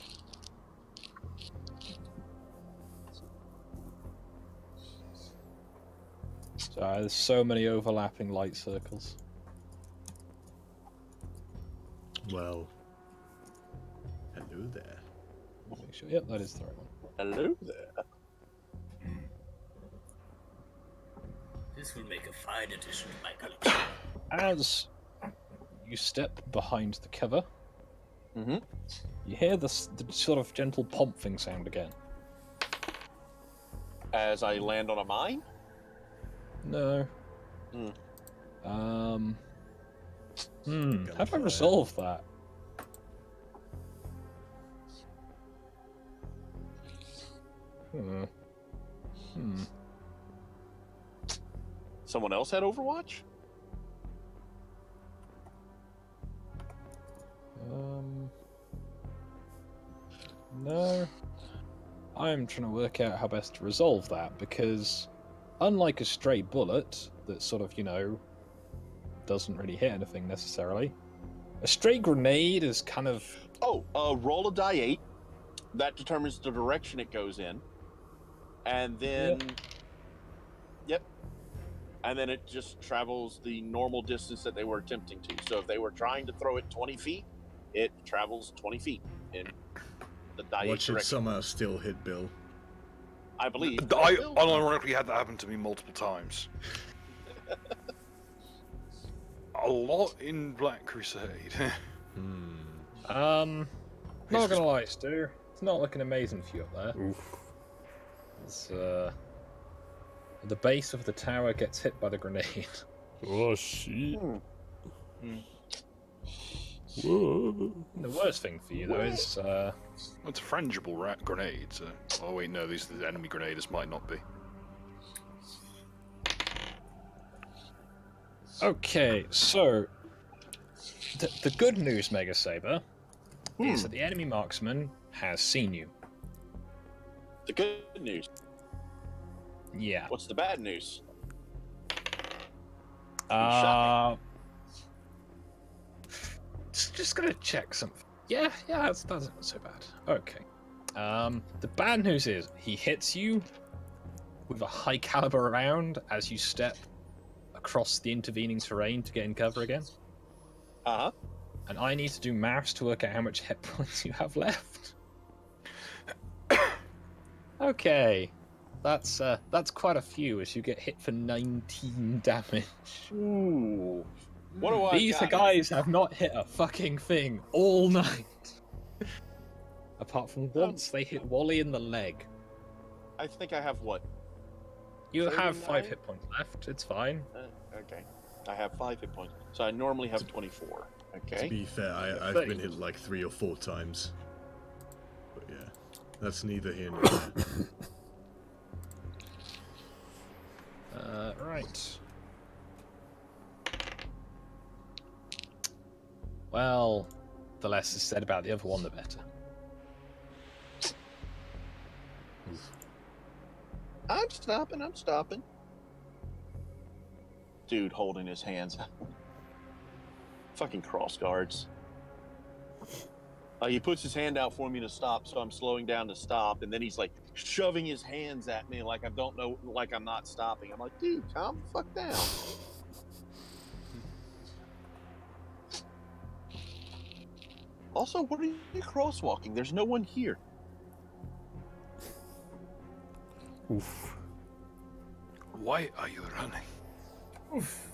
Speaker 3: Sorry, there's so many overlapping light circles.
Speaker 6: Well, hello there.
Speaker 3: Make sure. Yep, that is the right one.
Speaker 5: Hello there.
Speaker 2: This will make a fine addition to my collection.
Speaker 3: As you step behind the cover,
Speaker 5: Mm-hmm.
Speaker 3: you hear the sort of gentle pomphing sound again.
Speaker 5: As I land on a mine?
Speaker 3: No. How do I
Speaker 6: Gunfire.
Speaker 3: resolve that?
Speaker 5: Someone else had Overwatch?
Speaker 3: No. I'm trying to work out how best to resolve that, because unlike a stray bullet that sort of, doesn't really hit anything necessarily, a stray grenade is kind of...
Speaker 5: Oh, roll a die 8. That determines the direction it goes in. And then... Yep. And then it just travels the normal distance that they were attempting to. So if they were trying to throw it 20 feet, it travels 20 feet in the die 8
Speaker 6: Watch it
Speaker 5: direction.
Speaker 6: somehow still hit Bill.
Speaker 5: I believe.
Speaker 4: I unironically had that happen to me multiple times. A lot in Black Crusade.
Speaker 3: Not gonna lie, Stu. It's not looking amazing for you up there.
Speaker 1: Oof.
Speaker 3: It's, the base of the tower gets hit by the grenade.
Speaker 1: Oh, shit. Whoa.
Speaker 3: The worst thing for you, though, is...
Speaker 4: It's a frangible grenade. So... Oh, wait, no, these the enemy grenaders might not be.
Speaker 3: Okay, so... The good news, Mega Saber, is that the enemy marksman has seen you.
Speaker 5: The good news.
Speaker 3: Yeah.
Speaker 5: What's the bad news?
Speaker 3: Just gonna check something. Yeah, that's not so bad. Okay. The bad news is he hits you with a high caliber round as you step across the intervening terrain to get in cover again.
Speaker 5: Uh-huh.
Speaker 3: And I need to do maths to work out how much hit points you have left. Okay. That's quite a few as you get hit for 19 damage.
Speaker 5: Ooh. What do I
Speaker 3: These
Speaker 5: got?
Speaker 3: guys have not hit a fucking thing all night. Apart from once they hit Wally in the leg.
Speaker 5: I think I have what?
Speaker 3: You have 5
Speaker 5: 39?
Speaker 3: hit points left, it's fine.
Speaker 5: Okay. I have 5 hit points. So I normally have 24. Okay.
Speaker 6: To be fair, I've been hit like 3 or 4 times. But yeah, that's neither here nor there.
Speaker 3: Right. Well, the less is said about the other one, the better.
Speaker 5: I'm stopping. Dude holding his hands out. Fucking cross guards. He puts his hand out for me to stop, so I'm slowing down to stop, and then he's like shoving his hands at me like I don't know, like I'm not stopping. I'm like, dude, calm the fuck down. Also, what are you crosswalking? There's no one here.
Speaker 1: Oof.
Speaker 4: Why are you running?
Speaker 2: Oof.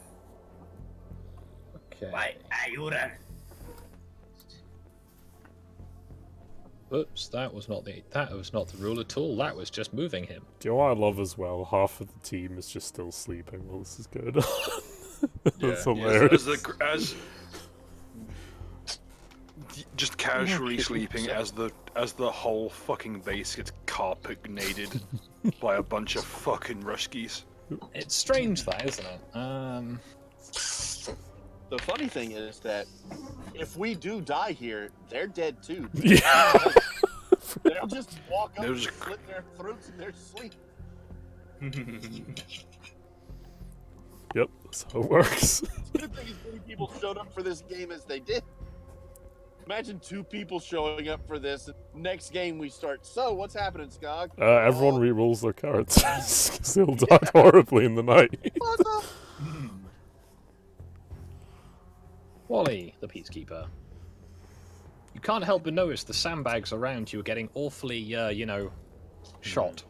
Speaker 3: Okay.
Speaker 2: Why are you running?
Speaker 3: Oops, that was not the rule at all. That was just moving him.
Speaker 1: Do you know what I love as well? Half of the team is just still sleeping while this is going on. That's hilarious.
Speaker 4: Just casually sleeping as the whole fucking base gets carpet-grenaded by a bunch of fucking Ruskies.
Speaker 3: It's strange, that, isn't it?
Speaker 5: The funny thing is that if we do die here, they're dead too.
Speaker 1: Yeah.
Speaker 5: They'll just walk up
Speaker 4: They'll
Speaker 5: and
Speaker 4: just-
Speaker 5: slit their throats in their sleep.
Speaker 1: Yep, that's how it works.
Speaker 5: Good thing as many people showed up for this game as they did. Imagine 2 people showing up for this. Next game we start. So, what's happening, Skog?
Speaker 1: Everyone re-rolls their cards. 'Cause they'll die horribly in the night.
Speaker 5: What the?
Speaker 3: Wally, the peacekeeper. You can't help but notice the sandbags around you are getting awfully, shot.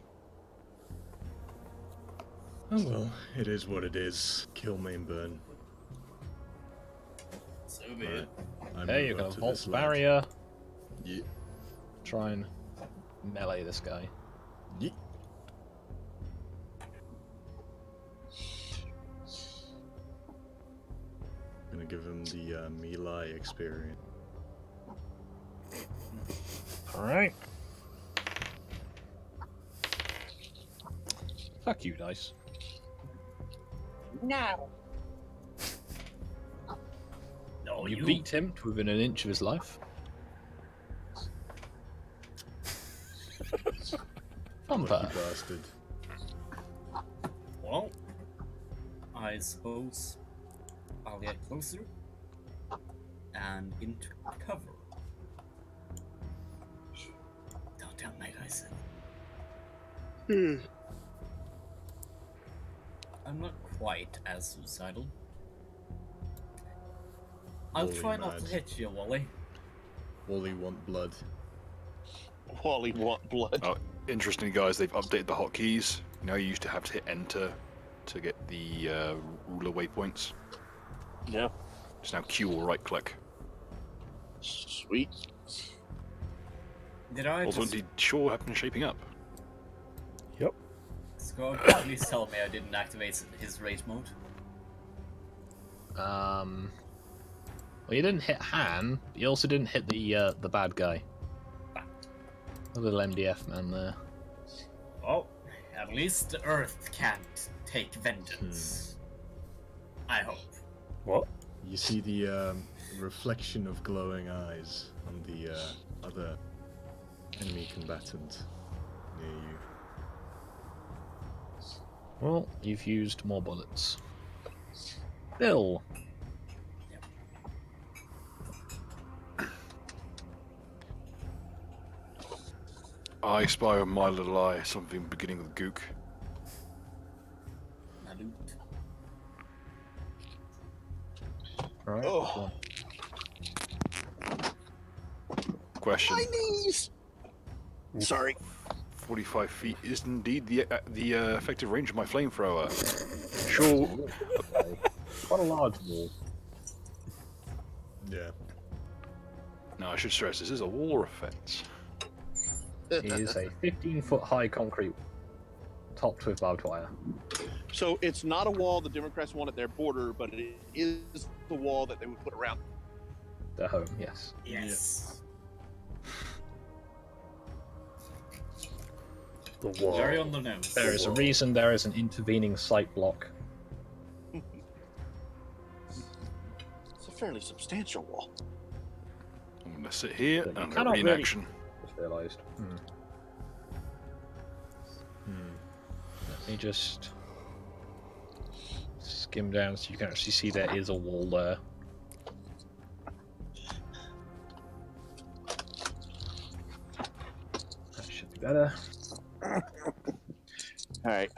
Speaker 6: Oh well, it is what it is. Kill, maim, burn.
Speaker 2: So be it.
Speaker 3: Hey, you're gonna vault the barrier.
Speaker 6: Yeah.
Speaker 3: Try and melee this guy.
Speaker 6: Yeah. Gonna give him the melee experience.
Speaker 3: Alright. Fuck you, dice.
Speaker 7: Now.
Speaker 2: No,
Speaker 3: You beat him to within an inch of his life. Bumper.
Speaker 6: Lucky bastard.
Speaker 2: Well, I suppose I'll get closer and into cover. Don't tell Mike I said. I'm not quite as suicidal. I'll
Speaker 6: Wally
Speaker 2: try not
Speaker 6: mad.
Speaker 2: to hit you, Wally.
Speaker 6: Wally want blood.
Speaker 5: Wally want blood.
Speaker 4: Oh, interesting, guys. They've updated the hotkeys. You know, you used to have to hit enter to get the ruler waypoints.
Speaker 5: Yeah.
Speaker 4: It's now Q or right click.
Speaker 5: Sweet.
Speaker 2: Did I
Speaker 4: Also,
Speaker 2: just...
Speaker 4: indeed, sure have been shaping up.
Speaker 1: Yep.
Speaker 2: Scott, please tell me I didn't activate his rage mode.
Speaker 3: Well, you didn't hit Han. You also didn't hit the bad guy. The little MDF man there.
Speaker 2: Oh, at least the Earth can't take vengeance. I hope.
Speaker 1: What?
Speaker 6: You see the reflection of glowing eyes on the other enemy combatant near you.
Speaker 3: Well, you've used more bullets. Bill.
Speaker 4: I spy on my little eye something beginning with gook.
Speaker 2: Salute.
Speaker 3: Right.
Speaker 5: Oh.
Speaker 4: Question.
Speaker 5: My knees! Sorry.
Speaker 4: 45 feet is indeed the effective range of my flamethrower. Sure.
Speaker 3: Quite a large wall.
Speaker 6: Yeah.
Speaker 4: No, I should stress this is a wall or a fence.
Speaker 3: It is a 15-foot high concrete topped with barbed wire.
Speaker 5: So it's not a wall the Democrats want at their border, but it is the wall that they would put around.
Speaker 3: Their home, yes.
Speaker 2: Yes.
Speaker 1: The wall.
Speaker 2: Very on the nose.
Speaker 3: There is a reason there is an intervening site block.
Speaker 5: It's a fairly substantial wall.
Speaker 4: I'm gonna sit here
Speaker 3: But
Speaker 4: and
Speaker 3: you
Speaker 4: I'm
Speaker 3: cannot
Speaker 4: gonna be in
Speaker 3: really-
Speaker 4: action.
Speaker 3: Just realised. Let me just skim down so you can actually see there is a wall there. That should be better.
Speaker 5: Alright.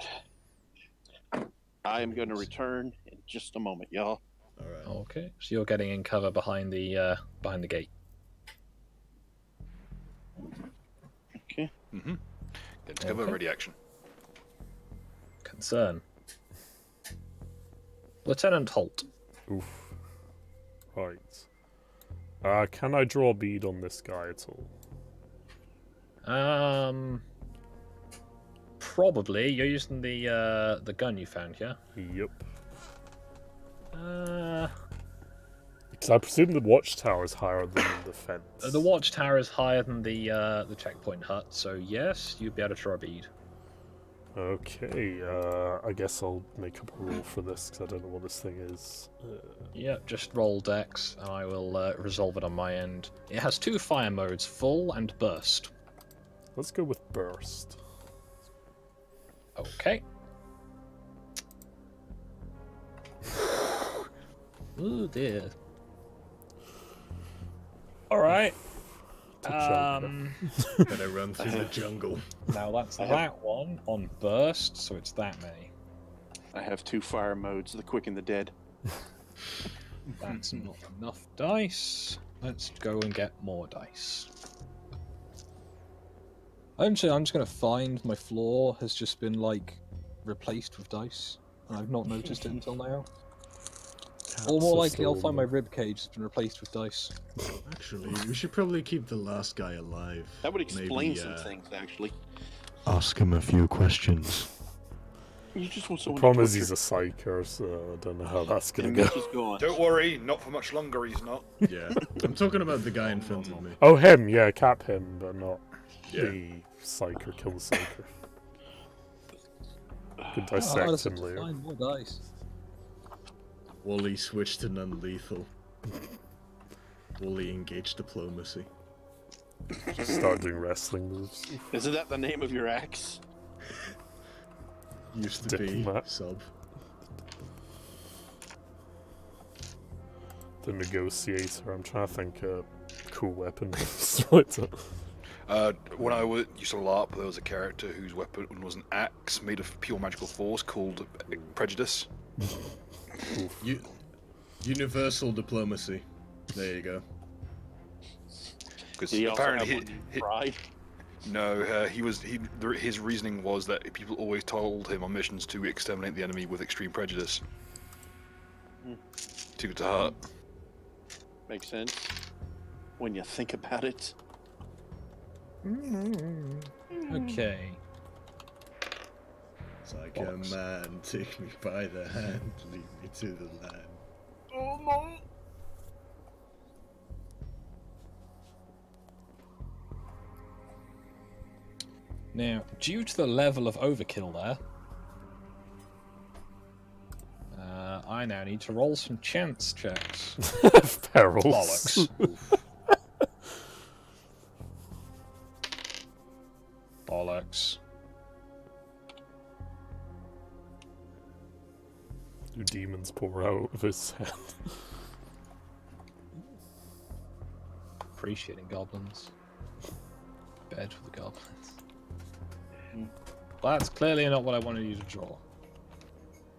Speaker 5: I am going to return in just a moment, y'all.
Speaker 6: Alright.
Speaker 3: Okay, so you're getting in cover behind the gate.
Speaker 5: Okay.
Speaker 4: Mm-hmm. Get to cover,
Speaker 3: Okay.
Speaker 4: ready action.
Speaker 3: Concern. Lieutenant Holt.
Speaker 1: Oof. Right. Can I draw a bead on this guy at all?
Speaker 3: Probably. You're using the gun you found, yeah?
Speaker 1: Yep.
Speaker 3: Uh,
Speaker 1: Because I presume the watchtower is higher than the fence.
Speaker 3: the watchtower is higher than the checkpoint hut, so yes, you'd be able to draw a bead.
Speaker 1: Okay, I guess I'll make up a rule for this because I don't know what this thing is.
Speaker 3: Yep, just roll dex, and I will resolve it on my end. It has two fire modes, full and burst.
Speaker 1: Let's go with burst.
Speaker 3: Okay. Ooh dear. Alright.
Speaker 6: Gonna run through the jungle.
Speaker 3: Now that's that one on burst, so it's that many.
Speaker 5: I have two fire modes, the quick and the dead.
Speaker 3: That's not enough dice. Let's go and get more dice. I'm just gonna find my floor has just been like replaced with dice, and I've not noticed it until now. Or more likely, I'll find my rib cage has been replaced with dice.
Speaker 6: Actually, we should probably keep the last guy alive.
Speaker 5: That would explain
Speaker 6: Maybe,
Speaker 5: some things, actually.
Speaker 6: Ask him a few questions.
Speaker 5: You just want
Speaker 1: The
Speaker 5: someone
Speaker 1: problem
Speaker 5: to
Speaker 1: is he's a psyker, so I don't know how that's gonna go.
Speaker 5: Mitch is gone.
Speaker 4: Don't worry, not for much longer. He's not.
Speaker 6: Yeah, I'm talking about the guy in front of me.
Speaker 1: Oh, him, yeah, cap him, but not
Speaker 6: Yeah.
Speaker 1: the psyker, kill the psyker. Could
Speaker 3: Oh, I
Speaker 1: dissect
Speaker 3: just
Speaker 1: him
Speaker 3: have to
Speaker 1: later.
Speaker 3: find more dice.
Speaker 6: Wally switched to non-lethal. Wally engaged diplomacy.
Speaker 1: Just start doing wrestling moves.
Speaker 5: Isn't that the name of your axe?
Speaker 6: Used to be
Speaker 1: Diplomat.
Speaker 6: sub.
Speaker 1: The negotiator. I'm trying to think cool weapon names. What's it?
Speaker 4: When I used to LARP, there was a character whose weapon was an axe made of pure magical force called Prejudice.
Speaker 6: Universal diplomacy. There you go.
Speaker 4: Because
Speaker 5: Did he also
Speaker 4: apparently
Speaker 5: have one pride?
Speaker 4: no, his reasoning was that people always told him on missions to exterminate the enemy with extreme prejudice. Too good to heart.
Speaker 5: Makes sense. When you think about it.
Speaker 3: Okay.
Speaker 6: It's like a man, take me by the hand, lead me to the land.
Speaker 2: Oh no!
Speaker 3: Now, due to the level of overkill there, I now need to roll some chance checks.
Speaker 1: Perils.
Speaker 3: Bollocks. Bollocks.
Speaker 1: Do demons pour out of his head?
Speaker 3: Appreciating goblins. Bed for the goblins. Well, that's clearly not what I wanted you to draw.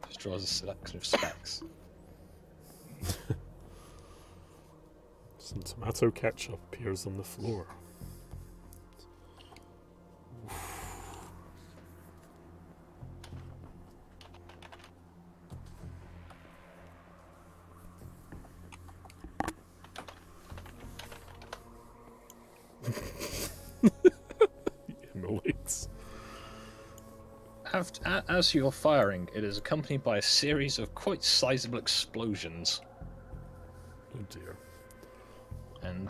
Speaker 3: Just draws a selection of specs.
Speaker 1: Some tomato ketchup appears on the floor. Immolates.
Speaker 3: As you're firing, it is accompanied by a series of quite sizable explosions.
Speaker 1: Oh dear.
Speaker 3: And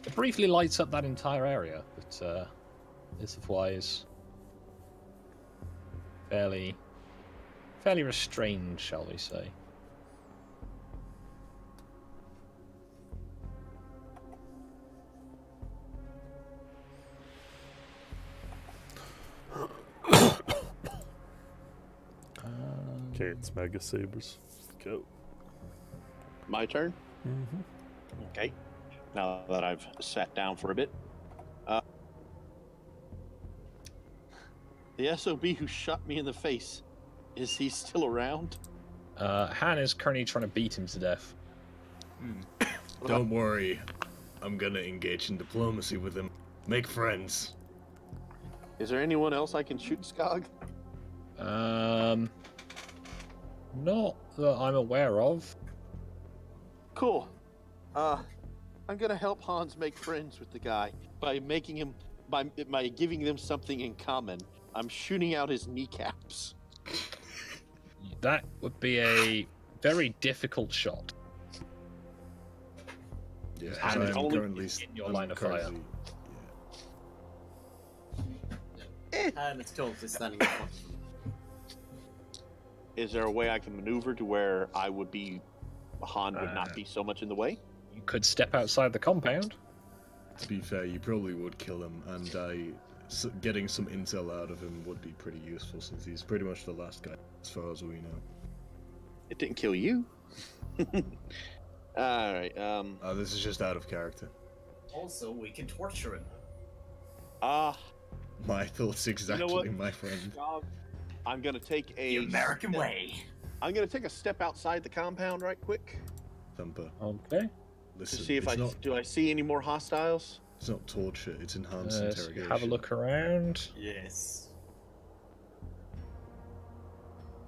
Speaker 3: it briefly lights up that entire area, but is otherwise fairly restrained, shall we say.
Speaker 1: Okay, it's Mega Sabers. Go.
Speaker 5: My turn?
Speaker 1: Mm-hmm.
Speaker 5: Okay. Now that I've sat down for a bit. The SOB who shot me in the face, is he still around?
Speaker 3: Han is currently trying to beat him to death.
Speaker 6: Don't worry, I'm gonna engage in diplomacy with him. Make friends.
Speaker 5: Is there anyone else I can shoot, Skog?
Speaker 3: Not that I'm aware of.
Speaker 5: Cool. I'm gonna help Hans make friends with the guy by making him by giving them something in common. I'm shooting out his kneecaps.
Speaker 3: That would be a very difficult shot.
Speaker 6: Yeah,
Speaker 3: And
Speaker 6: I'm
Speaker 5: only
Speaker 6: currently
Speaker 3: in your line of fire.
Speaker 6: currently-
Speaker 2: And it's totally standing in front of him.
Speaker 5: Is there a way I can maneuver to where Han would not be so much in the way?
Speaker 3: You could step outside the compound.
Speaker 6: To be fair, you probably would kill him, and getting some intel out of him would be pretty useful, since he's pretty much the last guy, as far as we know.
Speaker 5: It didn't kill you. All right.
Speaker 6: This is just out of character.
Speaker 2: Also, we can torture him.
Speaker 6: My thoughts exactly,
Speaker 5: what?
Speaker 6: my friend.
Speaker 5: I'm gonna take
Speaker 2: The American way.
Speaker 5: I'm gonna take a step outside the compound right quick
Speaker 6: Thumper,
Speaker 3: Okay.
Speaker 6: listen,
Speaker 5: to see if do I see any more hostiles.
Speaker 6: it's not torture, it's enhanced
Speaker 3: So
Speaker 6: interrogation.
Speaker 3: have a look around.
Speaker 2: Yes.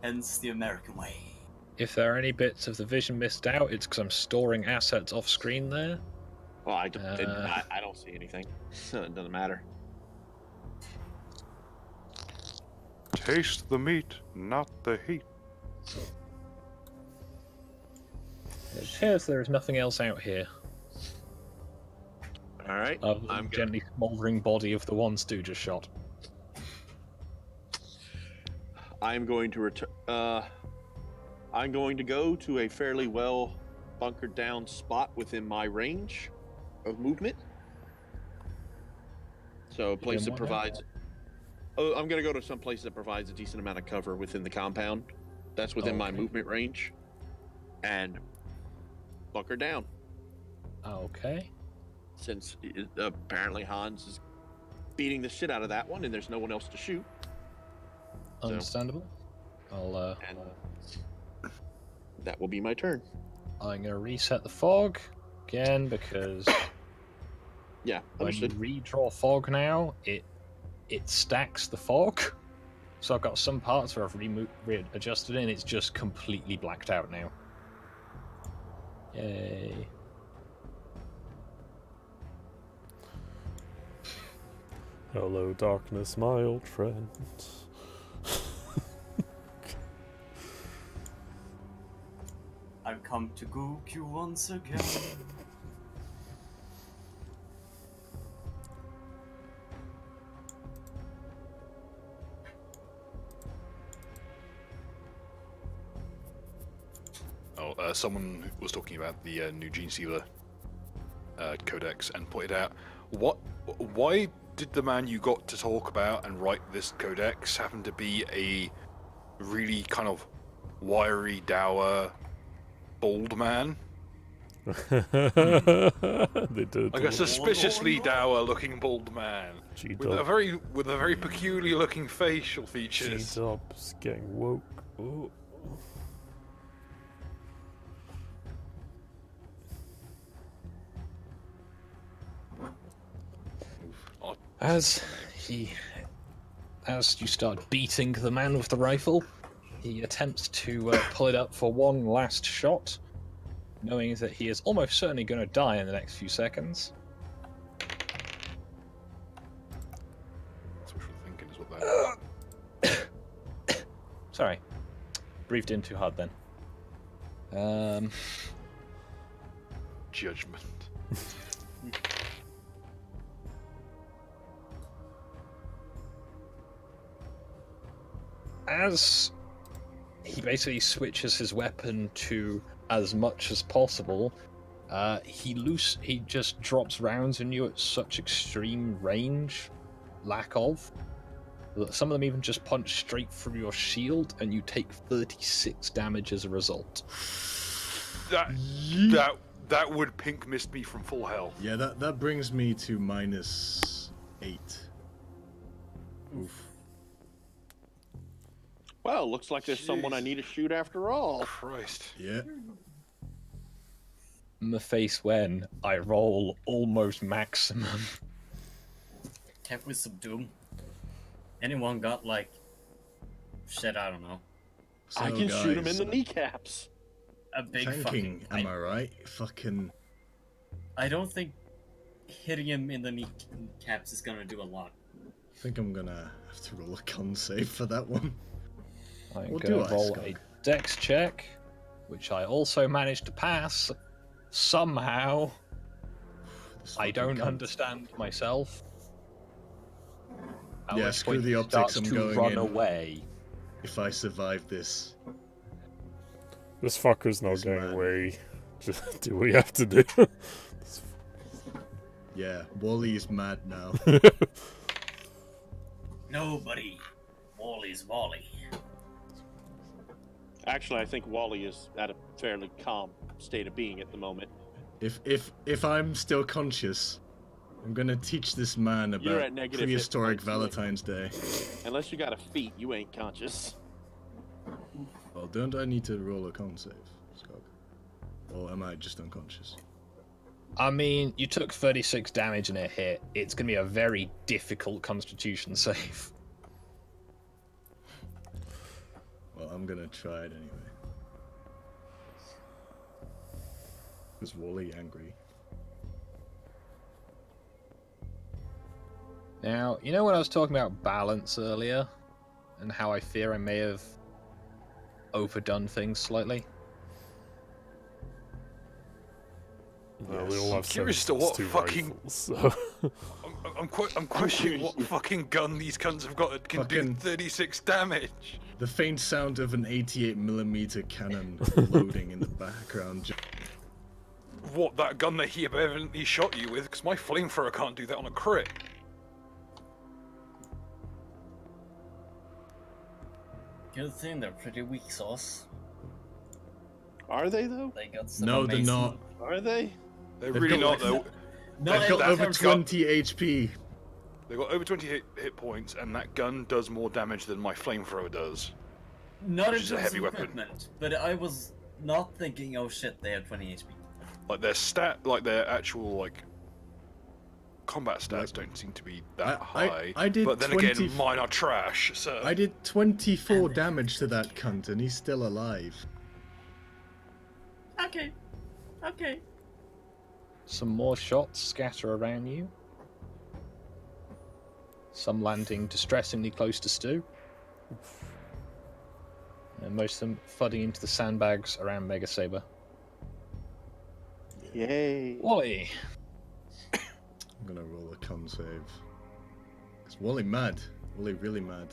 Speaker 2: Hence the American way.
Speaker 3: If there are any bits of the vision missed out, it's because I'm storing assets off screen there.
Speaker 5: Well, I don't see anything. So it doesn't matter.
Speaker 4: Taste the meat, not the heat.
Speaker 3: It appears there is nothing else out here
Speaker 5: All right.
Speaker 3: other than
Speaker 5: I'm
Speaker 3: the
Speaker 5: gonna-
Speaker 3: gently smouldering body of the one Stu just shot.
Speaker 5: I'm going to I'm going to go to a fairly well bunkered down spot within my range of movement. So a place that provides. Oh, I'm going to go to some place that provides a decent amount of cover within the compound. That's within my movement range, and bunker down.
Speaker 3: Okay.
Speaker 5: Since apparently Hans is beating the shit out of that one, and there's no one else to shoot.
Speaker 3: Understandable.
Speaker 5: And that will be my turn.
Speaker 3: I'm gonna reset the fog again because
Speaker 5: Yeah,
Speaker 3: when you
Speaker 5: understood.
Speaker 3: redraw fog now, it stacks the fog. So I've got some parts where I've readjusted it, and it's just completely blacked out now. Yay.
Speaker 1: Hello, darkness, my old friend.
Speaker 2: I've come to gook you once again.
Speaker 4: Someone was talking about the new Gene Sealer codex and pointed out, why did the man you got to talk about and write this codex happen to be a really kind of wiry, dour, bald man?
Speaker 1: They did.
Speaker 4: Like a suspiciously dour-looking bald man with a very peculiar-looking facial features.
Speaker 1: G-Dub's getting woke. Oh.
Speaker 3: As you start beating the man with the rifle, he attempts to pull it up for one last shot, knowing that he is almost certainly going to die in the next few seconds.
Speaker 4: That's wishful thinking is what that.
Speaker 3: Sorry, breathed in too hard then.
Speaker 4: Judgment.
Speaker 3: As he basically switches his weapon to as much as possible, he just drops rounds on you at such extreme range, lack of, that some of them even just punch straight through your shield, and you take 36 damage as a result.
Speaker 4: That would pink mist me from full health.
Speaker 6: Yeah, that brings me to -8. Oof.
Speaker 5: Well, looks like there's someone I need to shoot after all.
Speaker 4: Christ.
Speaker 6: Yeah.
Speaker 3: My face when I roll almost maximum.
Speaker 2: Can't we subdue him? Anyone got like shit? I don't know.
Speaker 6: So,
Speaker 5: I can shoot him in
Speaker 6: guys,
Speaker 5: the kneecaps.
Speaker 2: A big
Speaker 6: tanking,
Speaker 2: fucking.
Speaker 6: am I right? Fucking.
Speaker 2: I don't think hitting him in the kneecaps is gonna do a lot.
Speaker 6: I think I'm gonna have to roll a con save for that one.
Speaker 3: I'm
Speaker 6: What
Speaker 3: going
Speaker 6: do
Speaker 3: to
Speaker 6: I,
Speaker 3: roll
Speaker 6: Skunk?
Speaker 3: a dex check, which I also managed to pass somehow.
Speaker 6: This
Speaker 3: I
Speaker 6: fucking
Speaker 3: don't
Speaker 6: cunt.
Speaker 3: understand myself. At
Speaker 6: Yeah,
Speaker 3: which
Speaker 6: screw
Speaker 3: point
Speaker 6: the
Speaker 3: he
Speaker 6: optics,
Speaker 3: starts
Speaker 6: I'm
Speaker 3: to
Speaker 6: going
Speaker 3: run
Speaker 6: in.
Speaker 3: away.
Speaker 6: If I survive this.
Speaker 1: This fucker's not
Speaker 6: This
Speaker 1: going
Speaker 6: man.
Speaker 1: away. Just do what we have to do.
Speaker 6: Yeah, Wally is mad now.
Speaker 2: Nobody. Wally's Wally.
Speaker 5: Actually, I think Wally is at a fairly calm state of being at the moment.
Speaker 6: If I'm still conscious, I'm gonna teach this man
Speaker 5: You're
Speaker 6: about
Speaker 5: at negative hit
Speaker 6: prehistoric
Speaker 5: points, you ain't-
Speaker 6: Valentine's Day.
Speaker 5: Unless you got a feat, you ain't conscious.
Speaker 6: Well, don't I need to roll a con save, Scott? Or am I just unconscious?
Speaker 3: I mean, you took 36 damage in a hit. It's going to be a very difficult Constitution save.
Speaker 6: Well, I'm gonna try it anyway. Is Wally angry?
Speaker 3: Now, you know when I was talking about balance earlier, and how I fear I may have overdone things slightly?
Speaker 1: Well, we all have
Speaker 4: curious to what
Speaker 1: 7.62
Speaker 4: fucking-
Speaker 1: rifles, so.
Speaker 4: I'm questioning what fucking gun these cunts have got that can do
Speaker 6: Fucking-
Speaker 4: 36 damage.
Speaker 6: The faint sound of an 88mm cannon loading in the background.
Speaker 4: What, that gun that he evidently shot you with? Because my flamethrower can't do that on a crit.
Speaker 2: Good thing they're pretty weak sauce.
Speaker 5: Are they though?
Speaker 2: They got some
Speaker 6: No, they're
Speaker 2: amazing...
Speaker 6: not.
Speaker 5: Are they?
Speaker 4: They're
Speaker 6: They've
Speaker 4: really
Speaker 6: got
Speaker 4: not,
Speaker 6: like-
Speaker 4: though.
Speaker 2: No,
Speaker 6: They've got
Speaker 2: that
Speaker 6: over
Speaker 2: sounds
Speaker 6: 20 HP.
Speaker 4: They've got over 20 hit points, and that gun does more damage than my flamethrower does.
Speaker 2: Not
Speaker 4: which
Speaker 2: in
Speaker 4: is a
Speaker 2: terms
Speaker 4: heavy
Speaker 2: of
Speaker 4: weapon.
Speaker 2: equipment, but I was not thinking, oh shit, they have 20 HP.
Speaker 4: Like their actual combat stats don't seem to be that high.
Speaker 6: I did
Speaker 4: but then
Speaker 6: 20
Speaker 4: again, mine are trash. So
Speaker 6: I did 24 damage to that cunt, and he's still alive.
Speaker 2: Okay. Okay.
Speaker 3: Some more shots scatter around you. Some landing distressingly close to Stu. And most of them flooding into the sandbags around Mega Saber.
Speaker 5: Yay.
Speaker 3: Wally!
Speaker 6: I'm gonna roll a con save. Cause Wally mad. Wally really mad.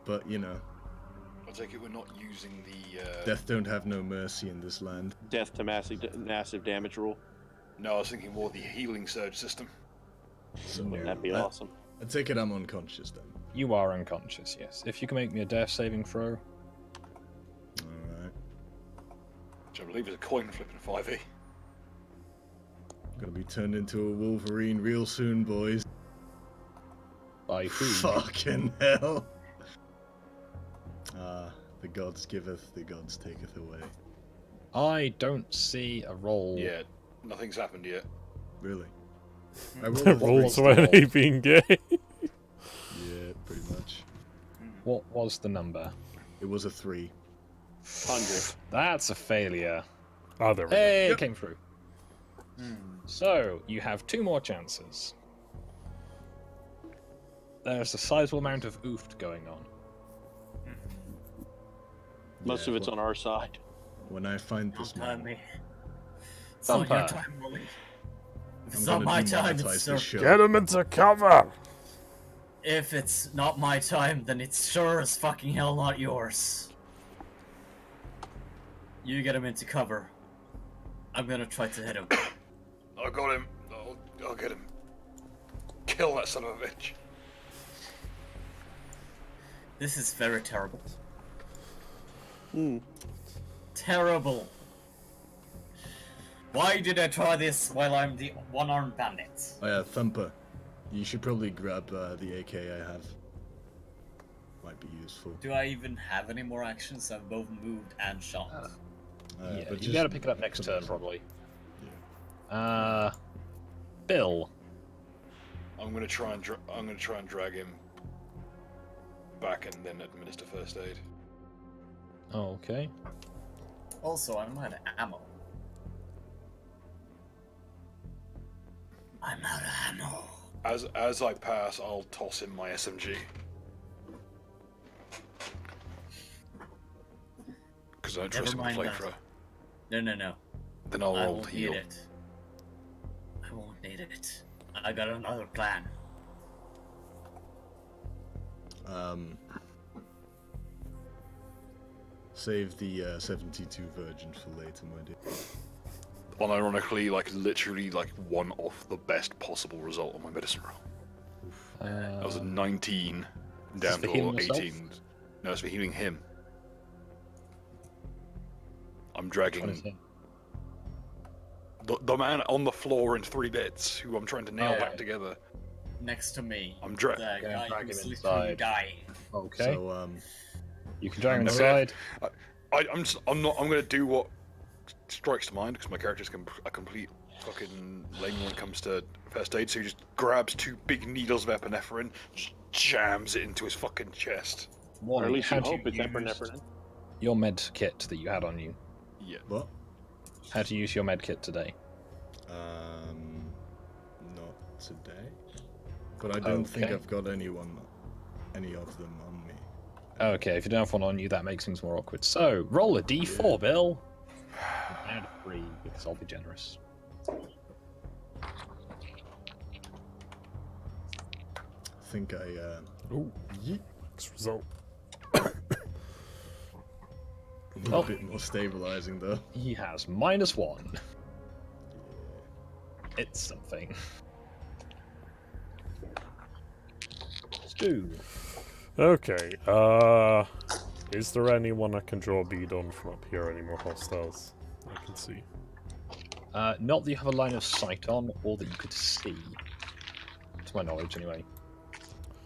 Speaker 6: But, you know,
Speaker 4: I take it we're not using the.
Speaker 6: death don't have no mercy in this land.
Speaker 5: Death to massive damage rule.
Speaker 4: No, I was thinking more the healing surge system.
Speaker 6: So,
Speaker 5: That'd be awesome.
Speaker 6: I take it I'm unconscious then.
Speaker 3: You are unconscious, yes. If you can make me a death saving throw.
Speaker 6: Alright.
Speaker 4: Which I believe is a coin flipping 5e.
Speaker 6: Gonna be turned into a Wolverine real soon, boys.
Speaker 3: By who?
Speaker 6: Fucking hell. The gods giveth, the gods taketh away.
Speaker 3: I don't see a roll.
Speaker 4: Yeah, nothing's happened yet.
Speaker 6: Really? I rolled a
Speaker 1: Roll
Speaker 6: three.
Speaker 1: 20 being gay.
Speaker 6: Yeah, pretty much.
Speaker 3: What was the number?
Speaker 6: It was a 3.
Speaker 5: 100.
Speaker 3: That's a failure.
Speaker 1: Oh, there we go.
Speaker 3: Hey, it came through. So, you have 2 more chances. There's a sizable amount of oofed going on.
Speaker 5: Most of it's on our side.
Speaker 6: When I find this
Speaker 2: Don't time
Speaker 6: man,
Speaker 2: me. It's not your
Speaker 3: Thumper.
Speaker 2: time, Wally. If
Speaker 6: I'm
Speaker 2: it's not
Speaker 6: gonna
Speaker 2: my time,
Speaker 6: demonetize
Speaker 2: it's
Speaker 6: this
Speaker 2: sure.
Speaker 6: show.
Speaker 1: Get him into cover!
Speaker 2: If it's not my time, then it's sure as fucking hell not yours. You get him into cover. I'm gonna try to hit him.
Speaker 4: I got him. I'll get him. Kill that son of a bitch.
Speaker 2: This is very terrible.
Speaker 5: Hmm.
Speaker 2: Terrible. Why did I try this while I'm the one-armed bandit?
Speaker 6: Oh yeah, Thumper. You should probably grab the AK I have. Might be useful.
Speaker 2: Do I even have any more actions? I've both moved and shot.
Speaker 3: Yeah,
Speaker 6: But
Speaker 3: you
Speaker 6: just
Speaker 3: gotta pick it up next
Speaker 6: come
Speaker 3: turn,
Speaker 6: back.
Speaker 3: probably. Bill.
Speaker 4: I'm gonna try and drag him back and then administer first aid.
Speaker 3: Okay.
Speaker 2: Also, I'm out of ammo. I'm out of ammo.
Speaker 4: As I pass, I'll toss him my SMG. Because I don't trust him with
Speaker 2: Never mind
Speaker 4: flamethrower.
Speaker 2: No.
Speaker 4: Then I'll
Speaker 2: I
Speaker 4: roll
Speaker 2: won't
Speaker 4: to heal.
Speaker 2: need it. I won't need it. I got another plan.
Speaker 6: Save the 72 Virgin for later, my dear.
Speaker 4: Unironically, literally, one off the best possible result on my medicine roll. That was a 19 down
Speaker 3: for
Speaker 4: to
Speaker 3: healing
Speaker 4: 18.
Speaker 3: yourself?
Speaker 4: No, it's for healing him. I'm dragging
Speaker 3: 20.
Speaker 4: the man on the floor in 3 bits, who I'm trying to nail
Speaker 3: Oh,
Speaker 4: back
Speaker 3: right.
Speaker 4: together.
Speaker 2: Next to me.
Speaker 4: I'm
Speaker 2: The
Speaker 4: dragging.
Speaker 2: guy
Speaker 3: drag
Speaker 2: who's
Speaker 3: him
Speaker 2: literally
Speaker 3: inside.
Speaker 2: dying.
Speaker 3: Okay.
Speaker 6: So,
Speaker 3: You can drag him
Speaker 6: I'm
Speaker 3: inside.
Speaker 4: I'm gonna do what strikes to mind because my character's a complete fucking lame when it comes to first aid. So he just grabs 2 big needles of epinephrine, just jams it into his fucking chest.
Speaker 5: Or at least you
Speaker 3: had
Speaker 5: hope it's
Speaker 3: used
Speaker 5: epinephrine.
Speaker 3: your med kit that you had on you.
Speaker 4: Yeah.
Speaker 6: what?
Speaker 3: How to use your med kit today?
Speaker 6: Not today. But I don't think
Speaker 3: Okay.
Speaker 6: I've got any of them on me.
Speaker 3: Okay, if you don't have one on you, that makes things more awkward. So, roll a d4, Bill. Out of 3, because I'll be generous.
Speaker 6: think I
Speaker 1: Ooh,
Speaker 6: yeet,
Speaker 1: next result.
Speaker 6: a bit more stabilizing though.
Speaker 3: He has -1. It's something. Stu.
Speaker 1: Okay, is there anyone I can draw a bead on from up here? Any more hostiles I can see?
Speaker 3: Not that you have a line of sight on, or that you could see. To my knowledge, anyway.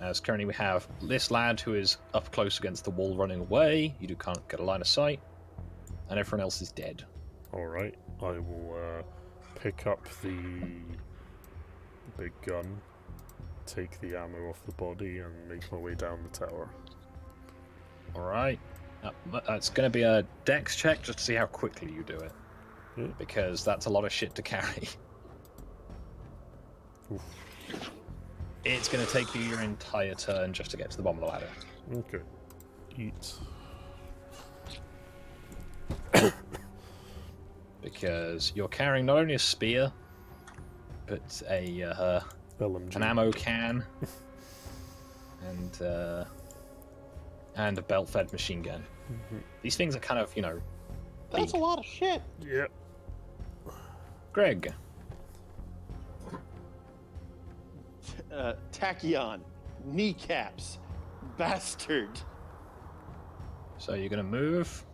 Speaker 3: As currently we have this lad who is up close against the wall running away. You can't get a line of sight. And everyone else is dead.
Speaker 1: Alright, I will pick up the big gun, take the ammo off the body, and make my way down the tower.
Speaker 3: Alright. It's going to be a dex check just to see how quickly you do it.
Speaker 1: Yeah.
Speaker 3: Because that's a lot of shit to carry.
Speaker 1: Oof.
Speaker 3: It's going to take you your entire turn just to get to the bottom of the ladder.
Speaker 1: Okay. Eat.
Speaker 3: Because you're carrying not only a spear, but a
Speaker 1: LMG.
Speaker 3: an ammo can, and a belt-fed machine gun. These things are kind of, you know,
Speaker 5: That's a lot of shit.
Speaker 1: Yeah.
Speaker 3: Greg.
Speaker 5: Tachyon, kneecaps, bastard.
Speaker 3: So you're gonna move.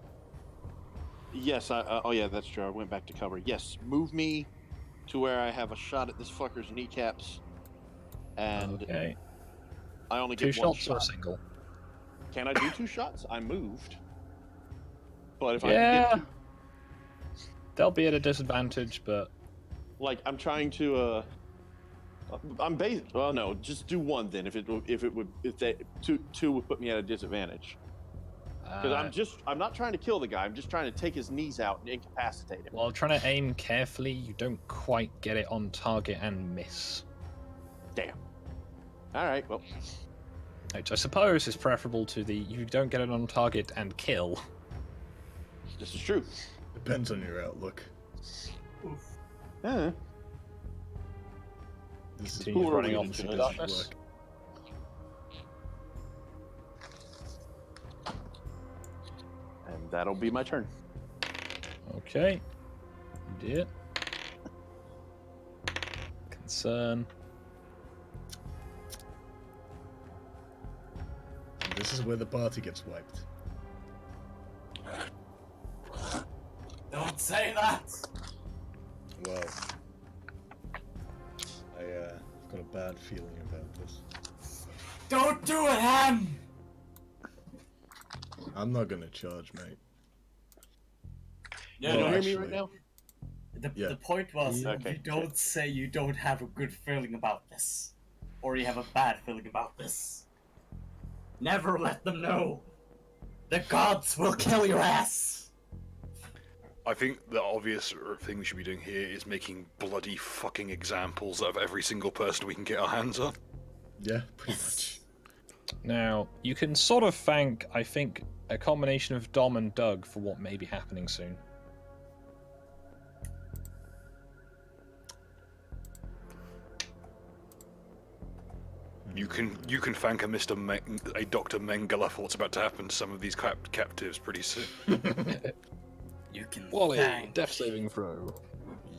Speaker 5: Yes, oh yeah, that's true. I went back to cover. Yes, move me to where I have a shot at this fucker's kneecaps, and
Speaker 3: Okay.
Speaker 5: I only
Speaker 3: Two
Speaker 5: get one
Speaker 3: shots or a
Speaker 5: shot.
Speaker 3: single?
Speaker 5: Can I do 2 shots? I moved. But if I
Speaker 3: Yeah.
Speaker 5: can get
Speaker 3: They'll be at a disadvantage, but
Speaker 5: like I'm trying to I'm based. Well, no, just do 1 then. If that two would put me at a disadvantage. Because I'm not trying to kill the guy. I'm just trying to take his knees out and incapacitate him.
Speaker 3: while trying to aim carefully, you don't quite get it on target and miss.
Speaker 5: Damn. All right. Well,
Speaker 3: Which I suppose is preferable to the you don't get it on target and kill.
Speaker 5: this is true.
Speaker 6: Depends on your outlook.
Speaker 5: Yeah.
Speaker 6: This is
Speaker 3: Continue
Speaker 6: what
Speaker 3: running
Speaker 6: we
Speaker 3: off
Speaker 6: need
Speaker 3: into
Speaker 6: to
Speaker 3: the
Speaker 6: do
Speaker 3: darkness.
Speaker 6: work.
Speaker 5: And that'll be my turn.
Speaker 3: Okay. You did. Concern.
Speaker 6: And this is where the party gets wiped.
Speaker 2: Don't say that!
Speaker 6: Well, I've got a bad feeling about this.
Speaker 2: Don't do it, Ham!
Speaker 6: I'm not gonna charge, mate.
Speaker 2: Yeah,
Speaker 5: You
Speaker 6: Well,
Speaker 5: don't hear me
Speaker 6: actually-
Speaker 5: right now?
Speaker 6: Yeah.
Speaker 2: The point was,
Speaker 5: Okay.
Speaker 2: you don't say you don't have a good feeling about this. Or you have a bad feeling about this. Never let them know. The gods will kill your ass!
Speaker 4: I think the obvious thing we should be doing here is making bloody fucking examples of every single person we can get our hands on.
Speaker 6: Yeah, pretty much.
Speaker 3: Now, you can sort of thank, I think, a combination of Dom and Doug for what may be happening soon.
Speaker 4: You can thank a a Dr. Mengele for what's about to happen to some of these captives pretty soon.
Speaker 2: You can
Speaker 3: Wally,
Speaker 2: thank
Speaker 3: death saving throw.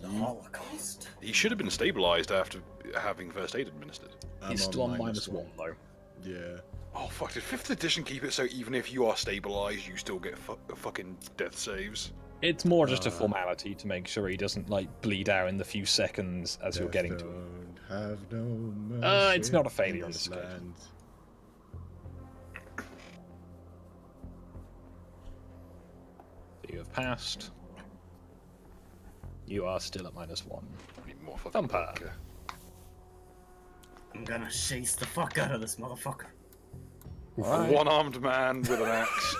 Speaker 2: the Holocaust.
Speaker 4: He should have been stabilized after having first aid administered.
Speaker 3: He's still on -1 though.
Speaker 6: Yeah.
Speaker 4: Oh fuck! Did 5th edition keep it so even if you are stabilized, you still get fucking death saves?
Speaker 3: It's more just a formality to make sure he doesn't like bleed out in the few seconds as you're getting to him.
Speaker 6: Don't have no mercy
Speaker 3: It's not a
Speaker 6: in
Speaker 3: failure on this occasion.
Speaker 6: land.
Speaker 3: You have passed. You are still at -1.
Speaker 4: I need more fucking
Speaker 3: Thumper.
Speaker 4: vodka.
Speaker 2: I'm gonna chase the fuck out of this motherfucker.
Speaker 3: Alright.
Speaker 4: One-armed man with an axe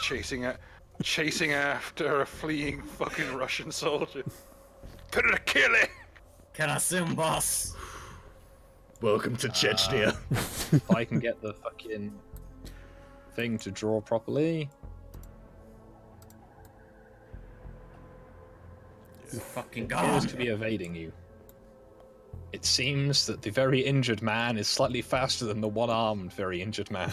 Speaker 4: chasing after a fleeing fucking Russian soldier. Put it a kill it!
Speaker 2: Can I sim, boss?
Speaker 6: Welcome to Chechnya.
Speaker 3: If I can get the fucking thing to draw properly.
Speaker 2: You fucking
Speaker 3: It appears
Speaker 2: god.
Speaker 3: to be evading you. It seems that the very injured man is slightly faster than the one-armed very injured man.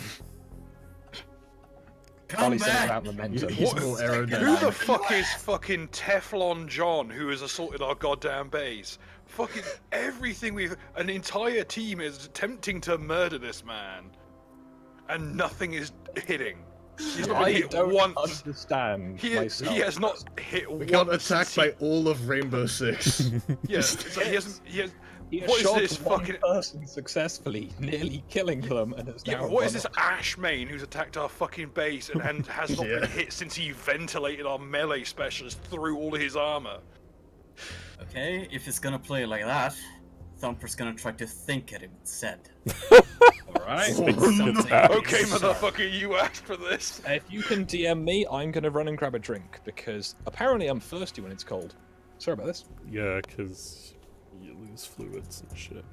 Speaker 2: Come back!
Speaker 3: About momentum.
Speaker 6: He's
Speaker 4: What?
Speaker 6: more
Speaker 4: Who
Speaker 6: aerodynamic.
Speaker 4: the fuck is fucking Teflon John who has assaulted our goddamn base? Fucking everything an entire team is attempting to murder this man. And nothing is hitting. He's not been
Speaker 3: I
Speaker 4: hit
Speaker 3: don't
Speaker 4: once.
Speaker 3: understand
Speaker 4: He has not hit
Speaker 6: We
Speaker 4: once.
Speaker 6: got attacked by all of Rainbow Six.
Speaker 4: Yeah, so he hasn't.
Speaker 3: He has
Speaker 4: What is
Speaker 3: shot
Speaker 4: this
Speaker 3: one
Speaker 4: fucking?
Speaker 3: person successfully, nearly killing them, and has
Speaker 4: Yeah,
Speaker 3: now
Speaker 4: what is
Speaker 3: run
Speaker 4: this
Speaker 3: off.
Speaker 4: Ash main who's attacked our fucking base and has not
Speaker 6: Yeah.
Speaker 4: been hit since he ventilated our melee specialist through all his armor?
Speaker 2: Okay, if it's gonna play like that, Thumper's gonna try to think at him instead.
Speaker 3: Alright.
Speaker 2: Something
Speaker 4: Okay,
Speaker 2: bizarre.
Speaker 4: motherfucker, you asked for this.
Speaker 3: If you can DM me, I'm gonna run and grab a drink, because apparently I'm thirsty when it's cold. Sorry about this.
Speaker 1: Yeah, because you lose fluids and shit.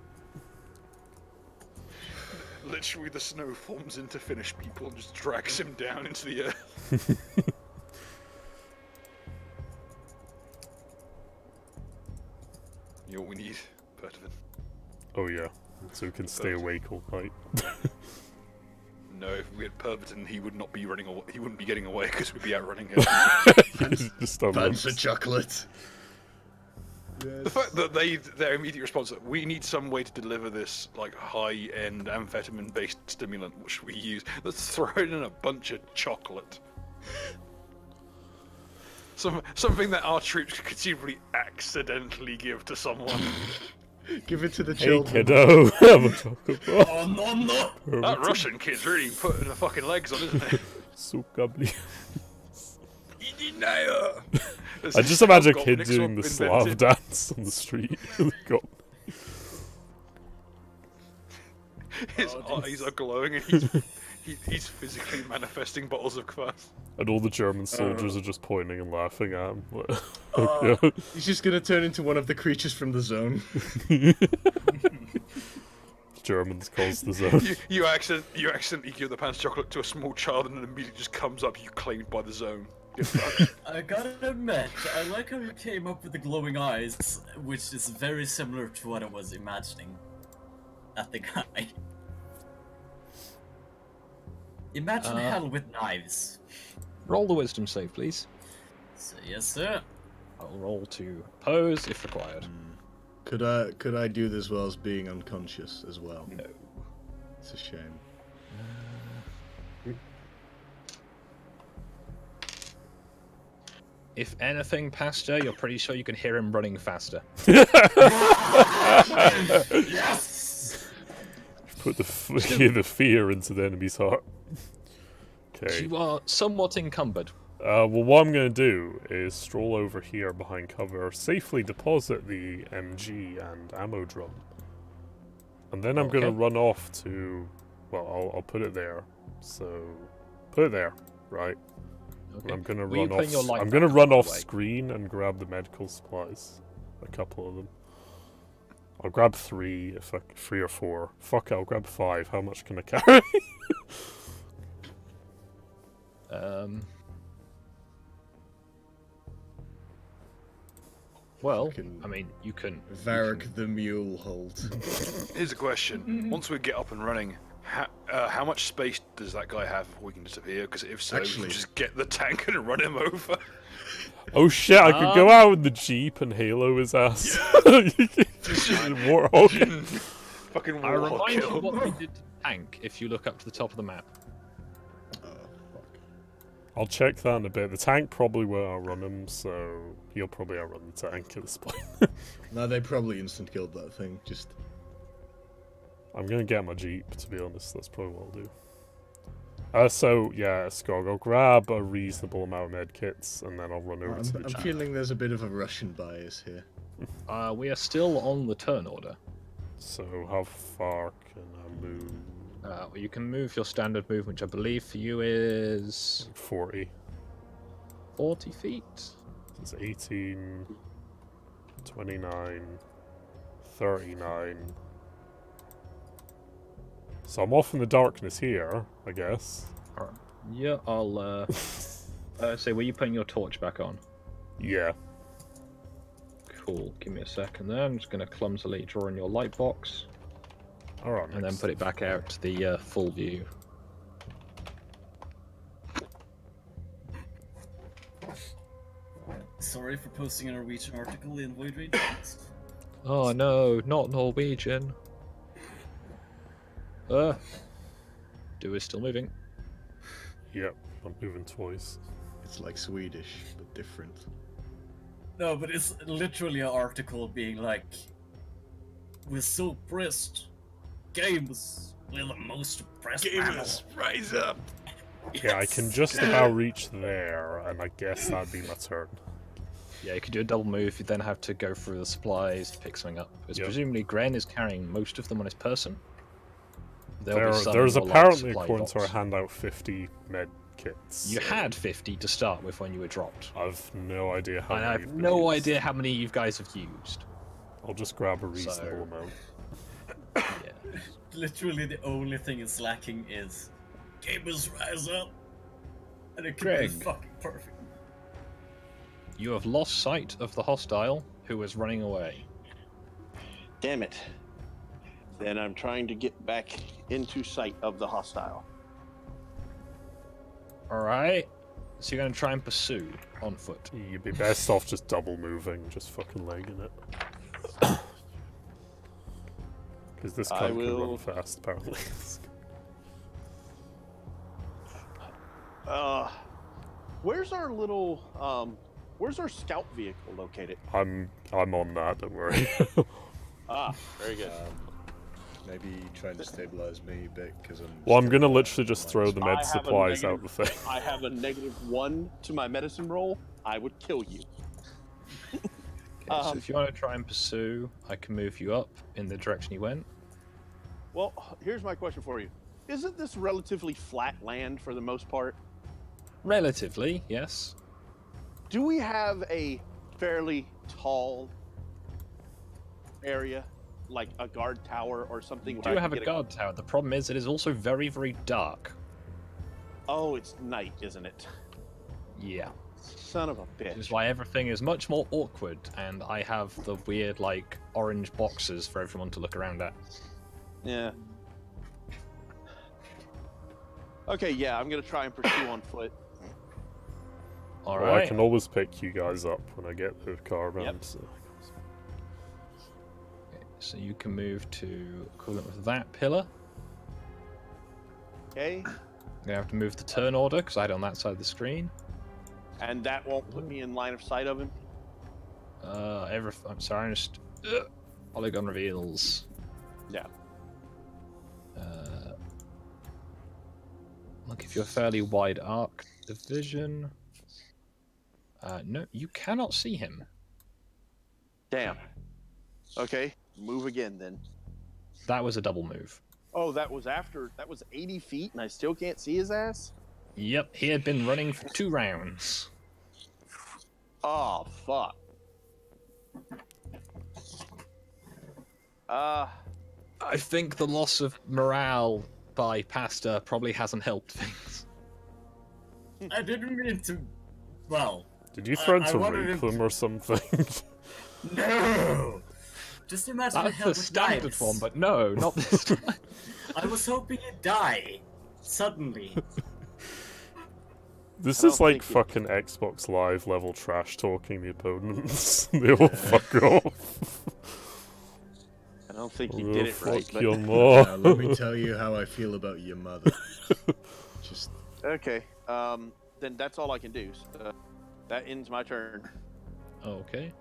Speaker 4: Literally, the snow forms into Finnish people and just drags him down into the earth. You know what we need, Pertevin?
Speaker 1: Oh yeah, so we can stay awake all night.
Speaker 4: No, if we had Perverton, he would not be running away. He wouldn't be getting away because we'd be outrunning him.
Speaker 1: Just on
Speaker 6: Fancy
Speaker 1: runs.
Speaker 6: chocolate.
Speaker 4: The fact that their immediate response, we need some way to deliver this like high-end amphetamine-based stimulant, which we use. Let's throw it in a bunch of chocolate. Something that our troops could conceivably accidentally give to someone.
Speaker 6: Give it to the
Speaker 1: Hey
Speaker 6: children.
Speaker 1: kiddo, have a chocolate bar.
Speaker 2: Oh no no!
Speaker 4: That Russian kid's really putting the fucking legs on, isn't he?
Speaker 1: Sukabli.
Speaker 4: There's
Speaker 1: I
Speaker 4: this
Speaker 1: just imagine a
Speaker 4: goblin
Speaker 1: kid
Speaker 4: Nick's
Speaker 1: doing the Slav
Speaker 4: invented.
Speaker 1: dance on the street.
Speaker 4: His eyes are glowing and he's physically manifesting bottles of kvass.
Speaker 1: And all the German soldiers are just pointing and laughing at him. Yeah.
Speaker 6: He's just gonna turn into one of the creatures from the zone.
Speaker 1: Germans calls the zone.
Speaker 4: You accidentally give the pants chocolate to a small child and it immediately just comes up, you claimed by the zone. Get fucked.
Speaker 2: I gotta admit, I like how you came up with the glowing eyes, which is very similar to what I was imagining at the guy. Imagine hell with knives.
Speaker 3: Roll the wisdom save, please.
Speaker 2: So, yes, sir.
Speaker 3: I'll roll to oppose if required.
Speaker 6: Could I do this whilst being unconscious as well?
Speaker 3: No.
Speaker 6: It's a shame.
Speaker 3: If anything, Pastor, you're pretty sure you can hear him running faster.
Speaker 2: Yes!
Speaker 1: Put the fear into the enemy's heart. Okay.
Speaker 3: You are somewhat encumbered.
Speaker 1: Well, what I'm going to do is stroll over here behind cover, safely deposit the MG and ammo drum. And then I'm going to
Speaker 3: Okay.
Speaker 1: run off to... Well, I'll put it there. So, put it there, right?
Speaker 3: Okay.
Speaker 1: I'm going to
Speaker 3: Will you
Speaker 1: run
Speaker 3: put
Speaker 1: off...
Speaker 3: your light
Speaker 1: I'm going to
Speaker 3: back
Speaker 1: run
Speaker 3: on
Speaker 1: off
Speaker 3: the way?
Speaker 1: screen and grab the medical supplies. A couple of them. I'll grab 3, 3 or 4. Fuck it, I'll grab 5. How much can I carry?
Speaker 3: Well,
Speaker 6: Fucking
Speaker 3: I mean, you can.
Speaker 6: Varric the Mule hold.
Speaker 4: Here's a question. Once we get up and running, how much space does that guy have before we can disappear? Because if so, we
Speaker 6: Actually-
Speaker 4: can just get the tank and run him over.
Speaker 1: Oh shit, I could go out in the Jeep and halo his ass. Warthog.
Speaker 4: Fucking
Speaker 3: I
Speaker 4: warhog
Speaker 3: remind you
Speaker 4: kill.
Speaker 3: what we did to the tank if you look up to the top of the map.
Speaker 6: Oh, fuck.
Speaker 1: I'll check that in a bit. The tank probably will outrun him, so he'll probably outrun the tank at this point.
Speaker 6: No, they probably instant killed that thing. Just
Speaker 1: I'm gonna get my Jeep, to be honest. That's probably what I'll do. So, yeah, Skog, I'll grab a reasonable amount of medkits, and then I'll run over to the
Speaker 6: I'm
Speaker 1: Jeep.
Speaker 6: feeling there's a bit of a Russian bias here.
Speaker 3: We are still on the turn order.
Speaker 1: So, how far can I move?
Speaker 3: Well, you can move your standard movement, which I believe for you is
Speaker 1: 40.
Speaker 3: 40 feet.
Speaker 1: It's 18, 29, 39. So I'm off in the darkness here, I guess.
Speaker 3: Alright. Yeah, I'll say, were you putting your torch back on?
Speaker 1: Yeah.
Speaker 3: Cool. Give me a second there. I'm just going to clumsily draw in your light box
Speaker 1: Alright,
Speaker 3: and then put it back out to the full view.
Speaker 2: Sorry for posting a Norwegian article in Void Rage.
Speaker 3: Oh no, not Norwegian. Do is still moving.
Speaker 1: Yep, I'm moving twice.
Speaker 6: It's like Swedish, but different.
Speaker 2: No, but it's literally an article being like, "We're so pressed. Games with the most oppressed panel."
Speaker 6: rise up!
Speaker 1: Yeah, I can just about reach there, and I guess that'd be my turn.
Speaker 3: Yeah, you could do a double move. You then have to go through the supplies, pick something up. Because
Speaker 1: Yep.
Speaker 3: presumably Gren is carrying most of them on his person. There'll be some
Speaker 1: There's
Speaker 3: more, like,
Speaker 1: apparently,
Speaker 3: supply
Speaker 1: according to our
Speaker 3: box.
Speaker 1: handout, 50 med kits.
Speaker 3: You had 50 to start with when you were dropped.
Speaker 1: I've no idea how
Speaker 3: And
Speaker 1: many.
Speaker 3: I have
Speaker 1: have been
Speaker 3: no
Speaker 1: used.
Speaker 3: idea how many you guys have used.
Speaker 1: I'll just grab a reasonable amount.
Speaker 3: Yeah.
Speaker 2: Literally, the only thing it's lacking is gamers rise up, and it could
Speaker 3: Greg.
Speaker 2: be fucking perfect.
Speaker 3: You have lost sight of the hostile who was running away.
Speaker 5: Damn it. Then I'm trying to get back into sight of the hostile.
Speaker 3: Alright. So you're going to try and pursue on foot.
Speaker 1: You'd be best off just double moving, just fucking legging it. Because this guy can run fast, apparently.
Speaker 5: Where's our little, where's our scout vehicle located?
Speaker 1: I'm on that, don't worry.
Speaker 5: Ah, very good.
Speaker 6: Maybe trying to stabilize me a bit, because I'm...
Speaker 1: Well, I'm
Speaker 6: still,
Speaker 1: gonna literally just throw the
Speaker 5: I
Speaker 1: med
Speaker 5: have a
Speaker 1: supplies out
Speaker 5: negative-
Speaker 1: the thing.
Speaker 5: I have a -1 to my medicine roll. I would kill you.
Speaker 3: Okay, so if you want to try and pursue, I can move you up in the direction you went.
Speaker 5: Well, here's my question for you. Isn't this relatively flat land for the most part?
Speaker 3: Relatively, yes.
Speaker 5: Do we have a fairly tall area, like a guard tower or something?
Speaker 3: We
Speaker 5: where
Speaker 3: do
Speaker 5: I
Speaker 3: have
Speaker 5: can
Speaker 3: a
Speaker 5: get
Speaker 3: guard tower. The problem is it is also very, very dark.
Speaker 5: Oh, it's night, isn't it?
Speaker 3: Yeah.
Speaker 5: Son of a
Speaker 3: Which is
Speaker 5: bitch.
Speaker 3: why everything is much more awkward, and I have the weird, like, orange boxes for everyone to look around at.
Speaker 5: Yeah. Okay, yeah, I'm gonna try and pursue on foot.
Speaker 1: Well, I
Speaker 3: Alright.
Speaker 1: can always pick you guys up when I get the car around.
Speaker 5: Yep.
Speaker 1: So.
Speaker 3: So you can move to equivalent with that pillar.
Speaker 5: Okay,
Speaker 3: You're gonna have to move the turn order because I had it on that side of the screen.
Speaker 5: and that won't put me in line of sight of him.
Speaker 3: I'm sorry, I'm just polygon reveals.
Speaker 5: Yeah.
Speaker 3: I'll give you a fairly wide arc division. No, you cannot see him.
Speaker 5: Damn. Okay, move again then.
Speaker 3: That was a double move.
Speaker 5: Oh, that was 80 feet and I still can't see his ass?
Speaker 3: Yep, he had been running for 2 rounds.
Speaker 5: Oh, fuck.
Speaker 3: I think the loss of morale by Pasta probably hasn't helped things.
Speaker 2: I didn't mean to. Well,
Speaker 1: Did you threaten
Speaker 2: I
Speaker 1: to
Speaker 2: wanted
Speaker 1: rape
Speaker 2: him
Speaker 1: them or something?
Speaker 2: no. Just imagine
Speaker 3: That's
Speaker 2: hell
Speaker 3: the
Speaker 2: with
Speaker 3: standard
Speaker 2: knives.
Speaker 3: one, but no, not this time.
Speaker 2: I was hoping you'd die suddenly.
Speaker 1: This
Speaker 5: I
Speaker 1: is
Speaker 5: don't
Speaker 1: like
Speaker 5: think it-
Speaker 1: fucking Xbox Live level trash talking the opponents. They all fuck off.
Speaker 5: I don't think he
Speaker 1: Oh,
Speaker 5: did it
Speaker 1: fuck
Speaker 5: right, but...
Speaker 1: your mom.
Speaker 6: Now, let me tell you how I feel about your mother. Just
Speaker 5: Okay, then that's all I can do. So, that ends my turn.
Speaker 3: Okay.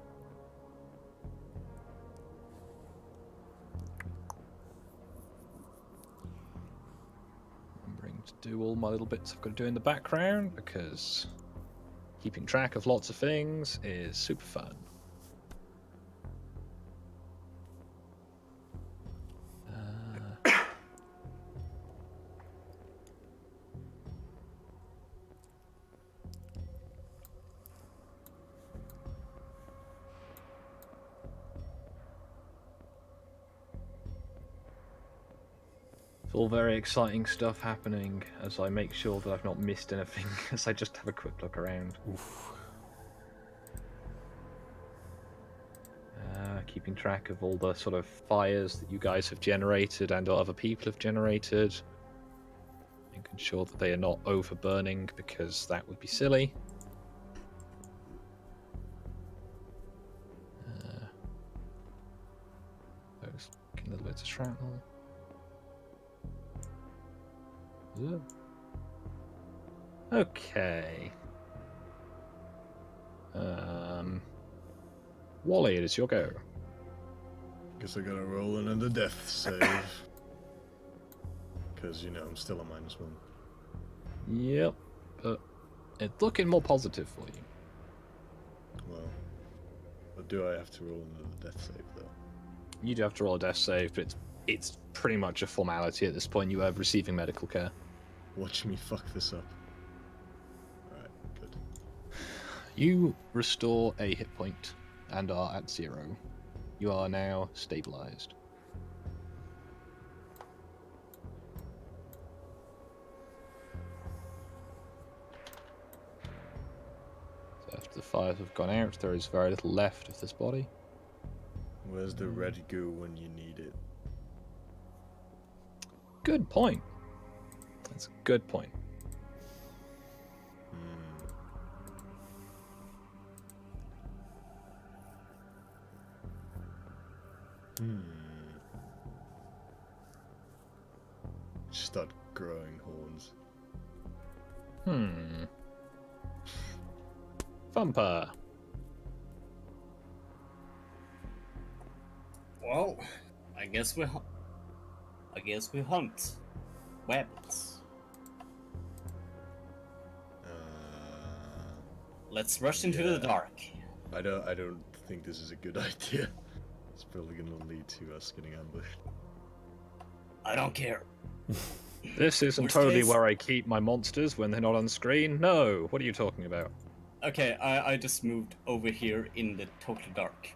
Speaker 3: Remembering to do all my little bits I've got to do in the background because keeping track of lots of things is super fun. It's all very exciting stuff happening as I make sure that I've not missed anything as I just have a quick look around.
Speaker 1: Oof.
Speaker 3: Keeping track of all the sort of fires that you guys have generated and other people have generated. Making sure that they are not overburning, because that would be silly. Those a little bit of shrapnel. Ooh. Okay. Wally, it is your go.
Speaker 6: Guess I gotta roll another death save. Because, you know, I'm still a -1.
Speaker 3: Yep, but it's looking more positive for you.
Speaker 6: Well, but do I have to roll another death save, though?
Speaker 3: You do have to roll a death save, but it's pretty much a formality at this point. You are receiving medical care.
Speaker 6: Watch me fuck this up. Alright, good.
Speaker 3: You restore a hit point and are at 0. You are now stabilized. So after the fires have gone out, there is very little left of this body.
Speaker 6: Where's the red goo when you need it?
Speaker 3: Good point. That's a good point.
Speaker 6: Start growing horns.
Speaker 3: Thumper.
Speaker 2: Well, I guess we hunt weapons. Let's rush into the dark.
Speaker 6: I don't think this is a good idea. It's probably gonna lead to us getting ambushed.
Speaker 2: I don't care.
Speaker 3: This isn't
Speaker 2: Worst
Speaker 3: totally
Speaker 2: case-
Speaker 3: where I keep my monsters when they're not on screen. No, what are you talking about?
Speaker 2: Okay, I just moved over here in the total dark.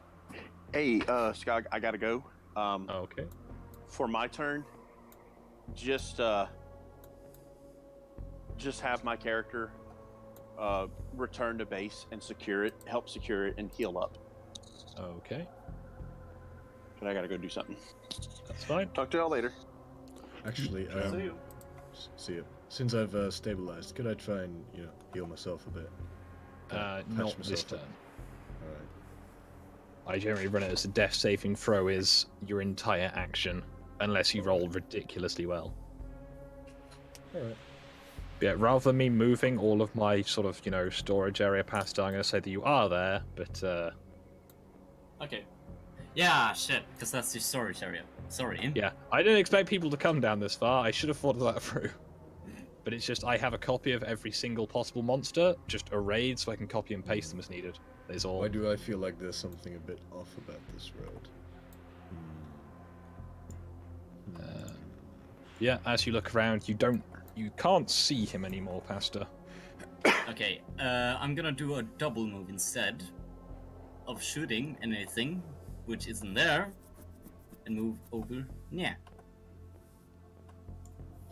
Speaker 5: Hey, Scott, I gotta go.
Speaker 3: Okay.
Speaker 5: For my turn, just have my character return to base and secure it, help secure it, and heal up.
Speaker 3: Okay,
Speaker 5: But I gotta go do something.
Speaker 3: that's fine.
Speaker 5: Talk to y'all later.
Speaker 6: Actually,
Speaker 2: See you.
Speaker 6: see it. Since I've stabilized, could I try and, you know, heal myself a bit? Patch
Speaker 3: Not this
Speaker 6: myself
Speaker 3: turn.
Speaker 6: up. Alright.
Speaker 3: I generally run it as a death saving throw is your entire action, unless you roll ridiculously well.
Speaker 6: Alright.
Speaker 3: Yeah, rather than me moving all of my sort of, you know, storage area past, I'm going to say that you are there, but
Speaker 2: Okay. Yeah, shit, because that's your storage area. Sorry.
Speaker 3: yeah, I didn't expect people to come down this far. I should have thought of that through. But it's just I have a copy of every single possible monster, just arrayed, so I can copy and paste them as needed. That's all.
Speaker 6: Why do I feel like there's something a bit off about this road?
Speaker 3: Yeah, as you look around, you can't see him anymore, Pastor.
Speaker 2: Okay, I'm gonna do a double move instead of shooting anything which isn't there and move over. Yeah.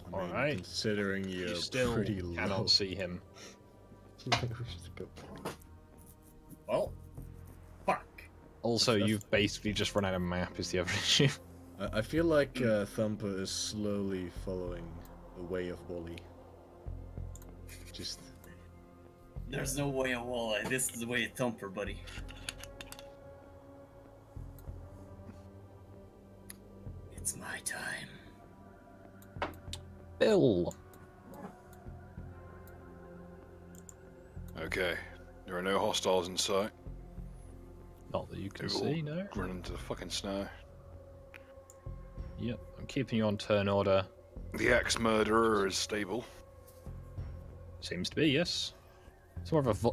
Speaker 6: I mean,
Speaker 3: Alright.
Speaker 6: considering
Speaker 3: You
Speaker 6: you're
Speaker 3: still
Speaker 6: pretty low.
Speaker 3: cannot see him.
Speaker 2: Well, fuck.
Speaker 3: Also, you've basically just run out of map is the other issue.
Speaker 6: I feel like Thumper is slowly following the way of Wally. Just
Speaker 2: There's no way of Walleye. This is the way of Thumper, buddy. It's my time.
Speaker 3: Bill.
Speaker 4: Okay, there are no hostiles in sight.
Speaker 3: Not that you can
Speaker 4: They've all
Speaker 3: see, no.
Speaker 4: run into the fucking snow.
Speaker 3: Yep, I'm keeping you on turn order.
Speaker 4: The axe murderer is stable.
Speaker 3: Seems to be, yes.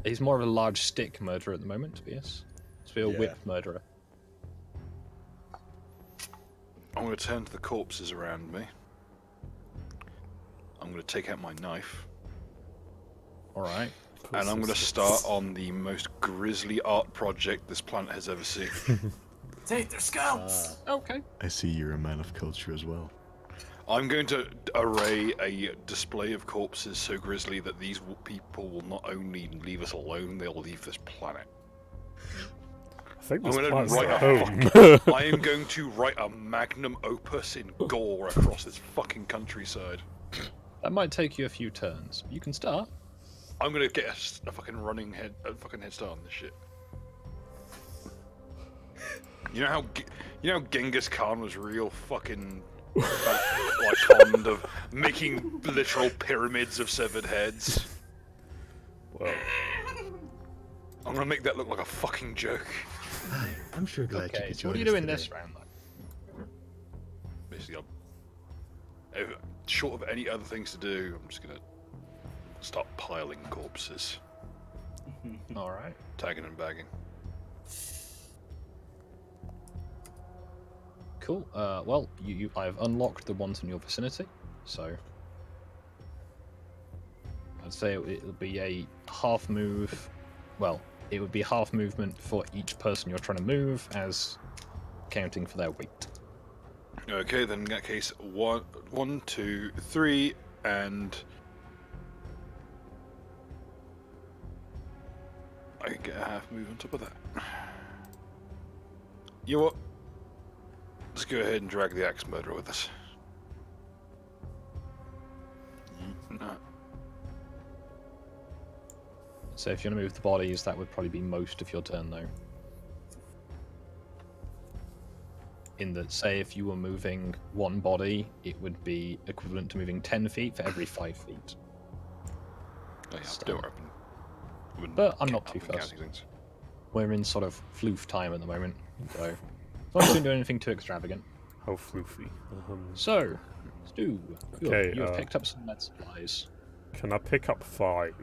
Speaker 3: He's more of a large stick murderer at the moment, but yes. It's a
Speaker 6: Yeah.
Speaker 3: whip murderer.
Speaker 4: I'm going to turn to the corpses around me. I'm going to take out my knife.
Speaker 3: Alright.
Speaker 4: And I'm going to start on the most grisly art project this planet has ever seen.
Speaker 2: Take their scalps!
Speaker 3: Okay.
Speaker 6: I see you're a man of culture as well.
Speaker 4: I'm going to array a display of corpses so grisly that these people will not only leave us alone, they'll leave this planet.
Speaker 1: think
Speaker 4: I'm
Speaker 1: this
Speaker 4: going to
Speaker 1: plan's
Speaker 4: write
Speaker 1: at
Speaker 4: a
Speaker 1: home.
Speaker 4: fucking, I am going to write a magnum opus in gore across this fucking countryside.
Speaker 3: That might take you a few turns. You can start.
Speaker 4: I'm going to get a fucking a fucking head start on this shit. You know how Genghis Khan was real fucking like fond of making literal pyramids of severed heads.
Speaker 1: Well,
Speaker 4: I'm gonna make that look like a fucking joke.
Speaker 6: Hi, I'm sure glad you
Speaker 3: Okay,
Speaker 6: could
Speaker 3: so
Speaker 6: join
Speaker 3: what are you
Speaker 6: us
Speaker 3: doing
Speaker 6: today.
Speaker 3: this round, though?
Speaker 4: Basically, short of any other things to do, I'm just gonna start piling corpses,
Speaker 3: All right.
Speaker 4: tagging and bagging.
Speaker 3: Cool. Well, I've unlocked the ones in your vicinity, so I'd say it'll be a half move. Well, it would be half movement for each person you're trying to move, as counting for their weight.
Speaker 4: Okay, then in that case, 1, 2, 3, and I can get a half move on top of that. You know what? Let's go ahead and drag the axe murderer with us. No.
Speaker 3: So if you want to move the bodies, that would probably be most of your turn, though. In that, say, if you were moving one body, it would be equivalent to moving 10 feet for every 5 feet.
Speaker 4: Oh, yeah,
Speaker 3: So-
Speaker 4: don't worry. I've been
Speaker 3: But I'm
Speaker 4: ca-
Speaker 3: not
Speaker 4: I've
Speaker 3: too
Speaker 4: been
Speaker 3: fussed.
Speaker 4: counting things.
Speaker 3: We're in sort of floof time at the moment, so I'm not going to do anything too extravagant.
Speaker 1: how floofy.
Speaker 3: So, Stu,
Speaker 1: Okay,
Speaker 3: you've picked up some med supplies.
Speaker 1: Can I pick up 5?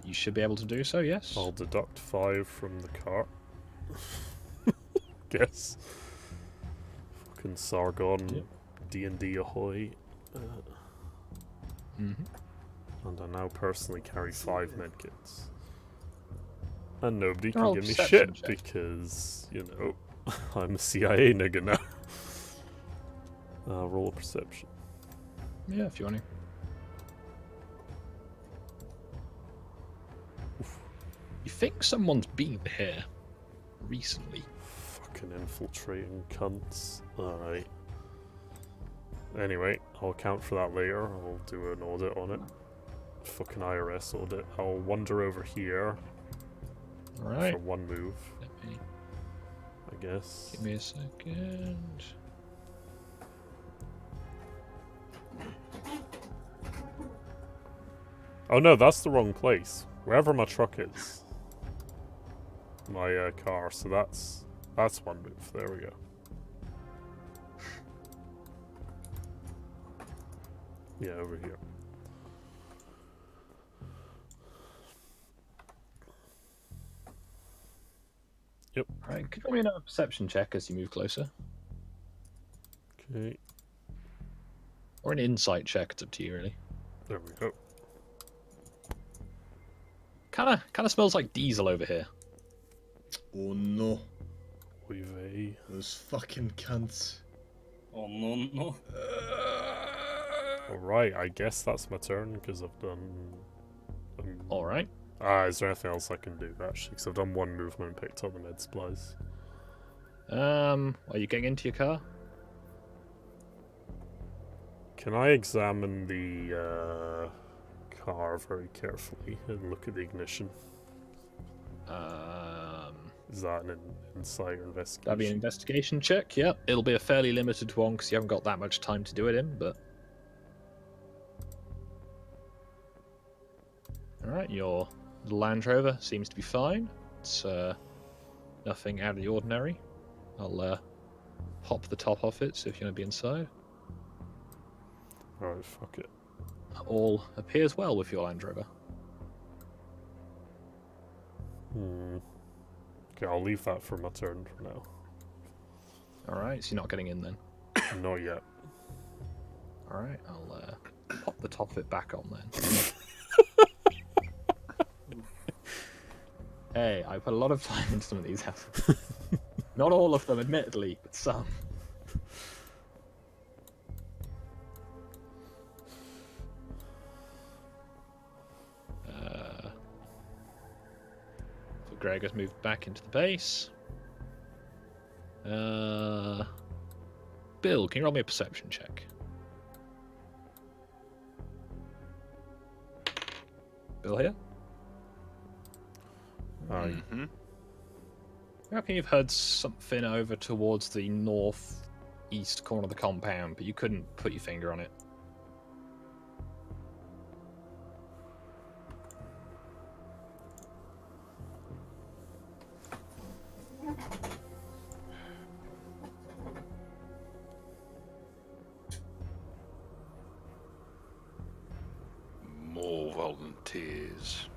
Speaker 3: You should be able to do so, yes.
Speaker 1: I'll deduct 5 from the cart. Guess. Fucking Sargon,
Speaker 3: Yep.
Speaker 1: D&D ahoy.
Speaker 3: Mhm.
Speaker 1: And I now personally carry 5 medkits. And nobody
Speaker 3: Roll
Speaker 1: can give me
Speaker 3: perception
Speaker 1: shit
Speaker 3: check.
Speaker 1: because, you know, I'm a CIA nigga now. Roll a perception.
Speaker 3: Yeah, if you want to. You think someone's been here recently?
Speaker 1: Fucking infiltrating cunts. Alright. Anyway, I'll account for that later. I'll do an audit on it. Fucking IRS audit. I'll wander over here
Speaker 3: All right.
Speaker 1: for 1 move,
Speaker 3: Let me,
Speaker 1: I guess.
Speaker 3: give me a second.
Speaker 1: Oh no, that's the wrong place. Wherever my truck is. My car, so that's 1 move. There we go. Yeah, over here. Yep.
Speaker 3: All right, could you roll me another perception check as you move closer?
Speaker 1: Okay.
Speaker 3: Or an insight check, it's up to you, really.
Speaker 1: There we go.
Speaker 3: Kind of smells like diesel over here.
Speaker 6: Oh no,
Speaker 1: Oy vey.
Speaker 6: those fucking cunts.
Speaker 2: Oh no no.
Speaker 1: Alright, I guess that's my turn because I've done.
Speaker 3: All right.
Speaker 1: Is there anything else I can do actually? Because I've done 1 movement and picked up the med supplies.
Speaker 3: Are you getting into your car?
Speaker 1: Can I examine the car very carefully and look at the ignition? Is that an insight or investigation?
Speaker 3: That'd be an investigation check. Yep. It'll be a fairly limited one because you haven't got that much time to do it in. But all right, your Land Rover seems to be fine. It's nothing out of the ordinary. I'll pop the top off it, so if you want to be inside.
Speaker 1: Alright, fuck it.
Speaker 3: All appears well with your Land Rover.
Speaker 1: Okay, I'll leave that for my turn for now.
Speaker 3: All right, so you're not getting in then.
Speaker 1: Not yet.
Speaker 3: All right, I'll pop the top of it back on then. Hey, I put a lot of time into some of these houses. Not all of them, admittedly, but some. Greg has moved back into the base. Bill, can you roll me a perception check? Bill here?
Speaker 1: Aye.
Speaker 4: Mm-hmm.
Speaker 3: I reckon you've heard something over towards the northeast corner of the compound, but you couldn't put your finger on it.
Speaker 4: More volunteers.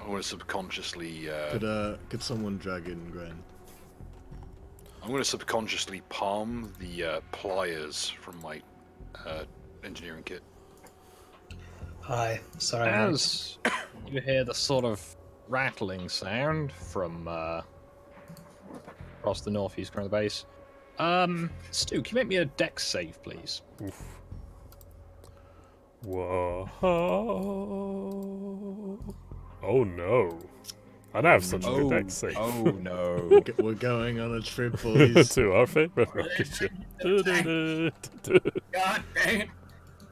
Speaker 4: I want to subconsciously.
Speaker 6: Could someone drag in Gren?
Speaker 4: I'm going to subconsciously palm the pliers from my engineering kit.
Speaker 8: Hi, sorry.
Speaker 3: As you hear the sort of rattling sound from across the northeast corner of the base, Stu, can you make me a dex save, please?
Speaker 1: Oof. Whoa. Oh no. I don't have such a good deck save.
Speaker 3: Oh no.
Speaker 6: We're going on a trip, boys.
Speaker 1: To our favorite rocket ship.
Speaker 2: God dang it.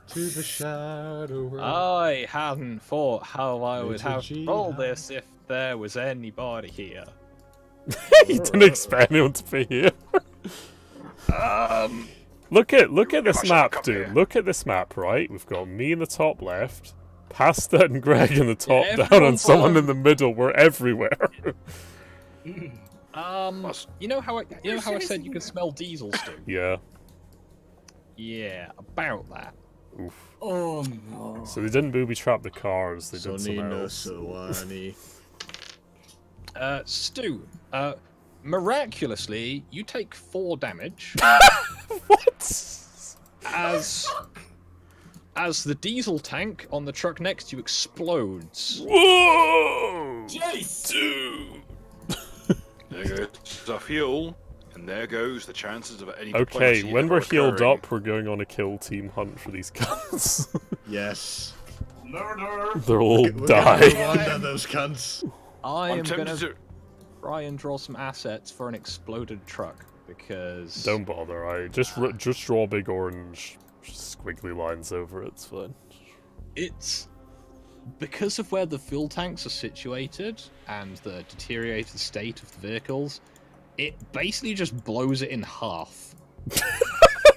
Speaker 6: To the shadow realm.
Speaker 3: I hadn't thought how I would
Speaker 6: Little
Speaker 3: have
Speaker 6: G
Speaker 3: rolled
Speaker 6: house.
Speaker 3: this if there was anybody here.
Speaker 1: You didn't expect anyone to be here. Look at this
Speaker 4: Gosh,
Speaker 1: map,
Speaker 4: come
Speaker 1: dude.
Speaker 4: here.
Speaker 1: Look at this map, right? We've got me in the top left, Pasta and Greg in the top down,
Speaker 3: everyone
Speaker 1: and someone
Speaker 3: follow.
Speaker 1: in the middle. We're everywhere.
Speaker 3: You know how I said you could smell diesel, Stu?
Speaker 1: Yeah.
Speaker 3: Yeah, about that.
Speaker 1: Oof.
Speaker 2: Oh no.
Speaker 1: So they didn't booby trap the cars. They did something
Speaker 6: Sonino
Speaker 1: else.
Speaker 6: Sawani.
Speaker 3: Stu, miraculously, you take 4 damage
Speaker 1: What?
Speaker 3: as the diesel tank on the truck next to you explodes.
Speaker 1: Whoa!
Speaker 2: Jace!
Speaker 1: Dude.
Speaker 4: There goes our fuel, and there goes the chances of any
Speaker 1: Okay,
Speaker 4: diplomacy
Speaker 1: when we're
Speaker 4: ever
Speaker 1: healed
Speaker 4: occurring.
Speaker 1: up, we're going on a kill team hunt for these guns.
Speaker 6: Yes.
Speaker 2: Murder!
Speaker 1: They'll all
Speaker 6: We're gonna
Speaker 1: die.
Speaker 6: wander those cunts.
Speaker 3: I
Speaker 4: I'm
Speaker 3: am
Speaker 4: tempted
Speaker 3: gonna
Speaker 4: to.
Speaker 3: try and draw some assets for an exploded truck because
Speaker 1: Don't bother. I just draw big orange squiggly lines over it. It's fine.
Speaker 3: it's because of where the fuel tanks are situated and the deteriorated state of the vehicles. It basically just blows it in half.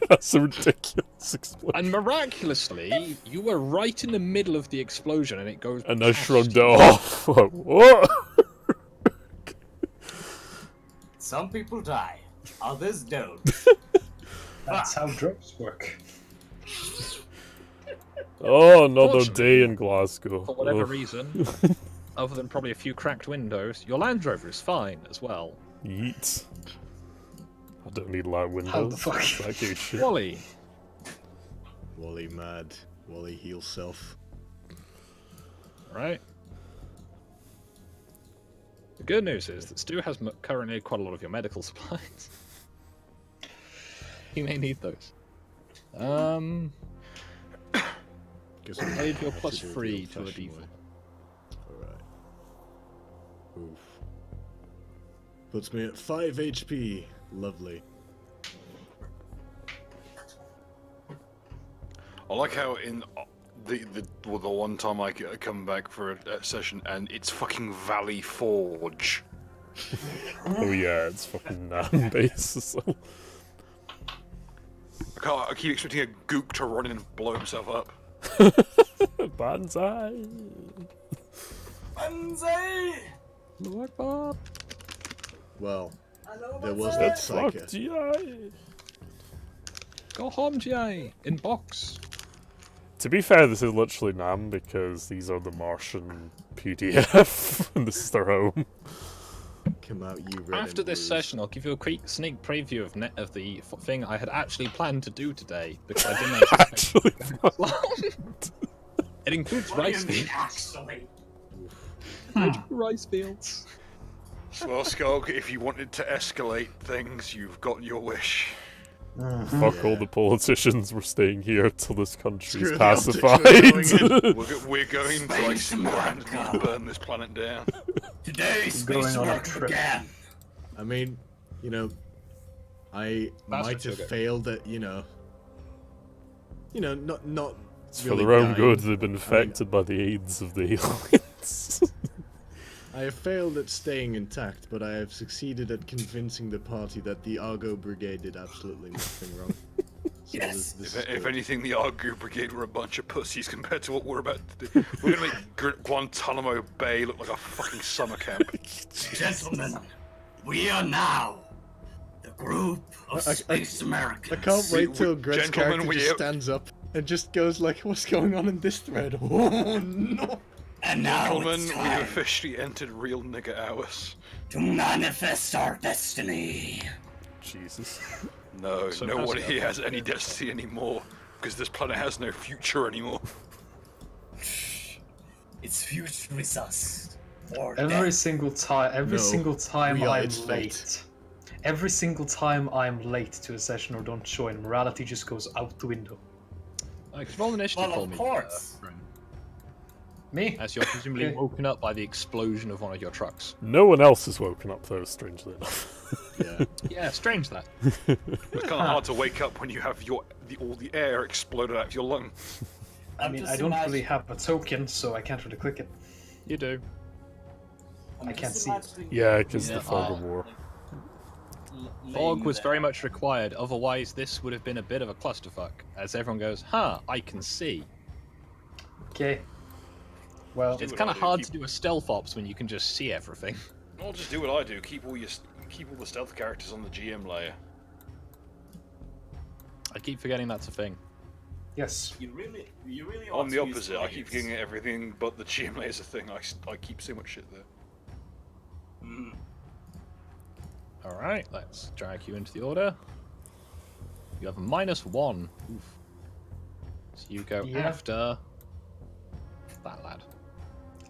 Speaker 1: That's a ridiculous explosion.
Speaker 3: And miraculously, you were right in the middle of the explosion, and it goes.
Speaker 1: And I
Speaker 3: past
Speaker 1: shrugged it
Speaker 3: you.
Speaker 1: off. What?
Speaker 2: Some people die, others don't.
Speaker 8: That's how drugs work.
Speaker 1: Oh, another
Speaker 3: Fortunately,
Speaker 1: day in Glasgow.
Speaker 3: For whatever
Speaker 1: Ugh.
Speaker 3: reason, other than probably a few cracked windows, your Land Rover is fine as well.
Speaker 1: Yeet. I don't need loud windows.
Speaker 8: How the fuck?
Speaker 1: That gay shit.
Speaker 3: Wally,
Speaker 6: Wally mad. Wally heal self.
Speaker 3: right? The good news is that Stu has currently quite a lot of your medical supplies. He may need those.
Speaker 6: Guess we
Speaker 3: Save your
Speaker 6: have
Speaker 3: plus
Speaker 6: do it the
Speaker 3: 3 to a
Speaker 6: old-fashioned
Speaker 3: default.
Speaker 6: way. Alright. Oof. Puts me at 5 HP. Lovely.
Speaker 4: I like how in the one time I come back for a session and it's fucking Valley Forge.
Speaker 1: Oh yeah, it's fucking Nam base. So.
Speaker 4: I keep expecting a gook to run in and blow himself up.
Speaker 1: Banzai.
Speaker 2: Banzai!
Speaker 3: Lord Bob.
Speaker 6: Well,
Speaker 2: Hello,
Speaker 6: there was
Speaker 2: Banzai!
Speaker 6: that
Speaker 1: Fuck
Speaker 6: psyker.
Speaker 1: GI.
Speaker 3: Go home, GI. In box.
Speaker 1: To be fair, this is literally Nam because these are the Martian PDF and this is their home.
Speaker 6: Come out, you red
Speaker 3: After
Speaker 6: and
Speaker 3: this
Speaker 6: blues.
Speaker 3: session, I'll give you a quick sneak preview of the thing I had actually planned to do today because I didn't anticipate
Speaker 1: Actually,
Speaker 3: it includes
Speaker 2: What do
Speaker 3: rice
Speaker 2: you mean,
Speaker 3: fields.
Speaker 2: actually?
Speaker 3: Rice fields.
Speaker 4: Well, Skog, if you wanted to escalate things, you've got your wish.
Speaker 1: Fuck all the politicians. We're staying here till this country's
Speaker 6: Screw the
Speaker 1: pacified.
Speaker 4: We're going to like single-handedly burn this planet down.
Speaker 2: Today,
Speaker 8: Going
Speaker 2: Space
Speaker 8: on a
Speaker 2: America
Speaker 8: trip.
Speaker 2: began.
Speaker 6: I mean, you know, I might have failed at, not
Speaker 1: It's
Speaker 6: really
Speaker 1: for their own
Speaker 6: dying.
Speaker 1: good. They've been affected by the aids of the aliens.
Speaker 6: I have failed at staying intact, but I have succeeded at convincing the party that the Argo Brigade did absolutely nothing wrong. So
Speaker 2: Yes.
Speaker 6: this
Speaker 4: If,
Speaker 6: is
Speaker 4: if
Speaker 6: good.
Speaker 4: anything, the Argo Brigade were a bunch of pussies compared to what we're about to do. We're gonna make Guantanamo Bay look like a fucking summer camp.
Speaker 2: Gentlemen, we are now the group of Space
Speaker 6: I
Speaker 2: Americans.
Speaker 6: can't wait till Greg's
Speaker 4: Gentlemen,
Speaker 6: character
Speaker 4: we
Speaker 6: just
Speaker 4: have-
Speaker 6: stands up and just goes like, "What's going on in this thread?" Oh no!
Speaker 2: And now
Speaker 4: Gentlemen,
Speaker 2: it's
Speaker 4: we have
Speaker 2: time
Speaker 4: officially entered real nigger hours.
Speaker 2: to manifest our destiny.
Speaker 1: Jesus.
Speaker 4: No,
Speaker 3: So
Speaker 4: nobody
Speaker 3: Pascal-
Speaker 4: here has any destiny anymore, because this planet has no future anymore.
Speaker 2: Its future is us. Or
Speaker 8: Every
Speaker 2: death.
Speaker 8: single time,
Speaker 6: No,
Speaker 8: single time
Speaker 6: we are
Speaker 8: I'm
Speaker 6: its fate.
Speaker 8: late. Every single time I'm late to a session or don't join, morality just goes out the window.
Speaker 3: Roll initiative
Speaker 2: Well,
Speaker 3: for
Speaker 2: of
Speaker 3: me.
Speaker 2: course.
Speaker 3: Ren,
Speaker 8: Me?
Speaker 3: as you're presumably
Speaker 8: Okay.
Speaker 3: woken up by the explosion of one of your trucks.
Speaker 1: No one else has woken up though, strangely enough.
Speaker 6: Yeah.
Speaker 3: Yeah, strange that.
Speaker 4: It's kind of hard to wake up when you have all the air exploded out of your lung.
Speaker 8: I
Speaker 2: I'm
Speaker 8: mean,
Speaker 2: just
Speaker 8: I don't really
Speaker 2: imagining-
Speaker 8: have a token, so I can't really click it.
Speaker 3: You do.
Speaker 2: I'm
Speaker 8: I can't
Speaker 2: just
Speaker 8: see it.
Speaker 2: imagining
Speaker 1: Yeah, because
Speaker 3: Yeah,
Speaker 1: the fog of war.
Speaker 3: Fog
Speaker 2: laying
Speaker 3: was very
Speaker 2: there.
Speaker 3: much required, otherwise this would have been a bit of a clusterfuck, as everyone goes, huh, I can see.
Speaker 8: Okay. Well,
Speaker 3: It's
Speaker 4: what
Speaker 3: kind
Speaker 4: I
Speaker 3: of
Speaker 4: do,
Speaker 3: hard
Speaker 4: keep-
Speaker 3: to do a stealth ops when you can just see everything.
Speaker 4: I'll just do what I do. Keep all the stealth characters on the GM layer.
Speaker 3: I keep forgetting that's a thing.
Speaker 8: yes.
Speaker 2: You really
Speaker 4: I'm
Speaker 2: ought
Speaker 4: the
Speaker 2: to use
Speaker 4: opposite. I keep
Speaker 2: blades.
Speaker 4: forgetting everything but the GM layer is a thing. I keep so much shit there.
Speaker 2: Mm.
Speaker 3: Alright, let's drag you into the order. You have a -1. Oof. So you go
Speaker 8: Yeah.
Speaker 3: after that lad.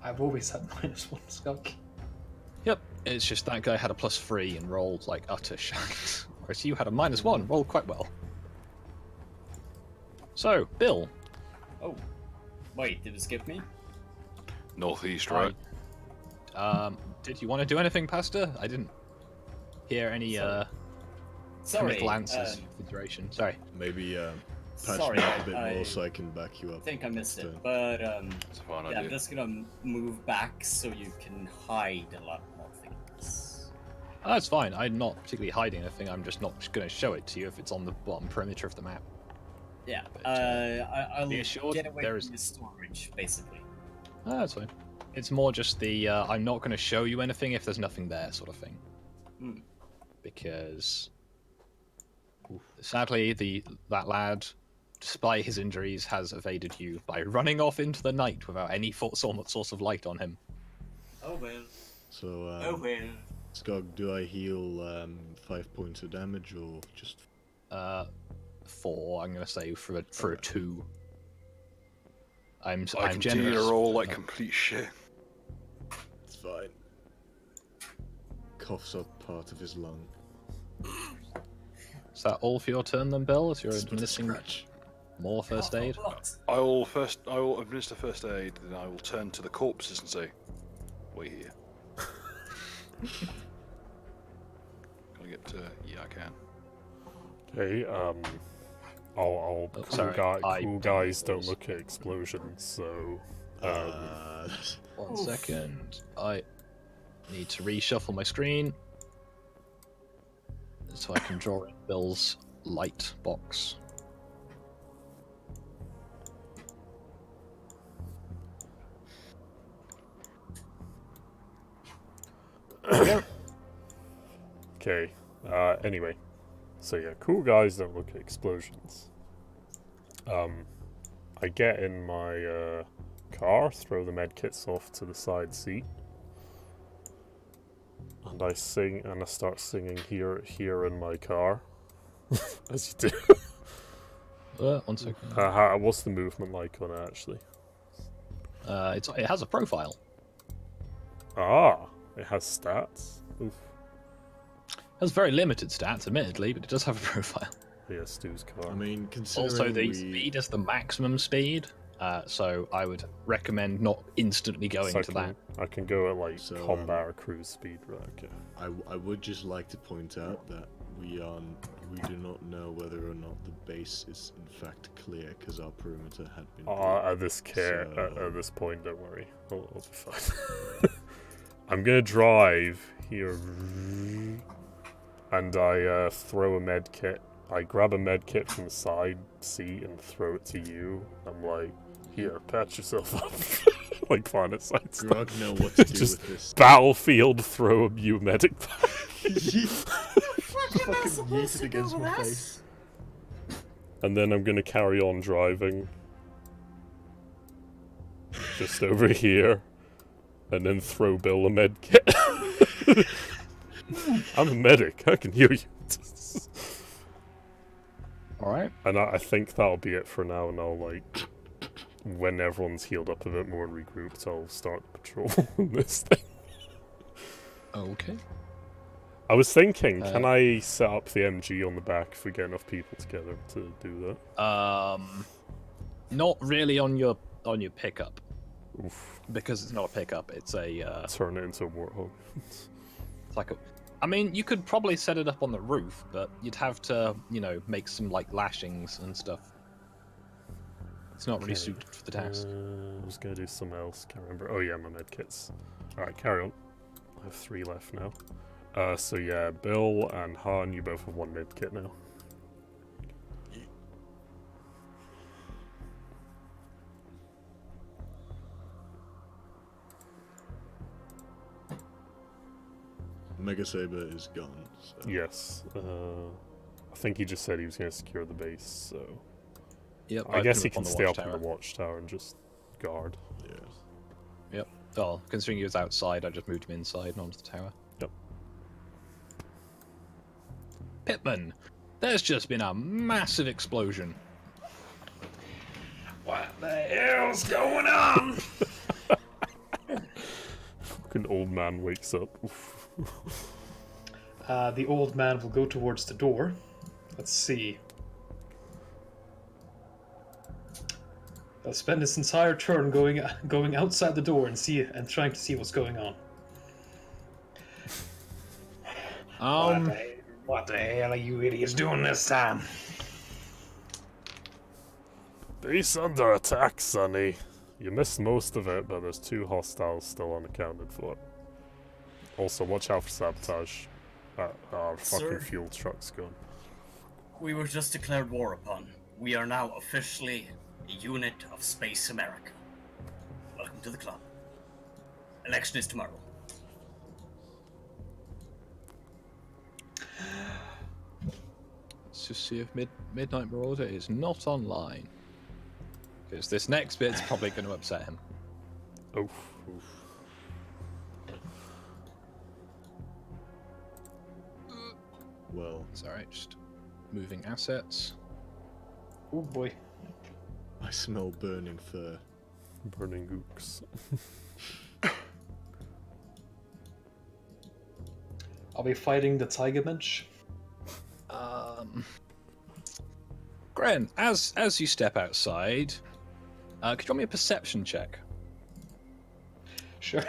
Speaker 8: I've always had -1 skunk.
Speaker 3: Yep, it's just that guy had a +3 and rolled like utter shite. Whereas you had a -1, rolled quite well. So, Bill.
Speaker 2: Oh, wait, did it skip me?
Speaker 4: Northeast, right?
Speaker 3: Did you want to do anything, Pastor? I didn't hear any
Speaker 2: Sorry,
Speaker 3: committal answers for the duration. Sorry.
Speaker 6: Maybe patch
Speaker 2: Sorry,
Speaker 6: me up a bit
Speaker 2: I-
Speaker 6: more so I can back you
Speaker 2: I
Speaker 6: up.
Speaker 2: think I missed it,
Speaker 6: So-
Speaker 2: but
Speaker 4: It's a fine
Speaker 2: yeah, I'm
Speaker 4: idea.
Speaker 2: just gonna move back so you can hide a lot more things.
Speaker 3: Oh, that's fine. I'm not particularly hiding anything. I'm just not going to show it to you if it's on the bottom perimeter of the map.
Speaker 2: Yeah,
Speaker 3: But,
Speaker 2: I'll
Speaker 3: be assured
Speaker 2: get away
Speaker 3: there
Speaker 2: from
Speaker 3: is-
Speaker 2: the storage, basically.
Speaker 3: Oh, that's fine. It's more just the I'm not going to show you anything if there's nothing there sort of thing.
Speaker 2: Hmm.
Speaker 3: Because sadly, that lad, despite his injuries, has evaded you by running off into the night without any source of light on him.
Speaker 2: Oh well.
Speaker 6: So,
Speaker 2: Oh well.
Speaker 6: Skog, do I heal 5 points of damage or just?
Speaker 3: 4, I'm going to say, for a 2. I'm
Speaker 4: I continue
Speaker 3: generous.
Speaker 4: to roll like complete shit.
Speaker 6: It's fine. Coughs up part of his lung.
Speaker 3: Is that all for your turn then, Bill? If you're
Speaker 6: Just with a
Speaker 3: administering
Speaker 6: scratch.
Speaker 3: more first aid?
Speaker 4: I will administer first aid, then I will turn to the corpses and say, "Wait here." Can I get to? Yeah, I can.
Speaker 1: Okay, I'll
Speaker 3: Oh, sorry,
Speaker 1: cool guys don't look at explosions, so
Speaker 6: Uh,
Speaker 3: 1 second. I need to reshuffle my screen so I can draw in Bill's light box.
Speaker 1: okay. Anyway, so yeah, cool guys don't look at explosions. I get in my car, throw the medkits off to the side seat, and I sing, and I start singing here in my car, as you do.
Speaker 3: 1 second.
Speaker 1: What's the movement like on it actually?
Speaker 3: It has a profile.
Speaker 1: Ah, it has stats. Oof.
Speaker 3: It has very limited stats, admittedly, but it does have a profile.
Speaker 1: Yeah, Stu's car.
Speaker 6: I mean, considering
Speaker 3: Also, the speed is the maximum speed, so I would recommend not instantly going
Speaker 1: So
Speaker 3: to that.
Speaker 1: I can go at like
Speaker 6: So,
Speaker 1: combat or cruise speed, right? Okay.
Speaker 6: I would just like to point out that we do not know whether or not the base is in fact clear because our perimeter had been.
Speaker 1: At this
Speaker 6: So-
Speaker 1: at this point, don't worry, I'll be fine. I'm gonna drive here, and I throw a med kit. I grab a med kit from the side seat and throw it to you. I'm like, here, patch yourself up. Like Planet Side stuff.
Speaker 6: Grog know what to do
Speaker 1: Just
Speaker 6: with this.
Speaker 1: battlefield, throw a new medic back.
Speaker 6: Fucking yeet it against my face.
Speaker 1: And then I'm gonna carry on driving. Just over here. And then throw Bill a med kit. I'm a medic, I can heal you.
Speaker 3: Alright.
Speaker 1: And I think that'll be it for now, and I'll like, when everyone's healed up a bit more and regrouped, I'll start patrolling this thing.
Speaker 3: Okay.
Speaker 1: I was thinking, can I set up the MG on the back if we get enough people together to do that?
Speaker 3: Not really on your pickup,
Speaker 1: Oof.
Speaker 3: because it's not a pickup, it's a
Speaker 1: Turn it into a warthog.
Speaker 3: it's like a... I mean, you could probably set it up on the roof, but you'd have to, you know, make some, like, lashings and stuff. It's not really suited for the task.
Speaker 1: I was gonna do something else, can't remember. Oh yeah, my medkits. Alright, carry on. I have 3 left now. So yeah, Bill and Han, you both have 1 medkit now.
Speaker 6: Mega Saber is gone. So.
Speaker 1: Yes. I think he just said he was gonna secure the base, so...
Speaker 3: Yep,
Speaker 1: I guess he
Speaker 3: put him
Speaker 1: can
Speaker 3: on
Speaker 1: stay up
Speaker 3: watchtower.
Speaker 1: in the watchtower and just guard.
Speaker 6: Yeah.
Speaker 3: Yep. Well, considering he was outside, I just moved him inside and onto the tower.
Speaker 1: Yep.
Speaker 3: Pitman, there's just been a massive explosion.
Speaker 8: What the hell's going on?
Speaker 1: Fucking old man wakes up. Oof.
Speaker 8: The old man will go towards the door. Let's see. I'll spend this entire turn going outside the door and trying to see what's going on. What the hell are you idiots doing this time?
Speaker 1: Base under attack, Sonny. You missed most of it, but there's 2 hostiles still unaccounted for. Also, watch out for sabotage. Our fucking
Speaker 2: Sir?
Speaker 1: fuel truck's gone.
Speaker 2: We were just declared war upon. We are now officially a unit of Space America. Welcome to the club. Election is tomorrow.
Speaker 3: Let's just see if Midnight Marauder is not online. Because this next bit's probably going to upset him.
Speaker 1: Oof.
Speaker 6: Well,
Speaker 3: It's alright, just moving assets.
Speaker 8: Oh boy.
Speaker 6: I smell burning fur.
Speaker 1: Burning gooks.
Speaker 8: I'll be fighting the Tiger Bench.
Speaker 3: Gren, as you step outside, could you roll me a perception check?
Speaker 8: Sure.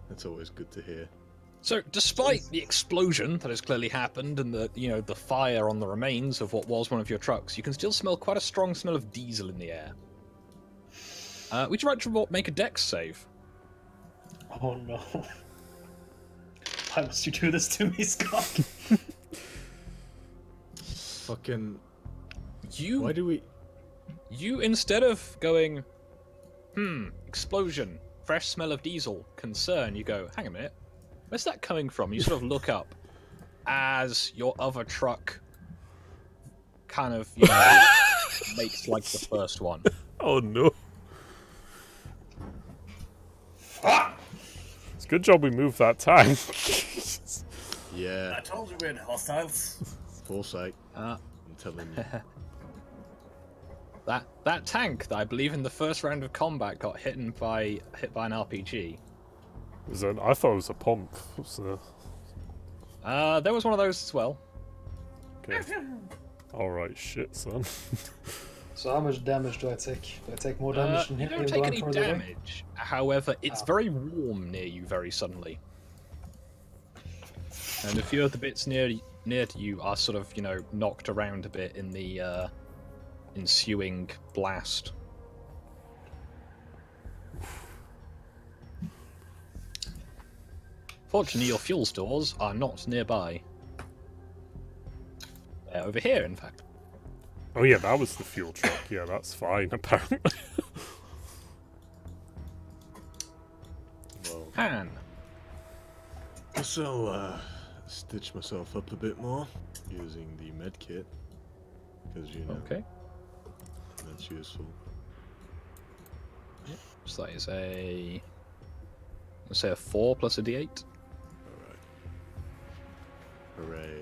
Speaker 6: That's always good to hear.
Speaker 3: So, despite the explosion that has clearly happened and the fire on the remains of what was one of your trucks, you can still smell quite a strong smell of diesel in the air. Would you like to make a dex save?
Speaker 8: Oh no. Why must you do this to me, Scott?
Speaker 6: Fucking. Why
Speaker 3: You,
Speaker 6: do we?
Speaker 3: you instead of going, explosion, fresh smell of diesel, concern, you go, hang a minute, where's that coming from? You sort of look up as your other truck kind of, makes like the first one.
Speaker 1: Oh no. It's a good job we moved that tank.
Speaker 6: Yeah,
Speaker 2: I told you we had hostiles.
Speaker 6: foresight. I'm telling you.
Speaker 3: That tank that I believe in the first round of combat got hit by an RPG.
Speaker 1: I thought it was a pump. So...
Speaker 3: There was one of those as well.
Speaker 1: Okay. Alright, shit, son.
Speaker 8: So how much damage do I take? Do I take more damage than
Speaker 3: You
Speaker 8: him
Speaker 3: don't take
Speaker 8: going
Speaker 3: any
Speaker 8: further away?
Speaker 3: damage. However, it's
Speaker 8: Oh.
Speaker 3: very warm near you very suddenly. And a few of the bits near to you are sort of, knocked around a bit in the ensuing blast. Fortunately, your fuel stores are not nearby. They're over here, in fact.
Speaker 1: Oh yeah, that was the fuel truck. Yeah, that's fine, apparently.
Speaker 6: Well,
Speaker 3: Han.
Speaker 6: guess I'll stitch myself up a bit more using the med kit, because
Speaker 3: Okay.
Speaker 6: that's useful.
Speaker 3: So that is let's say a 4 plus a d8.
Speaker 6: Alright. Hooray.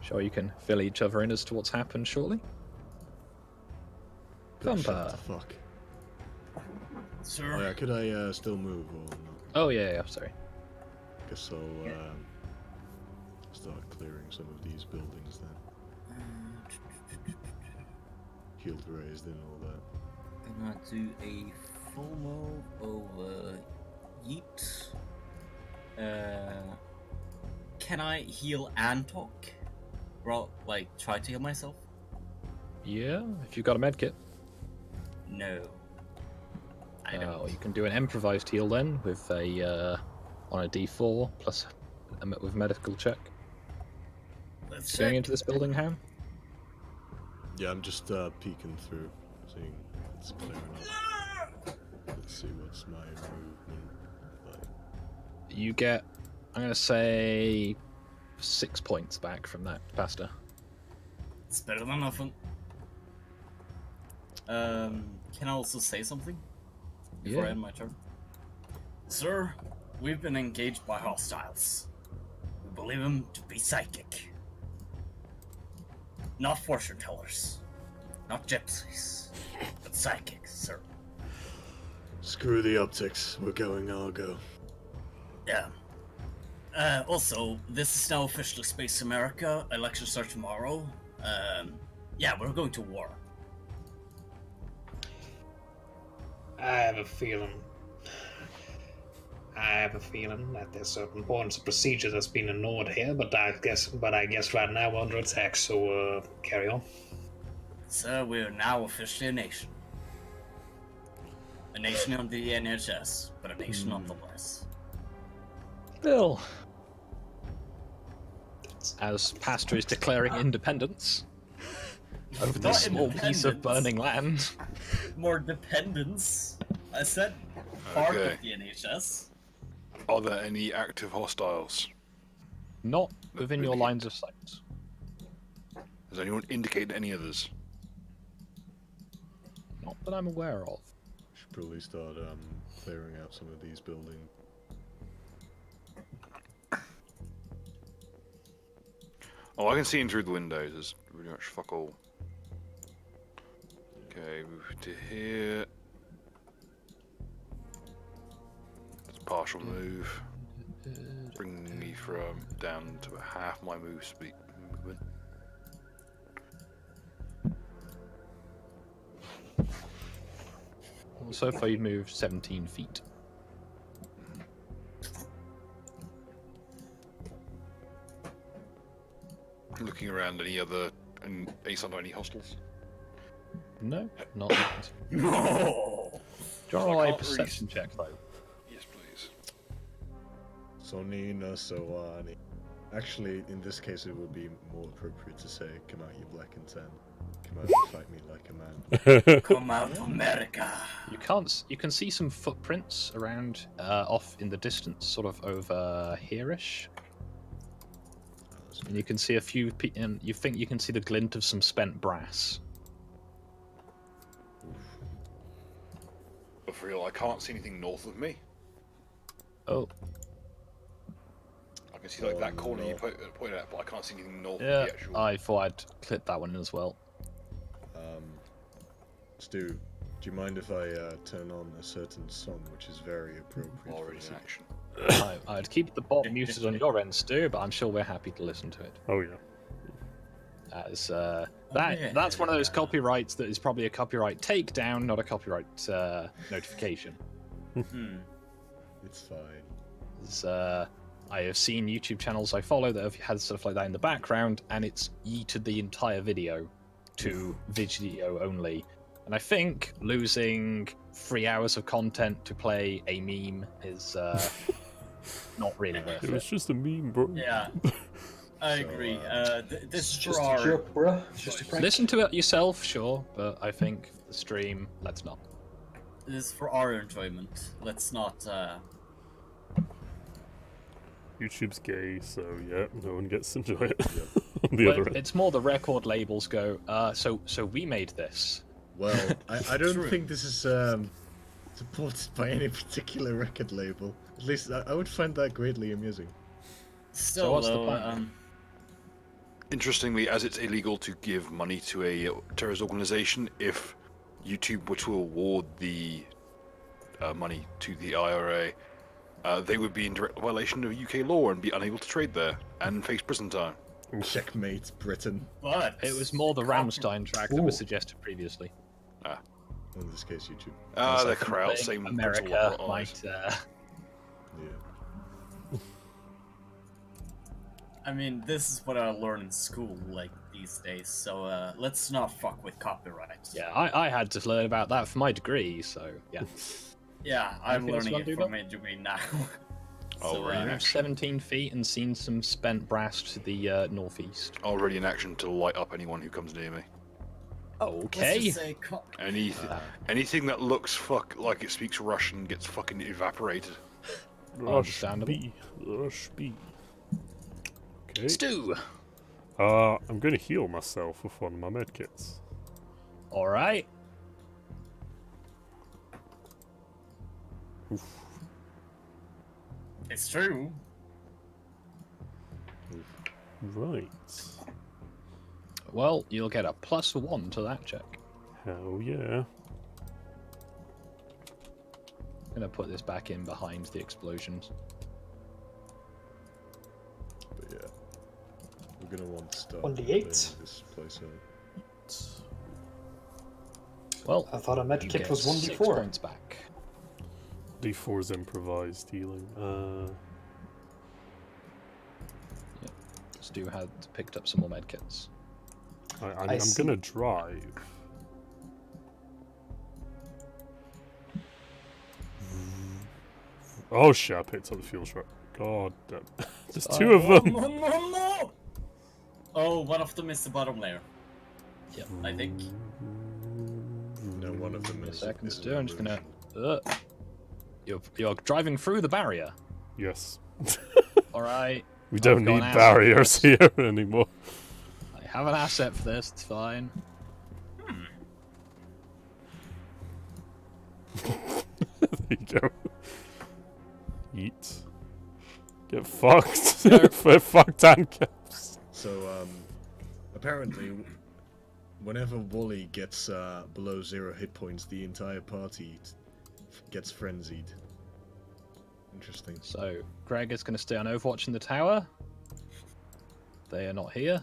Speaker 3: Sure, you can fill each other in as to what's happened shortly.
Speaker 6: Shut
Speaker 3: Thumper.
Speaker 6: the fuck.
Speaker 2: Sir.
Speaker 6: Oh yeah, could I still move or not?
Speaker 3: Oh yeah, sorry.
Speaker 6: Guess I'll start clearing some of these buildings then. Shield raised and all that.
Speaker 2: Gonna do a full move over Yeet. Can I heal and talk? Well, like, try to heal myself?
Speaker 3: Yeah, if you've got a medkit.
Speaker 2: No. I don't.
Speaker 3: You can do an improvised heal then with a on a d4 plus with medical check.
Speaker 2: Let's
Speaker 3: Going
Speaker 2: check.
Speaker 3: into this building, Ham.
Speaker 6: Yeah, I'm just peeking through, seeing it's clearing up. Let's see what's my movement like.
Speaker 3: You get, I'm gonna say, 6 points back from that pasta.
Speaker 2: It's better than nothing. Can I also say something? Before I
Speaker 3: Yeah.
Speaker 2: end my turn? Sir, we've been engaged by hostiles. We believe them to be psychic. Not fortune tellers. Not gypsies. But psychics, sir.
Speaker 6: Screw the optics, we're going Argo.
Speaker 2: Yeah. Also, this is now officially Space America. Elections start tomorrow. Yeah, we're going to war.
Speaker 8: I have a feeling that there's certain points of procedure that's been ignored here, but I guess right now we're under attack, so carry on.
Speaker 2: Sir, we are now officially a nation. A nation on the NHS, but a nation nonetheless.
Speaker 3: Bill. As Pastor is declaring independence over
Speaker 2: Not
Speaker 3: this small piece of
Speaker 2: independence.
Speaker 3: burning land.
Speaker 2: More dependence. I said part
Speaker 4: Okay.
Speaker 2: of the NHS.
Speaker 4: Are there any active hostiles?
Speaker 3: Not within your lines of sight.
Speaker 4: Has anyone indicated any others?
Speaker 3: Not that I'm aware of.
Speaker 6: Should probably start clearing out some of these buildings.
Speaker 4: Oh, I can see in through the windows. There's pretty much fuck all. Okay, move to here. That's a partial move. Bring me from down to half my move speed movement.
Speaker 3: Well, so far you've moved 17 feet.
Speaker 4: Looking around any other, any sign of any hostels?
Speaker 3: No, not yet.
Speaker 2: No.
Speaker 3: Do you want to roll a perception check though?
Speaker 4: Yes, please.
Speaker 6: Sonina Sawani. Actually, in this case, it would be more appropriate to say, "Come out, you black and tan. Come out and fight me like a man."
Speaker 2: Come out, America.
Speaker 3: You can see some footprints around off in the distance, sort of over here-ish. And you can see a few, and you think you can see the glint of some spent brass.
Speaker 4: But for real, I can't see anything north of me.
Speaker 3: Oh,
Speaker 4: I can see like that corner you
Speaker 6: no.
Speaker 4: pointed at, but I can't see anything north
Speaker 3: yeah.
Speaker 4: of the actual.
Speaker 3: I thought I'd clip that one as well.
Speaker 6: Stu, do you mind if I turn on a certain song which is very appropriate
Speaker 4: Already
Speaker 6: for
Speaker 4: in
Speaker 6: the
Speaker 4: action.
Speaker 3: I'd keep the bot muted on your end, Stu, but I'm sure we're happy to listen to it.
Speaker 1: Oh, yeah.
Speaker 3: As that's one of those copyrights that is probably a copyright takedown, not a copyright notification.
Speaker 6: It's fine.
Speaker 3: As, I have seen YouTube channels I follow that have had stuff like that in the background, and it's yeeted the entire video to video only. And I think losing 3 hours of content to play a meme is not really worth
Speaker 1: It was just a meme, bro.
Speaker 2: Yeah, I agree. This is
Speaker 8: Just
Speaker 2: for
Speaker 8: a
Speaker 2: our...
Speaker 8: joke, bruh. Just a prank.
Speaker 3: Listen to it yourself, sure, but I think the stream, let's not.
Speaker 2: This is for our enjoyment. Let's not...
Speaker 1: YouTube's gay, so yeah, no one gets to enjoy it. On
Speaker 3: Well,
Speaker 1: other end.
Speaker 3: it's more the record labels go, so we made this.
Speaker 6: Well, I don't think this is supported by any particular record label. At least I would find that greatly amusing.
Speaker 2: Still,
Speaker 3: what's the
Speaker 2: though,
Speaker 3: plan?
Speaker 4: Interestingly, as it's illegal to give money to a terrorist organization, if YouTube were to award the money to the IRA, they would be in direct violation of UK law and be unable to trade there and face prison time.
Speaker 6: Checkmate, Britain.
Speaker 2: but...
Speaker 3: It was more the Rammstein track that was suggested previously.
Speaker 6: In this case, YouTube.
Speaker 4: The crowd, same
Speaker 3: America
Speaker 4: principle
Speaker 3: might.
Speaker 6: Yeah.
Speaker 2: I mean, this is what I learn in school, like, these days, so, let's not fuck with copyright.
Speaker 3: Yeah, I had to learn about that for my degree, so yeah.
Speaker 2: Yeah, I'm
Speaker 3: Anything else
Speaker 2: learning
Speaker 3: you wanna
Speaker 2: it
Speaker 3: do,
Speaker 2: for
Speaker 3: Bill?
Speaker 2: my degree now.
Speaker 4: Already in
Speaker 3: I've
Speaker 4: action.
Speaker 3: 17 feet and seen some spent brass to the northeast.
Speaker 4: Already in action to light up anyone who comes near me.
Speaker 2: Let's
Speaker 3: Okay.
Speaker 2: just say
Speaker 4: Anything that looks like it speaks Russian gets fucking evaporated.
Speaker 1: Rush
Speaker 3: Understandable.
Speaker 1: B. Rush B. Okay.
Speaker 3: Stu.
Speaker 1: I'm gonna heal myself with one of my medkits.
Speaker 3: All right.
Speaker 1: Oof.
Speaker 2: it's true.
Speaker 1: Right.
Speaker 3: Well, you'll get a +1 to that check.
Speaker 1: Hell yeah.
Speaker 3: I'm gonna put this back in behind the explosions.
Speaker 6: But yeah. We're gonna want to start
Speaker 8: 1d8.
Speaker 6: clearing this place out.
Speaker 3: Well,
Speaker 8: I thought a
Speaker 3: you
Speaker 8: medkit
Speaker 3: get
Speaker 8: was
Speaker 3: 6
Speaker 8: 1d4.
Speaker 3: points back.
Speaker 1: D4's improvised healing.
Speaker 3: Stu had picked up some more medkits.
Speaker 1: I'm
Speaker 8: see.
Speaker 1: gonna drive. Oh shit, I picked up the fuel truck. God damn. There's 2 of them!
Speaker 2: No! Oh, one of them is the bottom layer.
Speaker 3: Yep.
Speaker 2: I think.
Speaker 6: No, one of them
Speaker 3: A
Speaker 6: is.
Speaker 3: second,
Speaker 6: is
Speaker 3: Stu. I'm just gonna.
Speaker 6: illusion.
Speaker 3: You're driving through the barrier.
Speaker 1: Yes.
Speaker 3: All right.
Speaker 1: We don't
Speaker 3: I've gone
Speaker 1: need
Speaker 3: out.
Speaker 1: barriers here anymore.
Speaker 3: I have an asset for this. It's fine.
Speaker 1: There you go. Eat. Get fucked. For fucked handcuffs.
Speaker 6: So, apparently, whenever Wally gets below 0 hit points, the entire party gets frenzied. Interesting.
Speaker 3: So Greg is going to stay on Overwatch in the tower. They are not here.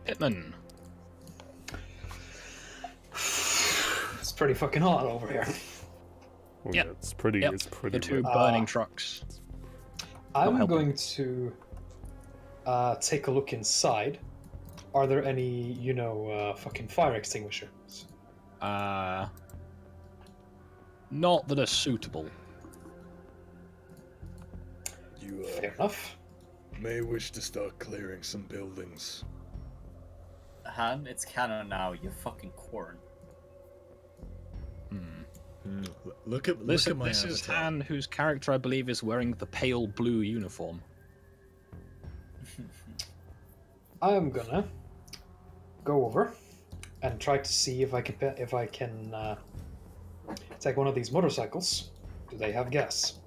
Speaker 3: Pitman.
Speaker 8: It's pretty fucking hot over here.
Speaker 1: Oh,
Speaker 3: Yep.
Speaker 1: yeah, it's pretty.
Speaker 3: Yep.
Speaker 1: It's pretty.
Speaker 3: The 2
Speaker 1: lit.
Speaker 3: burning trucks.
Speaker 8: I'm
Speaker 3: helping.
Speaker 8: going to take a look inside. Are there any, fucking fire extinguishers?
Speaker 3: Not that are suitable.
Speaker 6: You
Speaker 8: Fair enough.
Speaker 6: may wish to start clearing some buildings.
Speaker 2: Han, it's canon now, you fucking corn.
Speaker 6: Look at
Speaker 3: This
Speaker 6: my
Speaker 3: is
Speaker 6: avatar.
Speaker 3: Han, whose character I believe is wearing the pale blue uniform.
Speaker 8: I'm gonna go over and try to see if I can take one of these motorcycles. Do they have gas?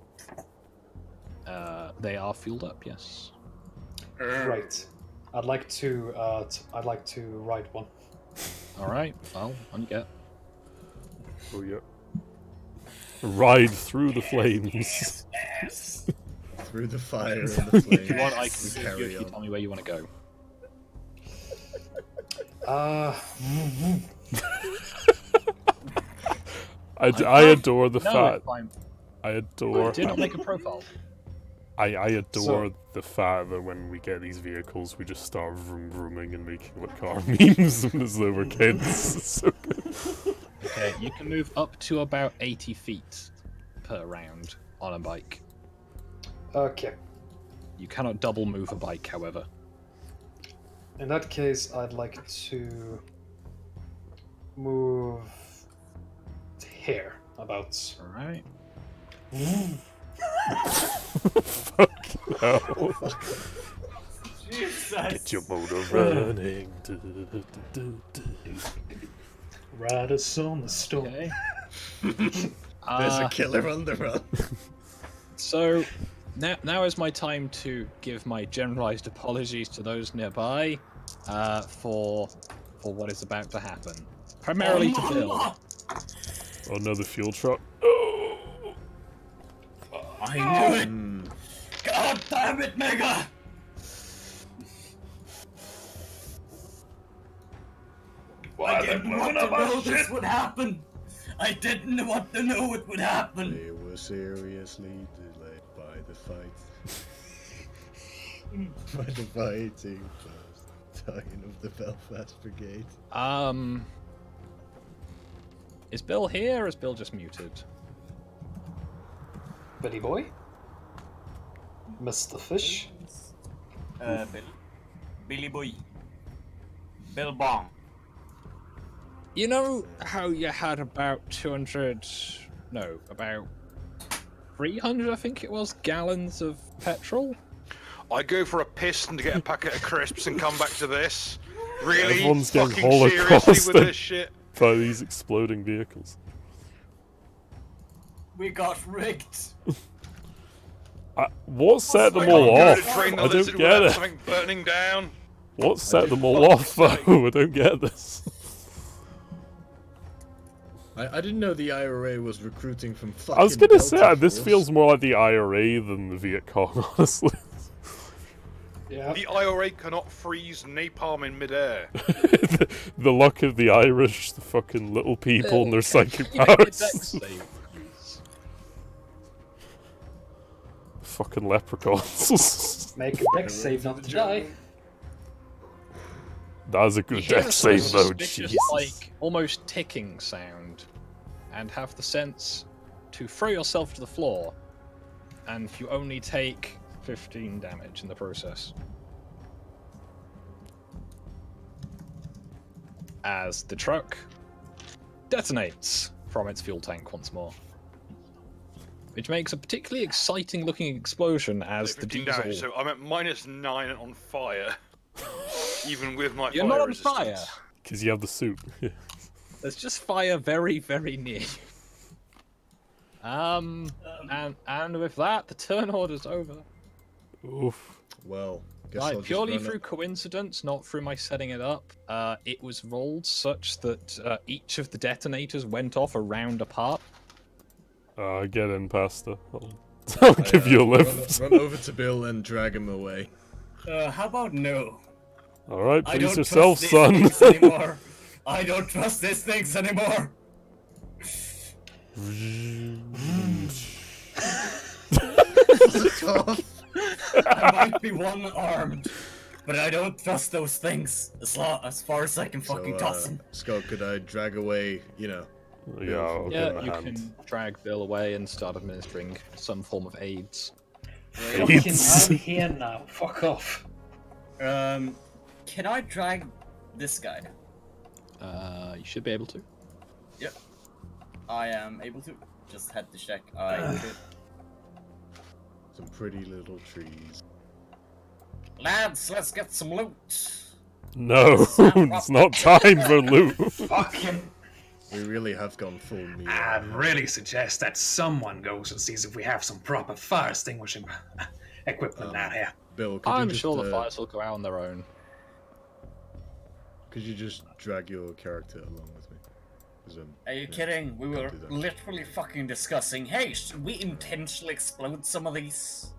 Speaker 3: They are fueled up, yes.
Speaker 8: Right. I'd like to ride one.
Speaker 3: All right. Well, on you get.
Speaker 1: Oh yeah. Ride through the flames.
Speaker 2: Yes.
Speaker 6: Through the fire and the flames.
Speaker 3: If you want, I
Speaker 6: we
Speaker 3: can
Speaker 6: carry
Speaker 3: if you
Speaker 6: on.
Speaker 3: tell me where you want to go.
Speaker 1: I adore the
Speaker 3: No,
Speaker 1: fact.
Speaker 3: fine.
Speaker 1: I adore.
Speaker 3: Did not make a profile.
Speaker 1: I adore the fact that when we get these vehicles, we just start vroom vrooming and making like car memes as though we're kids. It's so good.
Speaker 3: Okay, you can move up to about 80 feet per round on a bike.
Speaker 9: Okay.
Speaker 3: You cannot double move a bike, however.
Speaker 9: In that case, I'd like to move here, about.
Speaker 3: Alright.
Speaker 1: Fuck no.
Speaker 2: Jesus.
Speaker 1: Get your motor running.
Speaker 9: Ride us on the storm.
Speaker 3: Okay.
Speaker 6: There's a killer on the run.
Speaker 3: So, now is my time to give my generalized apologies to those nearby for what is about to happen. Primarily to Bill.
Speaker 1: Oh no, the fuel truck.
Speaker 2: I knew it. God damn it, Mega. I didn't want to know this would happen. I didn't want to know it would happen.
Speaker 6: They were seriously delayed by the fight. By the fighting battalion of the Belfast Brigade.
Speaker 3: Is Bill here or is Bill just muted?
Speaker 9: Billy Boy? Mr. Fish?
Speaker 2: Billy Boy. Bill Bong.
Speaker 3: You know how you had about 300, I think it was, gallons of petrol?
Speaker 4: I go for a piss and to get a packet of crisps and come back to this. Really?
Speaker 1: Everyone's getting
Speaker 4: Fucking seriously with this shit?
Speaker 1: by these exploding vehicles.
Speaker 2: We got rigged.
Speaker 1: What set them
Speaker 4: Like,
Speaker 1: all
Speaker 4: I'm
Speaker 1: off?
Speaker 4: gonna train the
Speaker 1: I don't
Speaker 4: lizard
Speaker 1: get
Speaker 4: without
Speaker 1: it.
Speaker 4: something burning down.
Speaker 1: What set them all off though? I don't get this.
Speaker 6: I didn't know the IRA was recruiting from fucking
Speaker 1: I was gonna say,
Speaker 6: Delta
Speaker 1: this
Speaker 6: Force.
Speaker 1: feels more like the IRA than the Viet Cong, honestly.
Speaker 9: Yeah.
Speaker 4: The IRA cannot freeze napalm in midair.
Speaker 1: The luck of the Irish, the fucking little people and their psychic
Speaker 3: You make a
Speaker 1: powers.
Speaker 3: dex save, please.
Speaker 1: Fucking leprechauns.
Speaker 9: Make a dex save not to die.
Speaker 1: That is a
Speaker 3: You
Speaker 1: good
Speaker 3: hear
Speaker 1: dex
Speaker 3: a sort of
Speaker 1: save though,
Speaker 3: suspicious,
Speaker 1: Jesus.
Speaker 3: like, almost ticking sound, and have the sense to throw yourself to the floor, and you only take 15 damage in the process. As the truck detonates from its fuel tank once more. Which makes a particularly exciting looking explosion as the
Speaker 4: 15
Speaker 3: diesel...
Speaker 4: damage, so I'm at -9 on fire. Even with my
Speaker 3: You're
Speaker 4: fire
Speaker 3: not on
Speaker 4: resistance.
Speaker 3: fire!
Speaker 1: Because you have the suit.
Speaker 3: There's just fire very, very near you. And with that, the turn order's over.
Speaker 1: Oof.
Speaker 6: Well, guess
Speaker 3: Right,
Speaker 6: I'll just
Speaker 3: purely
Speaker 6: run
Speaker 3: through
Speaker 6: up.
Speaker 3: coincidence, not through my setting it up, it was rolled such that each of the detonators went off a round apart.
Speaker 1: Get in, Pasta. I'll give you a lift.
Speaker 6: Run over to Bill and drag him away.
Speaker 2: How about no?
Speaker 1: Alright,
Speaker 2: I
Speaker 1: please
Speaker 2: don't
Speaker 1: yourself,
Speaker 2: trust
Speaker 1: son.
Speaker 2: these things anymore. I don't trust these things anymore. I might be one-armed, but I don't trust those things as far as I can fucking toss them.
Speaker 6: Scott, could I drag away, you know?
Speaker 1: Yeah, I'll
Speaker 3: Yeah,
Speaker 1: give him
Speaker 3: you
Speaker 1: a hand.
Speaker 3: can drag Bill away and start administering some form of aids.
Speaker 8: Fucking, I'm here now. Fuck off.
Speaker 2: Can I drag this guy?
Speaker 3: You should be able to.
Speaker 2: Yep. I am able to. Just had to check. I could.
Speaker 6: Some pretty little trees.
Speaker 2: Lads, let's get some loot.
Speaker 1: No, it's not time for loot.
Speaker 8: Fucking.
Speaker 6: We really have gone full meal.
Speaker 8: I'd really suggest that someone goes and sees if we have some proper fire extinguishing equipment out here.
Speaker 6: Bill, could
Speaker 3: I'm
Speaker 6: you just,
Speaker 3: sure the fires will go out on their own.
Speaker 6: Could you just drag your character along with me?
Speaker 2: Are you
Speaker 6: yeah,
Speaker 2: kidding? We were
Speaker 6: do that.
Speaker 2: literally fucking discussing, hey, should we intentionally explode some of these?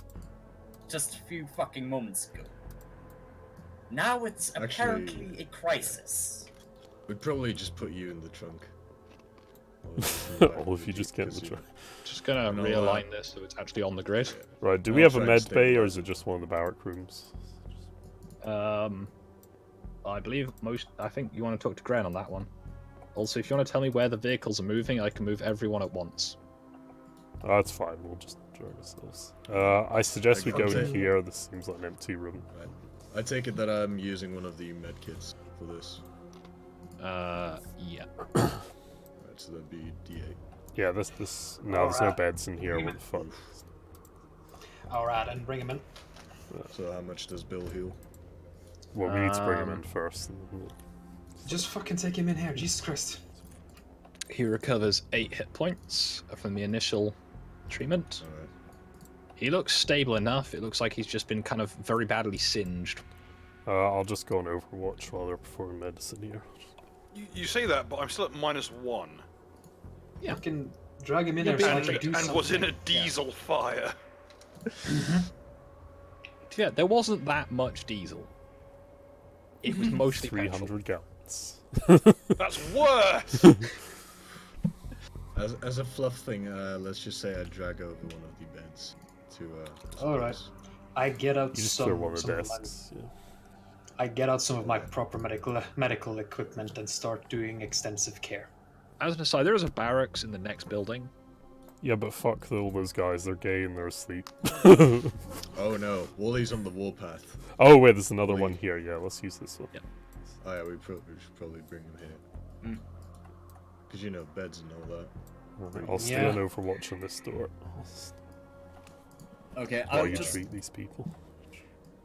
Speaker 2: Just a few fucking moments ago. Now it's apparently a crisis.
Speaker 6: We'd probably just put you in the trunk.
Speaker 1: Or if you just get in the trunk.
Speaker 3: Just gonna
Speaker 6: No,
Speaker 3: realign this so it's actually on the grid.
Speaker 1: Right, do
Speaker 6: I'll
Speaker 1: we have a
Speaker 6: try and
Speaker 1: med bay or
Speaker 6: stabilize
Speaker 1: is it just one of the barrack rooms?
Speaker 3: I believe I think you want to talk to Gren on that one. Also, if you want to tell me where the vehicles are moving, I can move everyone at once.
Speaker 1: That's fine, we'll just drag ourselves. I suggest we go in here, this seems like an empty room.
Speaker 6: Right. I take it that I'm using one of the med kits for this.
Speaker 3: Yeah.
Speaker 6: Right, so that'd be D8.
Speaker 1: Yeah, no, there's no beds in here, what the fuck.
Speaker 8: Alright, and bring him in.
Speaker 6: So how much does Bill heal?
Speaker 1: Well, we need to bring him in first.
Speaker 9: Just fucking take him in here, Jesus Christ.
Speaker 3: He recovers 8 hit points from the initial treatment.
Speaker 6: Alright.
Speaker 3: He looks stable enough. It looks like he's just been kind of very badly singed.
Speaker 1: I'll just go on Overwatch while they're performing medicine here.
Speaker 4: You say that, but I'm still at -1.
Speaker 3: Yeah.
Speaker 9: Fucking drag him in
Speaker 3: You're
Speaker 9: there so I
Speaker 4: And,
Speaker 9: can do
Speaker 4: and
Speaker 9: something.
Speaker 4: was in a diesel fire.
Speaker 3: Yeah, there wasn't that much diesel. It was mostly
Speaker 1: 300 gallons.
Speaker 4: That's worse!
Speaker 6: As a fluff thing, let's just say I drag over one of the beds to
Speaker 9: Alright. I get out
Speaker 1: You just
Speaker 9: some,
Speaker 1: clear one of
Speaker 9: some
Speaker 1: the
Speaker 9: of my,
Speaker 1: desks. Yeah.
Speaker 9: I get out some of my proper medical equipment and start doing extensive care.
Speaker 3: As an aside, there is a barracks in the next building.
Speaker 1: Yeah, but fuck all those guys, they're gay and they're asleep.
Speaker 6: Oh no, Wally's on the warpath.
Speaker 1: Oh wait, there's another one here, yeah, let's use this one.
Speaker 3: Yeah.
Speaker 6: Oh yeah, we should probably bring him here. Because you know, beds and all that.
Speaker 1: Right, I'll stay on Overwatch on this door.
Speaker 2: Okay,
Speaker 1: While
Speaker 2: I'll
Speaker 1: you
Speaker 2: just...
Speaker 1: treat these people.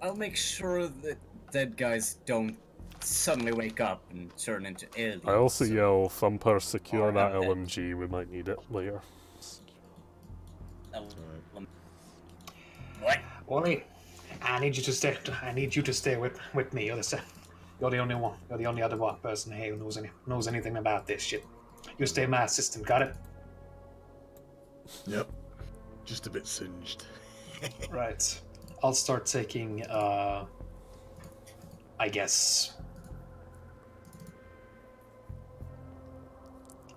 Speaker 2: I'll make sure that dead guys don't suddenly wake up and turn into aliens.
Speaker 1: I also yell, Thumper, secure
Speaker 2: Or
Speaker 1: that
Speaker 2: have it.
Speaker 1: LMG, we might need it later.
Speaker 2: What?
Speaker 8: Wally, I need you to stay. I need you to stay with me. You're the only one. You're the only other one person here who knows anything about this shit. You stay my assistant. Got it?
Speaker 6: Yep. Just a bit singed.
Speaker 9: Right. I'll start taking, I guess...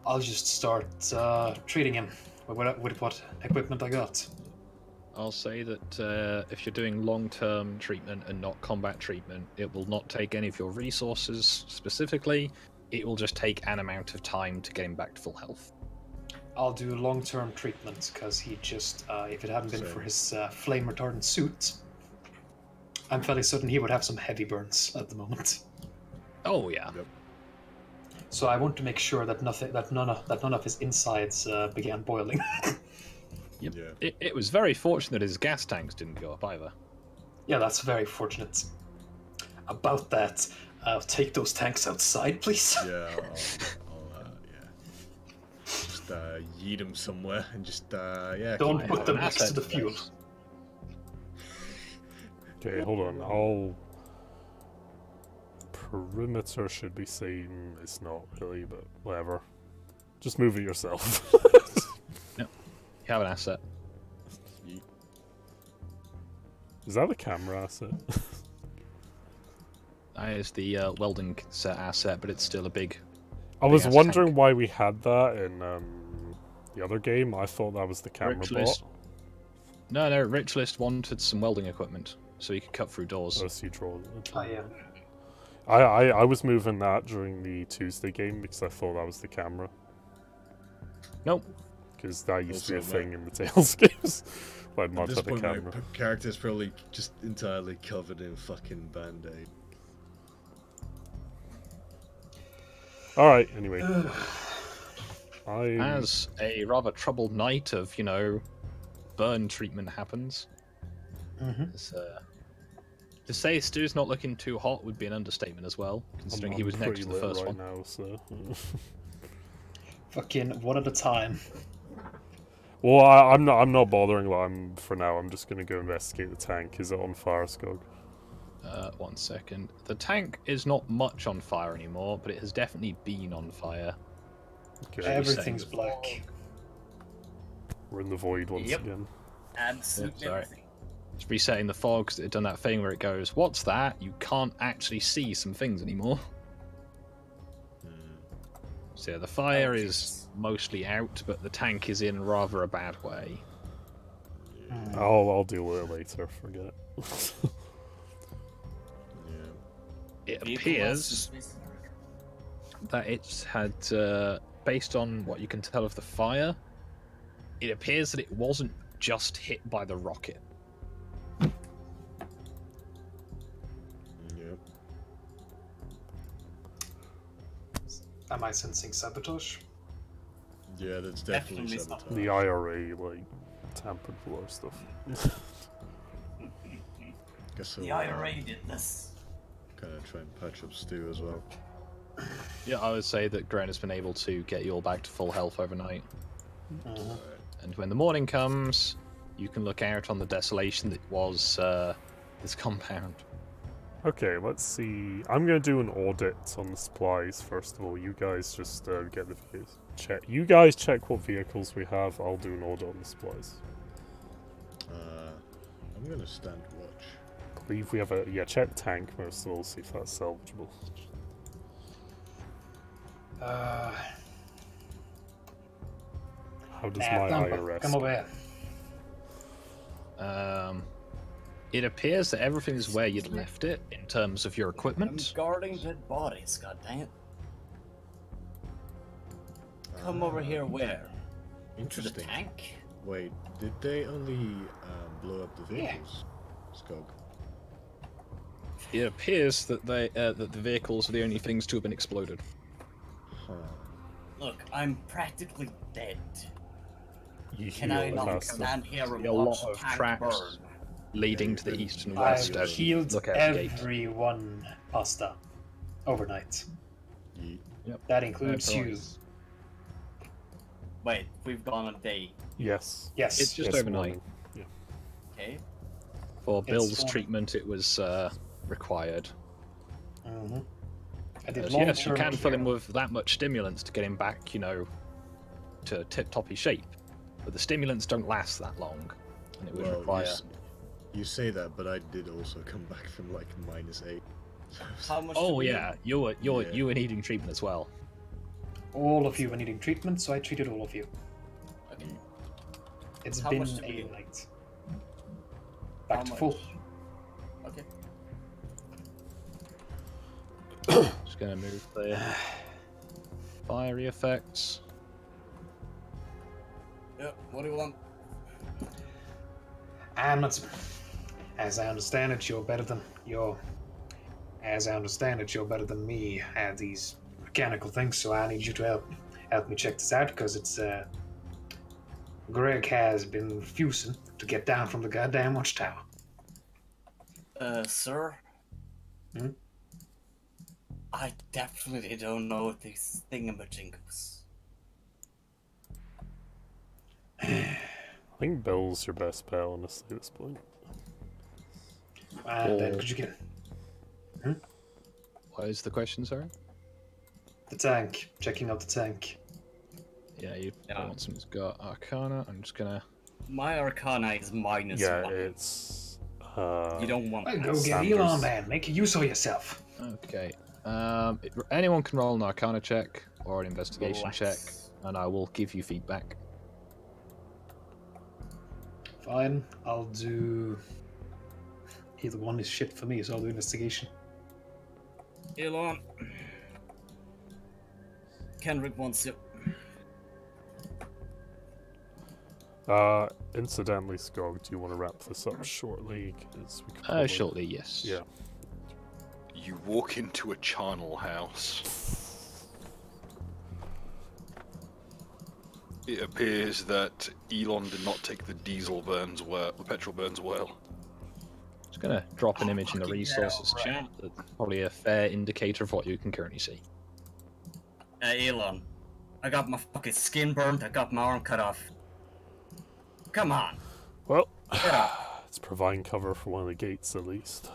Speaker 9: I'll just start treating him with what equipment I got.
Speaker 3: I'll say that if you're doing long-term treatment and not combat treatment, it will not take any of your resources specifically. It will just take an amount of time to get him back to full health.
Speaker 9: I'll do long-term treatment because he just, if it hadn't been for his flame-retardant suit, I'm fairly certain he would have some heavy burns at the moment.
Speaker 3: Oh yeah.
Speaker 6: Yep.
Speaker 9: So I want to make sure that none of his insides began boiling.
Speaker 3: Yep.
Speaker 6: Yeah.
Speaker 3: It was very fortunate his gas tanks didn't go up either.
Speaker 9: Yeah, that's very fortunate. About that, take those tanks outside, please.
Speaker 6: Yeah, I'll yeah. Just yeet them somewhere and just yeah.
Speaker 9: Don't
Speaker 6: keep
Speaker 9: put
Speaker 6: it
Speaker 9: them
Speaker 6: on.
Speaker 9: next to the fuel.
Speaker 1: Okay, hold on, perimeter should be seen, it's not really, but whatever. Just move it yourself.
Speaker 3: You have an asset.
Speaker 6: Yeet.
Speaker 1: Is that a camera asset?
Speaker 3: That is the welding set asset, but it's still a big...
Speaker 1: I was
Speaker 3: big-ass
Speaker 1: wondering
Speaker 3: tank.
Speaker 1: why we had that in the other game. I thought that was the camera
Speaker 3: Rich
Speaker 1: bot.
Speaker 3: list. No, Rich List wanted some welding equipment, so he could cut through doors.
Speaker 1: Oh, so you draw it.
Speaker 9: Oh, yeah.
Speaker 1: I was moving that during the Tuesday game because I thought that was the camera.
Speaker 3: Nope.
Speaker 1: Because that used to be a
Speaker 6: Also,
Speaker 1: thing in the Tales games. Like
Speaker 6: At
Speaker 1: mods
Speaker 6: this
Speaker 1: had a
Speaker 6: point, my
Speaker 1: camera.
Speaker 6: character's probably just entirely covered in fucking band-aid.
Speaker 1: Alright, anyway.
Speaker 3: As a rather troubled night of, burn treatment happens, to say Stu's not looking too hot would be an understatement as well, considering he was next to the
Speaker 1: pretty lit
Speaker 3: first
Speaker 1: right
Speaker 3: one.
Speaker 1: now, so.
Speaker 9: Fucking one at a time.
Speaker 1: Well, I'm not bothering. For now. I'm just gonna go investigate the tank. Is it on fire, Skog?
Speaker 3: 1 second. The tank is not much on fire anymore, but it has definitely been on fire.
Speaker 1: Okay,
Speaker 9: Everything's black.
Speaker 1: we're in the void once
Speaker 2: Yep.
Speaker 1: again.
Speaker 2: Absolutely
Speaker 3: sorry.
Speaker 2: everything.
Speaker 3: It's resetting the fog 'cause it had done that thing where it goes, "What's that?" You can't actually see some things anymore. So yeah, the fire
Speaker 2: Oh,
Speaker 3: is
Speaker 2: Jesus.
Speaker 3: mostly out, but the tank is in rather a bad way.
Speaker 1: I'll deal with it later. Forget.
Speaker 6: Yeah.
Speaker 3: It
Speaker 2: Vehicle
Speaker 3: appears
Speaker 2: losses.
Speaker 3: that it's had, based on what you can tell of the fire, it appears that it wasn't just hit by the rocket.
Speaker 6: Yep.
Speaker 9: Am I sensing sabotage?
Speaker 6: Yeah, that's definitely
Speaker 2: Definitely
Speaker 6: sabotage.
Speaker 1: The IRA like tampered with our stuff.
Speaker 6: Guess
Speaker 2: The IRA did this.
Speaker 6: Kind of try and patch up Stu as well.
Speaker 3: Yeah, I would say that Gren has been able to get you all back to full health overnight. And when the morning comes, you can look out on the desolation that was this compound.
Speaker 1: Okay, let's see. I'm gonna do an audit on the supplies first of all. You guys just get the vehicles. Check. You guys check what vehicles we have. I'll do an audit on the supplies.
Speaker 6: I'm gonna stand watch.
Speaker 1: I believe we have a check the tank first of all. See if that's salvageable. How does my IRS?
Speaker 9: Come over here.
Speaker 3: It appears that everything is where you'd left it in terms of your
Speaker 2: I'm
Speaker 3: equipment.
Speaker 2: guarding dead bodies, goddammit. Come over here where? Into the
Speaker 6: Interesting.
Speaker 2: tank?
Speaker 6: Wait, did they only blow up the vehicles? Skog.
Speaker 3: It appears that that the vehicles are the only things to have been exploded.
Speaker 6: Huh.
Speaker 2: Look, I'm practically dead.
Speaker 1: You
Speaker 2: Can I
Speaker 1: heal
Speaker 2: not
Speaker 1: faster.
Speaker 2: stand here and
Speaker 3: A
Speaker 2: watch
Speaker 3: lot of
Speaker 2: tank
Speaker 3: traps
Speaker 2: burn?
Speaker 3: leading to the east and
Speaker 9: I've
Speaker 3: west as you
Speaker 9: healed
Speaker 3: look out the gate.
Speaker 9: everyone, Pasta, overnight.
Speaker 6: Yeet.
Speaker 9: That includes
Speaker 3: No
Speaker 9: you.
Speaker 3: price.
Speaker 2: Wait, we've gone a day.
Speaker 1: Yes.
Speaker 9: Yes.
Speaker 3: It's just
Speaker 1: Yes,
Speaker 3: overnight.
Speaker 1: morning. Yeah.
Speaker 2: Okay.
Speaker 3: For Bill's
Speaker 9: fine.
Speaker 3: treatment, it was required.
Speaker 9: Mhm. I did
Speaker 3: Yes, you
Speaker 9: long-term
Speaker 3: can fill him
Speaker 9: care.
Speaker 3: with that much stimulants to get him back, to tip-toppy shape. But the stimulants don't last that long, and it would
Speaker 6: Well,
Speaker 3: require...
Speaker 6: you say that, but I did also come back from like -8.
Speaker 2: How much?
Speaker 3: Oh
Speaker 2: do we
Speaker 3: yeah,
Speaker 2: need?
Speaker 3: you were needing treatment as well.
Speaker 9: All of you were needing treatment, so I treated all of you.
Speaker 2: Okay.
Speaker 9: It's
Speaker 2: How
Speaker 9: been
Speaker 2: much do we
Speaker 9: a
Speaker 2: need?
Speaker 9: night.
Speaker 2: How
Speaker 9: Back to
Speaker 2: much?
Speaker 9: full.
Speaker 2: Okay.
Speaker 3: Just gonna move the fiery effects.
Speaker 2: Yeah. What do you want?
Speaker 9: I'm not. As I understand it, you're better than As I understand it, you're better than me at these mechanical things. So I need you to help me check this out because it's Greg has been refusing to get down from the goddamn watchtower.
Speaker 2: Sir?
Speaker 9: Hmm?
Speaker 2: I definitely don't know these thingamajingos.
Speaker 1: I think Bill's your best bet, honestly, at this point.
Speaker 9: And then could you get
Speaker 3: What is the question, sorry?
Speaker 9: the tank? Checking out the tank.
Speaker 3: Yeah, you
Speaker 2: Yeah.
Speaker 3: want someone who's got Arcana. I'm just gonna...
Speaker 2: My Arcana is -1.
Speaker 1: Yeah, it's.
Speaker 2: You don't want
Speaker 9: Well,
Speaker 2: that.
Speaker 9: go get
Speaker 1: Sanders.
Speaker 9: Elon, man. Make use of yourself.
Speaker 3: Okay. Anyone can roll an Arcana check or an investigation check,
Speaker 2: Relax.
Speaker 3: and I will give you feedback.
Speaker 9: Fine, I'll do. Either one is shit for me, so I'll do investigation.
Speaker 2: Elon. Kendrick wants you.
Speaker 1: Incidentally, Skog, do you want to wrap this up shortly? 'Cause we could probably-
Speaker 3: Shortly, yes.
Speaker 1: Yeah.
Speaker 4: You walk into a charnel house. It appears that Elon did not take the diesel burns well, the petrol burns well.
Speaker 3: Just gonna drop an image in the
Speaker 2: fucking
Speaker 3: resources
Speaker 2: hell,
Speaker 3: chat. That's probably a fair indicator of what you can currently see.
Speaker 2: Elon. I got my fucking skin burnt. I got my arm cut off. Come on.
Speaker 1: Well,
Speaker 2: Get up.
Speaker 1: it's providing cover for one of the gates at least.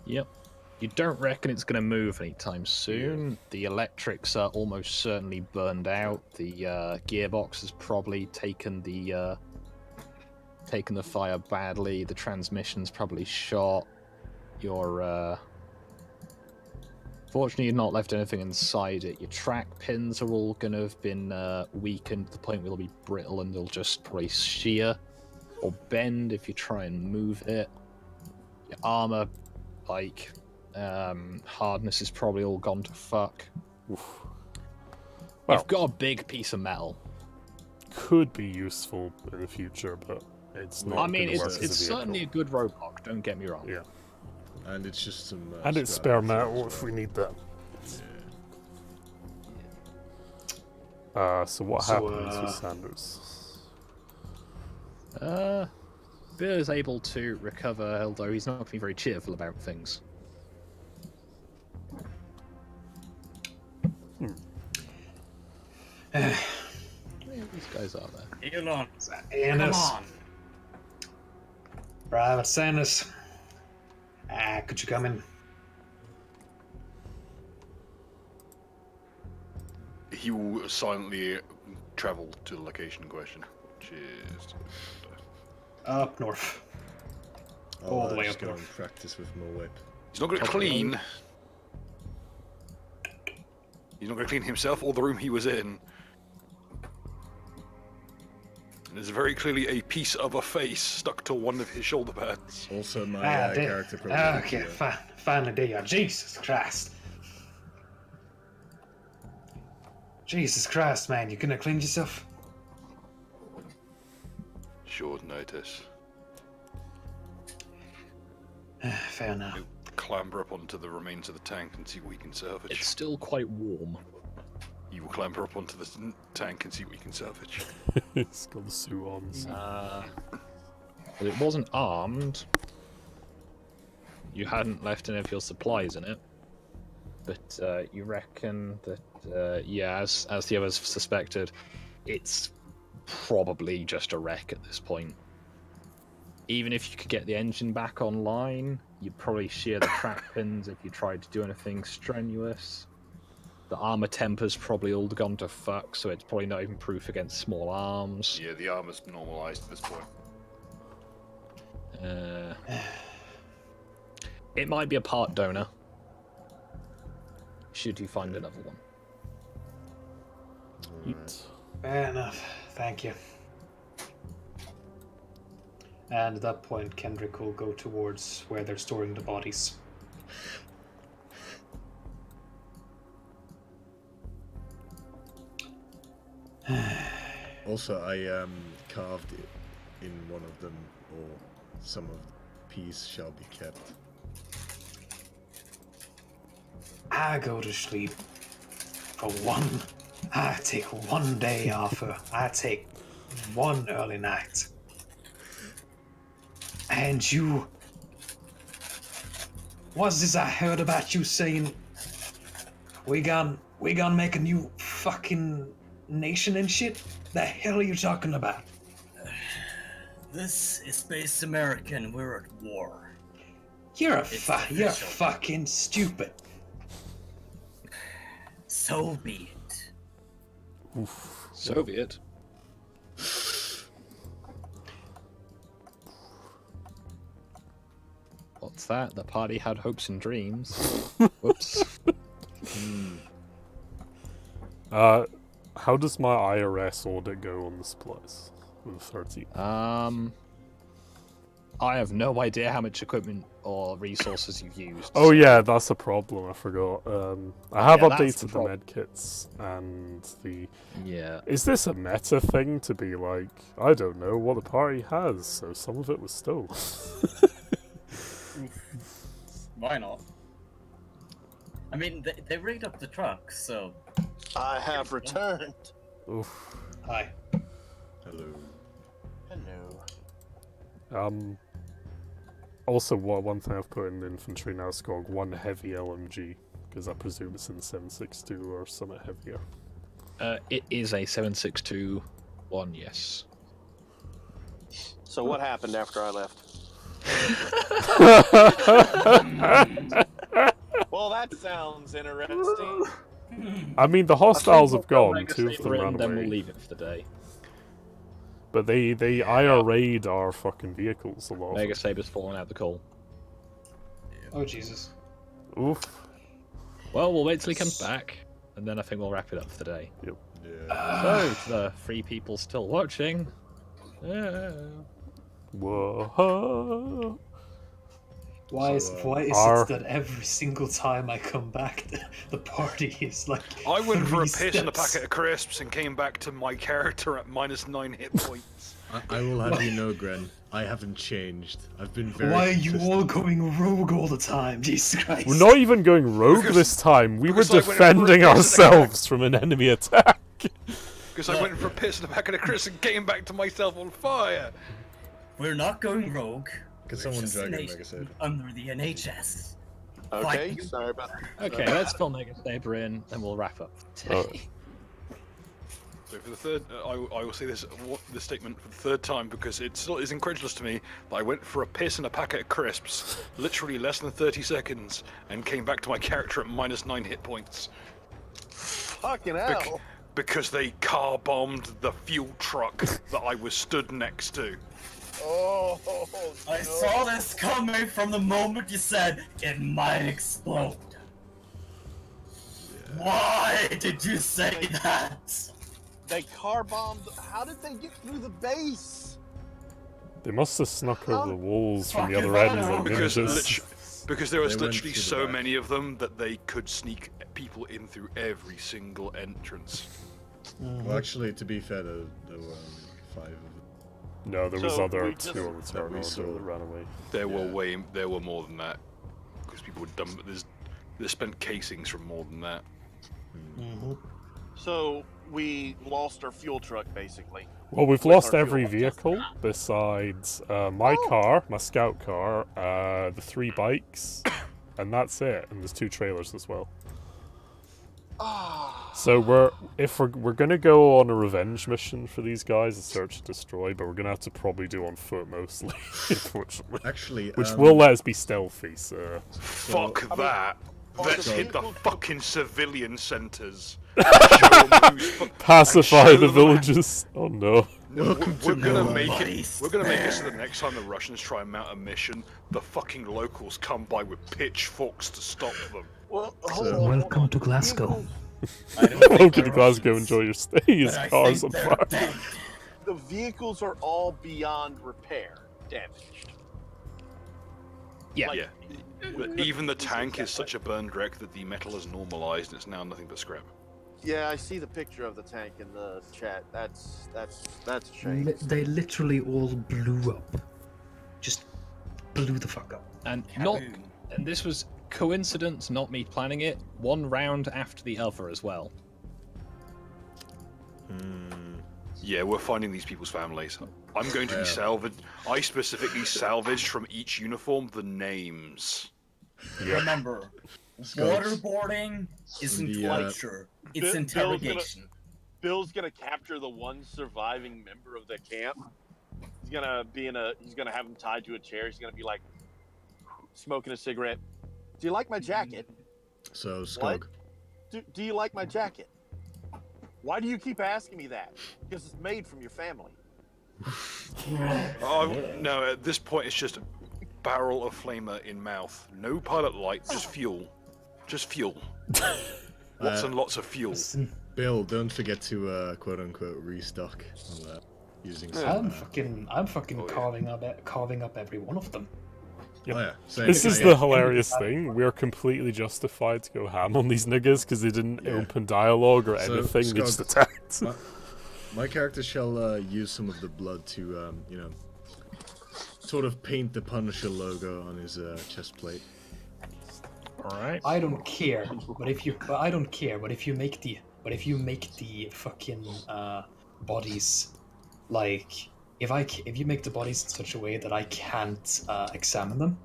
Speaker 3: Yep. You don't reckon it's going to move anytime soon. The electrics are almost certainly burned out. The gearbox has probably taken the fire badly. The transmission's probably shot. Fortunately, you've not left anything inside it. Your track pins are all going to have been weakened to the point where they'll be brittle and they'll just probably shear or bend if you try and move it. Your armor, hardness is probably all gone to fuck.
Speaker 1: Oof.
Speaker 3: Well, you've got a big piece of metal.
Speaker 1: Could be useful in the future, but it's not.
Speaker 3: I mean,
Speaker 1: gonna work as
Speaker 3: it's
Speaker 1: a vehicle.
Speaker 3: certainly a good roadblock, don't get me wrong.
Speaker 1: Yeah.
Speaker 6: And it's just some.
Speaker 1: And it's
Speaker 6: scrap
Speaker 1: spare
Speaker 6: metal
Speaker 1: metal
Speaker 6: as
Speaker 1: if
Speaker 6: well.
Speaker 1: we need that.
Speaker 6: Yeah.
Speaker 1: So what happens with Sanders?
Speaker 3: Bill is able to recover, although he's not going to be very cheerful about things. Yeah, these guys are there.
Speaker 2: Elon, come
Speaker 8: Sanders.
Speaker 2: on.
Speaker 8: Private Sanders. Could you come in?
Speaker 4: He will silently travel to the location in question. Cheers.
Speaker 8: Up north.
Speaker 6: I'll
Speaker 8: All the way
Speaker 6: just
Speaker 8: up
Speaker 6: go
Speaker 8: north.
Speaker 6: and practice with my whip.
Speaker 4: He's not going to clean. He's not going to clean himself or the room he was in. And there's very clearly a piece of a face stuck to one of his shoulder pads.
Speaker 6: Also, my
Speaker 8: Dear.
Speaker 6: character probably.
Speaker 8: Okay, finally there you are. Jesus Christ. Jesus Christ, man, you gonna clean yourself?
Speaker 4: Short notice.
Speaker 8: Fair enough.
Speaker 4: He'll clamber up onto the remains of the tank and see what we can salvage.
Speaker 3: It's still quite warm.
Speaker 4: You will clamber up onto the tank and see what we can salvage.
Speaker 1: It's got the suit on. So.
Speaker 3: But it wasn't armed. You hadn't left any of your supplies in it. But you reckon that, yeah, as the others suspected, it's probably just a wreck at this point. Even if you could get the engine back online, you'd probably shear the track pins if you tried to do anything strenuous. The armor temper's probably all gone to fuck, so it's probably not even proof against small arms.
Speaker 4: Yeah, the armor's normalized at this point.
Speaker 3: It might be a part donor. Should you find another one?
Speaker 1: Eat.
Speaker 8: Fair enough. Thank you. And at that point, Kendrick will go towards where they're storing the bodies.
Speaker 6: Also, I carved it in one of them, or some of the piece shall be kept.
Speaker 8: I go to sleep for one. I take one day off. I take one early night. And you. What's this I heard about you saying? We gonna make a new fucking nation and shit? The hell are you talking about?
Speaker 2: This is Space America and we're at war.
Speaker 8: You're
Speaker 2: It's
Speaker 8: you're
Speaker 2: official.
Speaker 8: fucking stupid.
Speaker 2: So be it.
Speaker 1: Oof.
Speaker 3: Soviet. What's that? The party had hopes and dreams. Whoops.
Speaker 1: How does my IRS audit go on this place with 13?
Speaker 3: I have no idea how much equipment or resources you've used.
Speaker 1: Oh yeah, that's a problem. I forgot. I have
Speaker 3: Yeah, that's the
Speaker 1: updated the
Speaker 3: problem.
Speaker 1: med kits and the.
Speaker 3: Yeah.
Speaker 1: Is this a meta thing to be like? I don't know what the party has, so some of it was stolen.
Speaker 2: Why not? I mean, they rigged up the truck, so.
Speaker 5: I have returned.
Speaker 1: Oof.
Speaker 8: Hi.
Speaker 6: Hello.
Speaker 5: Hello.
Speaker 1: Also, one thing I've put in the infantry now is called one heavy LMG, because I presume it's in 7.62 or something heavier.
Speaker 3: It is a 7.62 one, yes.
Speaker 5: So what happened after I left? Well, that sounds interesting.
Speaker 1: I mean, the hostiles have gone.
Speaker 3: Mega
Speaker 1: 2 of them
Speaker 3: Saber in,
Speaker 1: ran
Speaker 3: then we'll
Speaker 1: away.
Speaker 3: leave it for the day.
Speaker 1: But they IRA'd our fucking vehicles a lot.
Speaker 3: Mega Saber's falling out the coal.
Speaker 8: Oh Jesus.
Speaker 1: Oof.
Speaker 3: Well, we'll wait till he comes back, and then I think we'll wrap it up for the day.
Speaker 1: Yep.
Speaker 6: Yeah.
Speaker 3: So, to the 3 people still watching.
Speaker 1: Whoa.
Speaker 8: Why
Speaker 6: So,
Speaker 8: is
Speaker 1: our-
Speaker 8: it that every single time I come back, the party is like?
Speaker 4: I went for a
Speaker 8: 3
Speaker 4: piss and a
Speaker 8: steps?
Speaker 4: packet of crisps and came back to my character at -9 hit points.
Speaker 6: I will have you know, Gren, I haven't changed. I've been very.
Speaker 8: Why are you all
Speaker 6: consistent.
Speaker 8: going rogue all the time? Jesus Christ!
Speaker 1: We're not even going rogue
Speaker 4: Because-
Speaker 1: this time. We were
Speaker 4: because I went for a
Speaker 1: defending
Speaker 4: piss and a
Speaker 1: ourselves from an enemy attack.
Speaker 4: Because I went for a piss and a packet of crisps and came back to myself on fire.
Speaker 2: We're not going rogue.
Speaker 6: Can
Speaker 2: We're
Speaker 6: someone
Speaker 2: just
Speaker 6: drag a
Speaker 2: an
Speaker 6: Mega Saber?
Speaker 2: under the NHS.
Speaker 5: Okay,
Speaker 2: Fight.
Speaker 5: sorry about that.
Speaker 3: Okay, let's fill Mega Saber in, and we'll wrap up today.
Speaker 4: So for the third, I will say this statement for the third time because it still is incredulous to me that I went for a piss and a packet of crisps, literally less than 30 seconds, and came back to my character at -9 hit points.
Speaker 5: Fucking hell.
Speaker 4: Because they car bombed the fuel truck that I was stood next to.
Speaker 5: Oh,
Speaker 2: I
Speaker 5: no.
Speaker 2: saw this coming from the moment you said it might explode. Why did you say that?
Speaker 5: They car bombed. How did they get through the base?
Speaker 1: They must have snuck over the walls from the
Speaker 2: Fucking
Speaker 1: other end
Speaker 2: hell.
Speaker 1: like
Speaker 4: Because
Speaker 1: ninjas.
Speaker 4: because there was
Speaker 6: They went
Speaker 4: literally
Speaker 6: through the
Speaker 4: so
Speaker 6: back.
Speaker 4: many of them that they could sneak people in through every single entrance.
Speaker 6: Well, actually, to be fair, there were 5 of them.
Speaker 1: No, there was
Speaker 5: So
Speaker 1: other
Speaker 5: we just-
Speaker 1: 2 on the
Speaker 6: that
Speaker 1: turn
Speaker 6: we
Speaker 1: order
Speaker 6: saw.
Speaker 1: that ran away.
Speaker 4: There were more than that because people would dump. They spent casings from more than that.
Speaker 5: So we lost our fuel truck, basically.
Speaker 1: Well, we've
Speaker 5: With
Speaker 1: lost
Speaker 5: our
Speaker 1: every
Speaker 5: fuel.
Speaker 1: vehicle besides my car, my scout car, the 3 bikes, and that's it. And there's 2 trailers as well. So we're gonna go on a revenge mission for these guys, a search and destroy, but we're gonna have to probably do on foot mostly, unfortunately.
Speaker 6: Actually,
Speaker 1: Which will let us be stealthy. So
Speaker 4: Fuck that. Let's
Speaker 5: so-
Speaker 4: hit the fucking civilian centres. Show 'em who's
Speaker 1: pacify
Speaker 4: show
Speaker 1: the
Speaker 4: them-
Speaker 1: villagers. Oh no.
Speaker 6: Welcome
Speaker 4: We're
Speaker 6: to
Speaker 4: gonna
Speaker 6: Norway.
Speaker 4: make it. We're gonna make it so the next time the Russians try and mount a mission, the fucking locals come by with pitchforks to stop them.
Speaker 5: Well,
Speaker 6: So-
Speaker 8: Welcome to Glasgow.
Speaker 2: I don't think
Speaker 1: Welcome to
Speaker 2: they're
Speaker 1: Glasgow.
Speaker 2: Russians,
Speaker 1: Enjoy your stay. His
Speaker 2: but I
Speaker 1: car's on
Speaker 2: think they're
Speaker 1: fire.
Speaker 2: dead.
Speaker 5: The vehicles are all beyond repair, damaged.
Speaker 3: Yeah.
Speaker 5: Like,
Speaker 4: Yeah. But even the tank is such a burned wreck that the metal is normalized and it's now nothing but scrap.
Speaker 5: Yeah, I see the picture of the tank in the chat. That's a shame.
Speaker 8: They literally all blew up. Just blew the fuck up.
Speaker 3: And
Speaker 2: Kaboom.
Speaker 3: and this was coincidence, not me planning it. 1 round after the other as well.
Speaker 4: Yeah, we're finding these people's families. I'm going to be salvaged. I specifically salvaged from each uniform the names.
Speaker 2: Remember, waterboarding isn't
Speaker 6: The,
Speaker 2: torture. It's
Speaker 5: Bill's
Speaker 2: interrogation.
Speaker 5: Bill's gonna capture the one surviving member of the camp. He's gonna have him tied to a chair. He's gonna be like smoking a cigarette. Do you like my jacket?
Speaker 6: So,
Speaker 5: What?
Speaker 6: Skog.
Speaker 5: Do you like my jacket? Why do you keep asking me that? Because it's made from your family.
Speaker 4: Oh no! At this point, it's just a barrel of flamer in mouth. No pilot light, just fuel. Just fuel. Lots and lots of fuel.
Speaker 6: Bill, don't forget to quote unquote restock using some.
Speaker 8: I'm fucking
Speaker 4: Oh, yeah.
Speaker 8: carving up every one of them.
Speaker 1: Yep.
Speaker 6: Oh, yeah. Same.
Speaker 1: This is
Speaker 6: Yeah,
Speaker 1: the
Speaker 6: yeah.
Speaker 1: hilarious thing. We're completely justified to go ham on these niggas because they didn't
Speaker 6: Yeah.
Speaker 1: open dialogue or
Speaker 6: So,
Speaker 1: anything. They
Speaker 6: Skog,
Speaker 1: just attacked.
Speaker 6: My character shall use some of the blood to, sort of paint the Punisher logo on his chest plate.
Speaker 3: All right.
Speaker 8: I don't care, but if you make the fucking bodies like if you make the bodies in such a way that I can't examine them,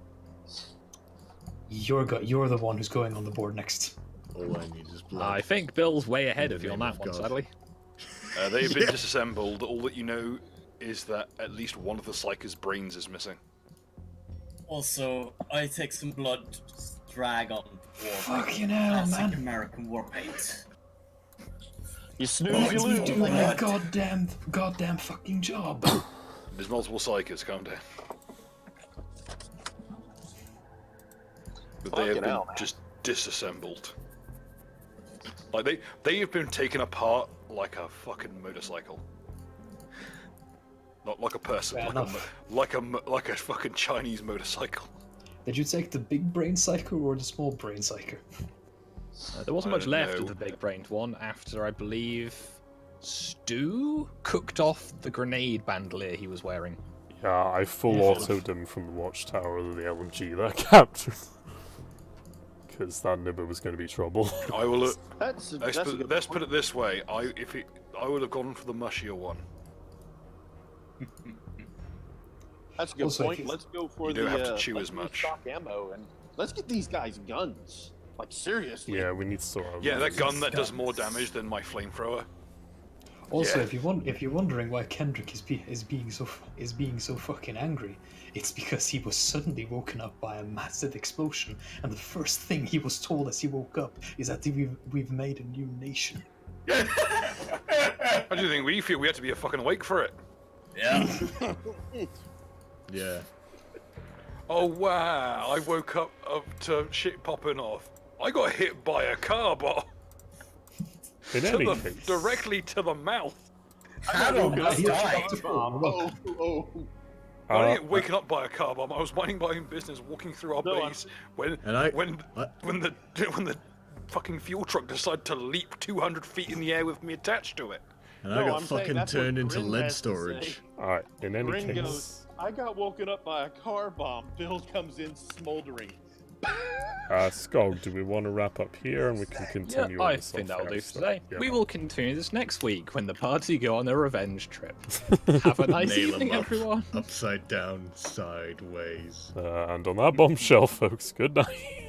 Speaker 8: you're the one who's going on the board next.
Speaker 6: All I need is blood.
Speaker 3: I think Bill's way ahead
Speaker 6: In
Speaker 3: of
Speaker 6: the
Speaker 3: you on
Speaker 6: name
Speaker 3: that
Speaker 6: of
Speaker 3: one,
Speaker 6: God.
Speaker 3: sadly.
Speaker 4: They've been disassembled. All that you know is that at least one of the Psyker's brains is missing.
Speaker 2: Also, I take some blood dragon war
Speaker 8: Fucking hell,
Speaker 2: classic
Speaker 8: man.
Speaker 2: American war paint.
Speaker 5: You snooze, you
Speaker 8: Let me
Speaker 5: lose.
Speaker 8: do my goddamn fucking job.
Speaker 4: There's multiple psychers, calm down. But they have
Speaker 5: Fucking
Speaker 4: been
Speaker 5: hell, man.
Speaker 4: just disassembled. Like they have been taken apart like a fucking motorcycle. Not like a person,
Speaker 8: Fair
Speaker 4: like a fucking Chinese motorcycle.
Speaker 8: Did you take the big brain psycho or the small brain psycho?
Speaker 3: There wasn't
Speaker 4: I
Speaker 3: much
Speaker 4: don't
Speaker 3: left
Speaker 4: know.
Speaker 3: of the big-brained one after, I believe, Stu cooked off the grenade bandolier he was wearing.
Speaker 1: Yeah, I full
Speaker 8: Yeah.
Speaker 1: autoed him from the watchtower of the LMG that I captured. Because that nibber was going to be trouble.
Speaker 4: I will.
Speaker 5: That's a good
Speaker 4: Let's
Speaker 5: point.
Speaker 4: put it this way: I would have gone for the mushier one.
Speaker 5: That's a good
Speaker 8: Also,
Speaker 5: point.
Speaker 8: if you-
Speaker 5: Let's go for
Speaker 4: You
Speaker 5: the
Speaker 4: don't have to chew
Speaker 5: let's
Speaker 4: as
Speaker 5: use
Speaker 4: much.
Speaker 5: stock ammo and let's get these guys guns. Like seriously.
Speaker 1: Yeah, we need to sort out.
Speaker 4: Yeah, that gun that does
Speaker 8: guns.
Speaker 4: more damage than my flamethrower.
Speaker 8: Also,
Speaker 4: Yeah.
Speaker 8: if you're wondering why Kendrick is being so fucking angry, it's because he was suddenly woken up by a massive explosion, and the first thing he was told as he woke up is that we've made a new nation.
Speaker 4: How do you think we feel? We had to be a fucking awake for it.
Speaker 2: Yeah.
Speaker 6: Yeah.
Speaker 4: Oh wow! I woke up to shit popping off. I got hit by a car bomb
Speaker 1: In any case,
Speaker 4: directly to the mouth.
Speaker 2: I don't know.
Speaker 8: He
Speaker 2: Die.
Speaker 5: Oh, oh.
Speaker 4: I didn't get waken up by a car bomb. I was minding my own business, walking through our
Speaker 5: No, I'm-
Speaker 4: base when
Speaker 6: And
Speaker 4: when the fucking fuel truck decided to leap 200 feet in the air with me attached to it.
Speaker 6: And
Speaker 5: No,
Speaker 6: I got
Speaker 5: I'm saying
Speaker 6: fucking
Speaker 5: that's what
Speaker 6: turned into
Speaker 5: Grin
Speaker 6: lead
Speaker 5: has to
Speaker 6: storage.
Speaker 5: say.
Speaker 1: alright, in any
Speaker 5: Grin
Speaker 1: case.
Speaker 5: goes, I got woken up by a car bomb. Bill comes in smoldering.
Speaker 1: Skog, do we want to wrap up here and we can continue
Speaker 3: Yeah,
Speaker 1: on
Speaker 3: I
Speaker 1: the
Speaker 3: think that'll do
Speaker 1: Sunfire
Speaker 3: for
Speaker 1: stuff?
Speaker 3: today.
Speaker 1: Yeah.
Speaker 3: We will continue this next week when the party go on a revenge trip. Have a nice
Speaker 6: Nail 'em
Speaker 3: evening,
Speaker 6: up.
Speaker 3: everyone.
Speaker 6: Upside down, sideways.
Speaker 1: And on that bombshell, folks, good night.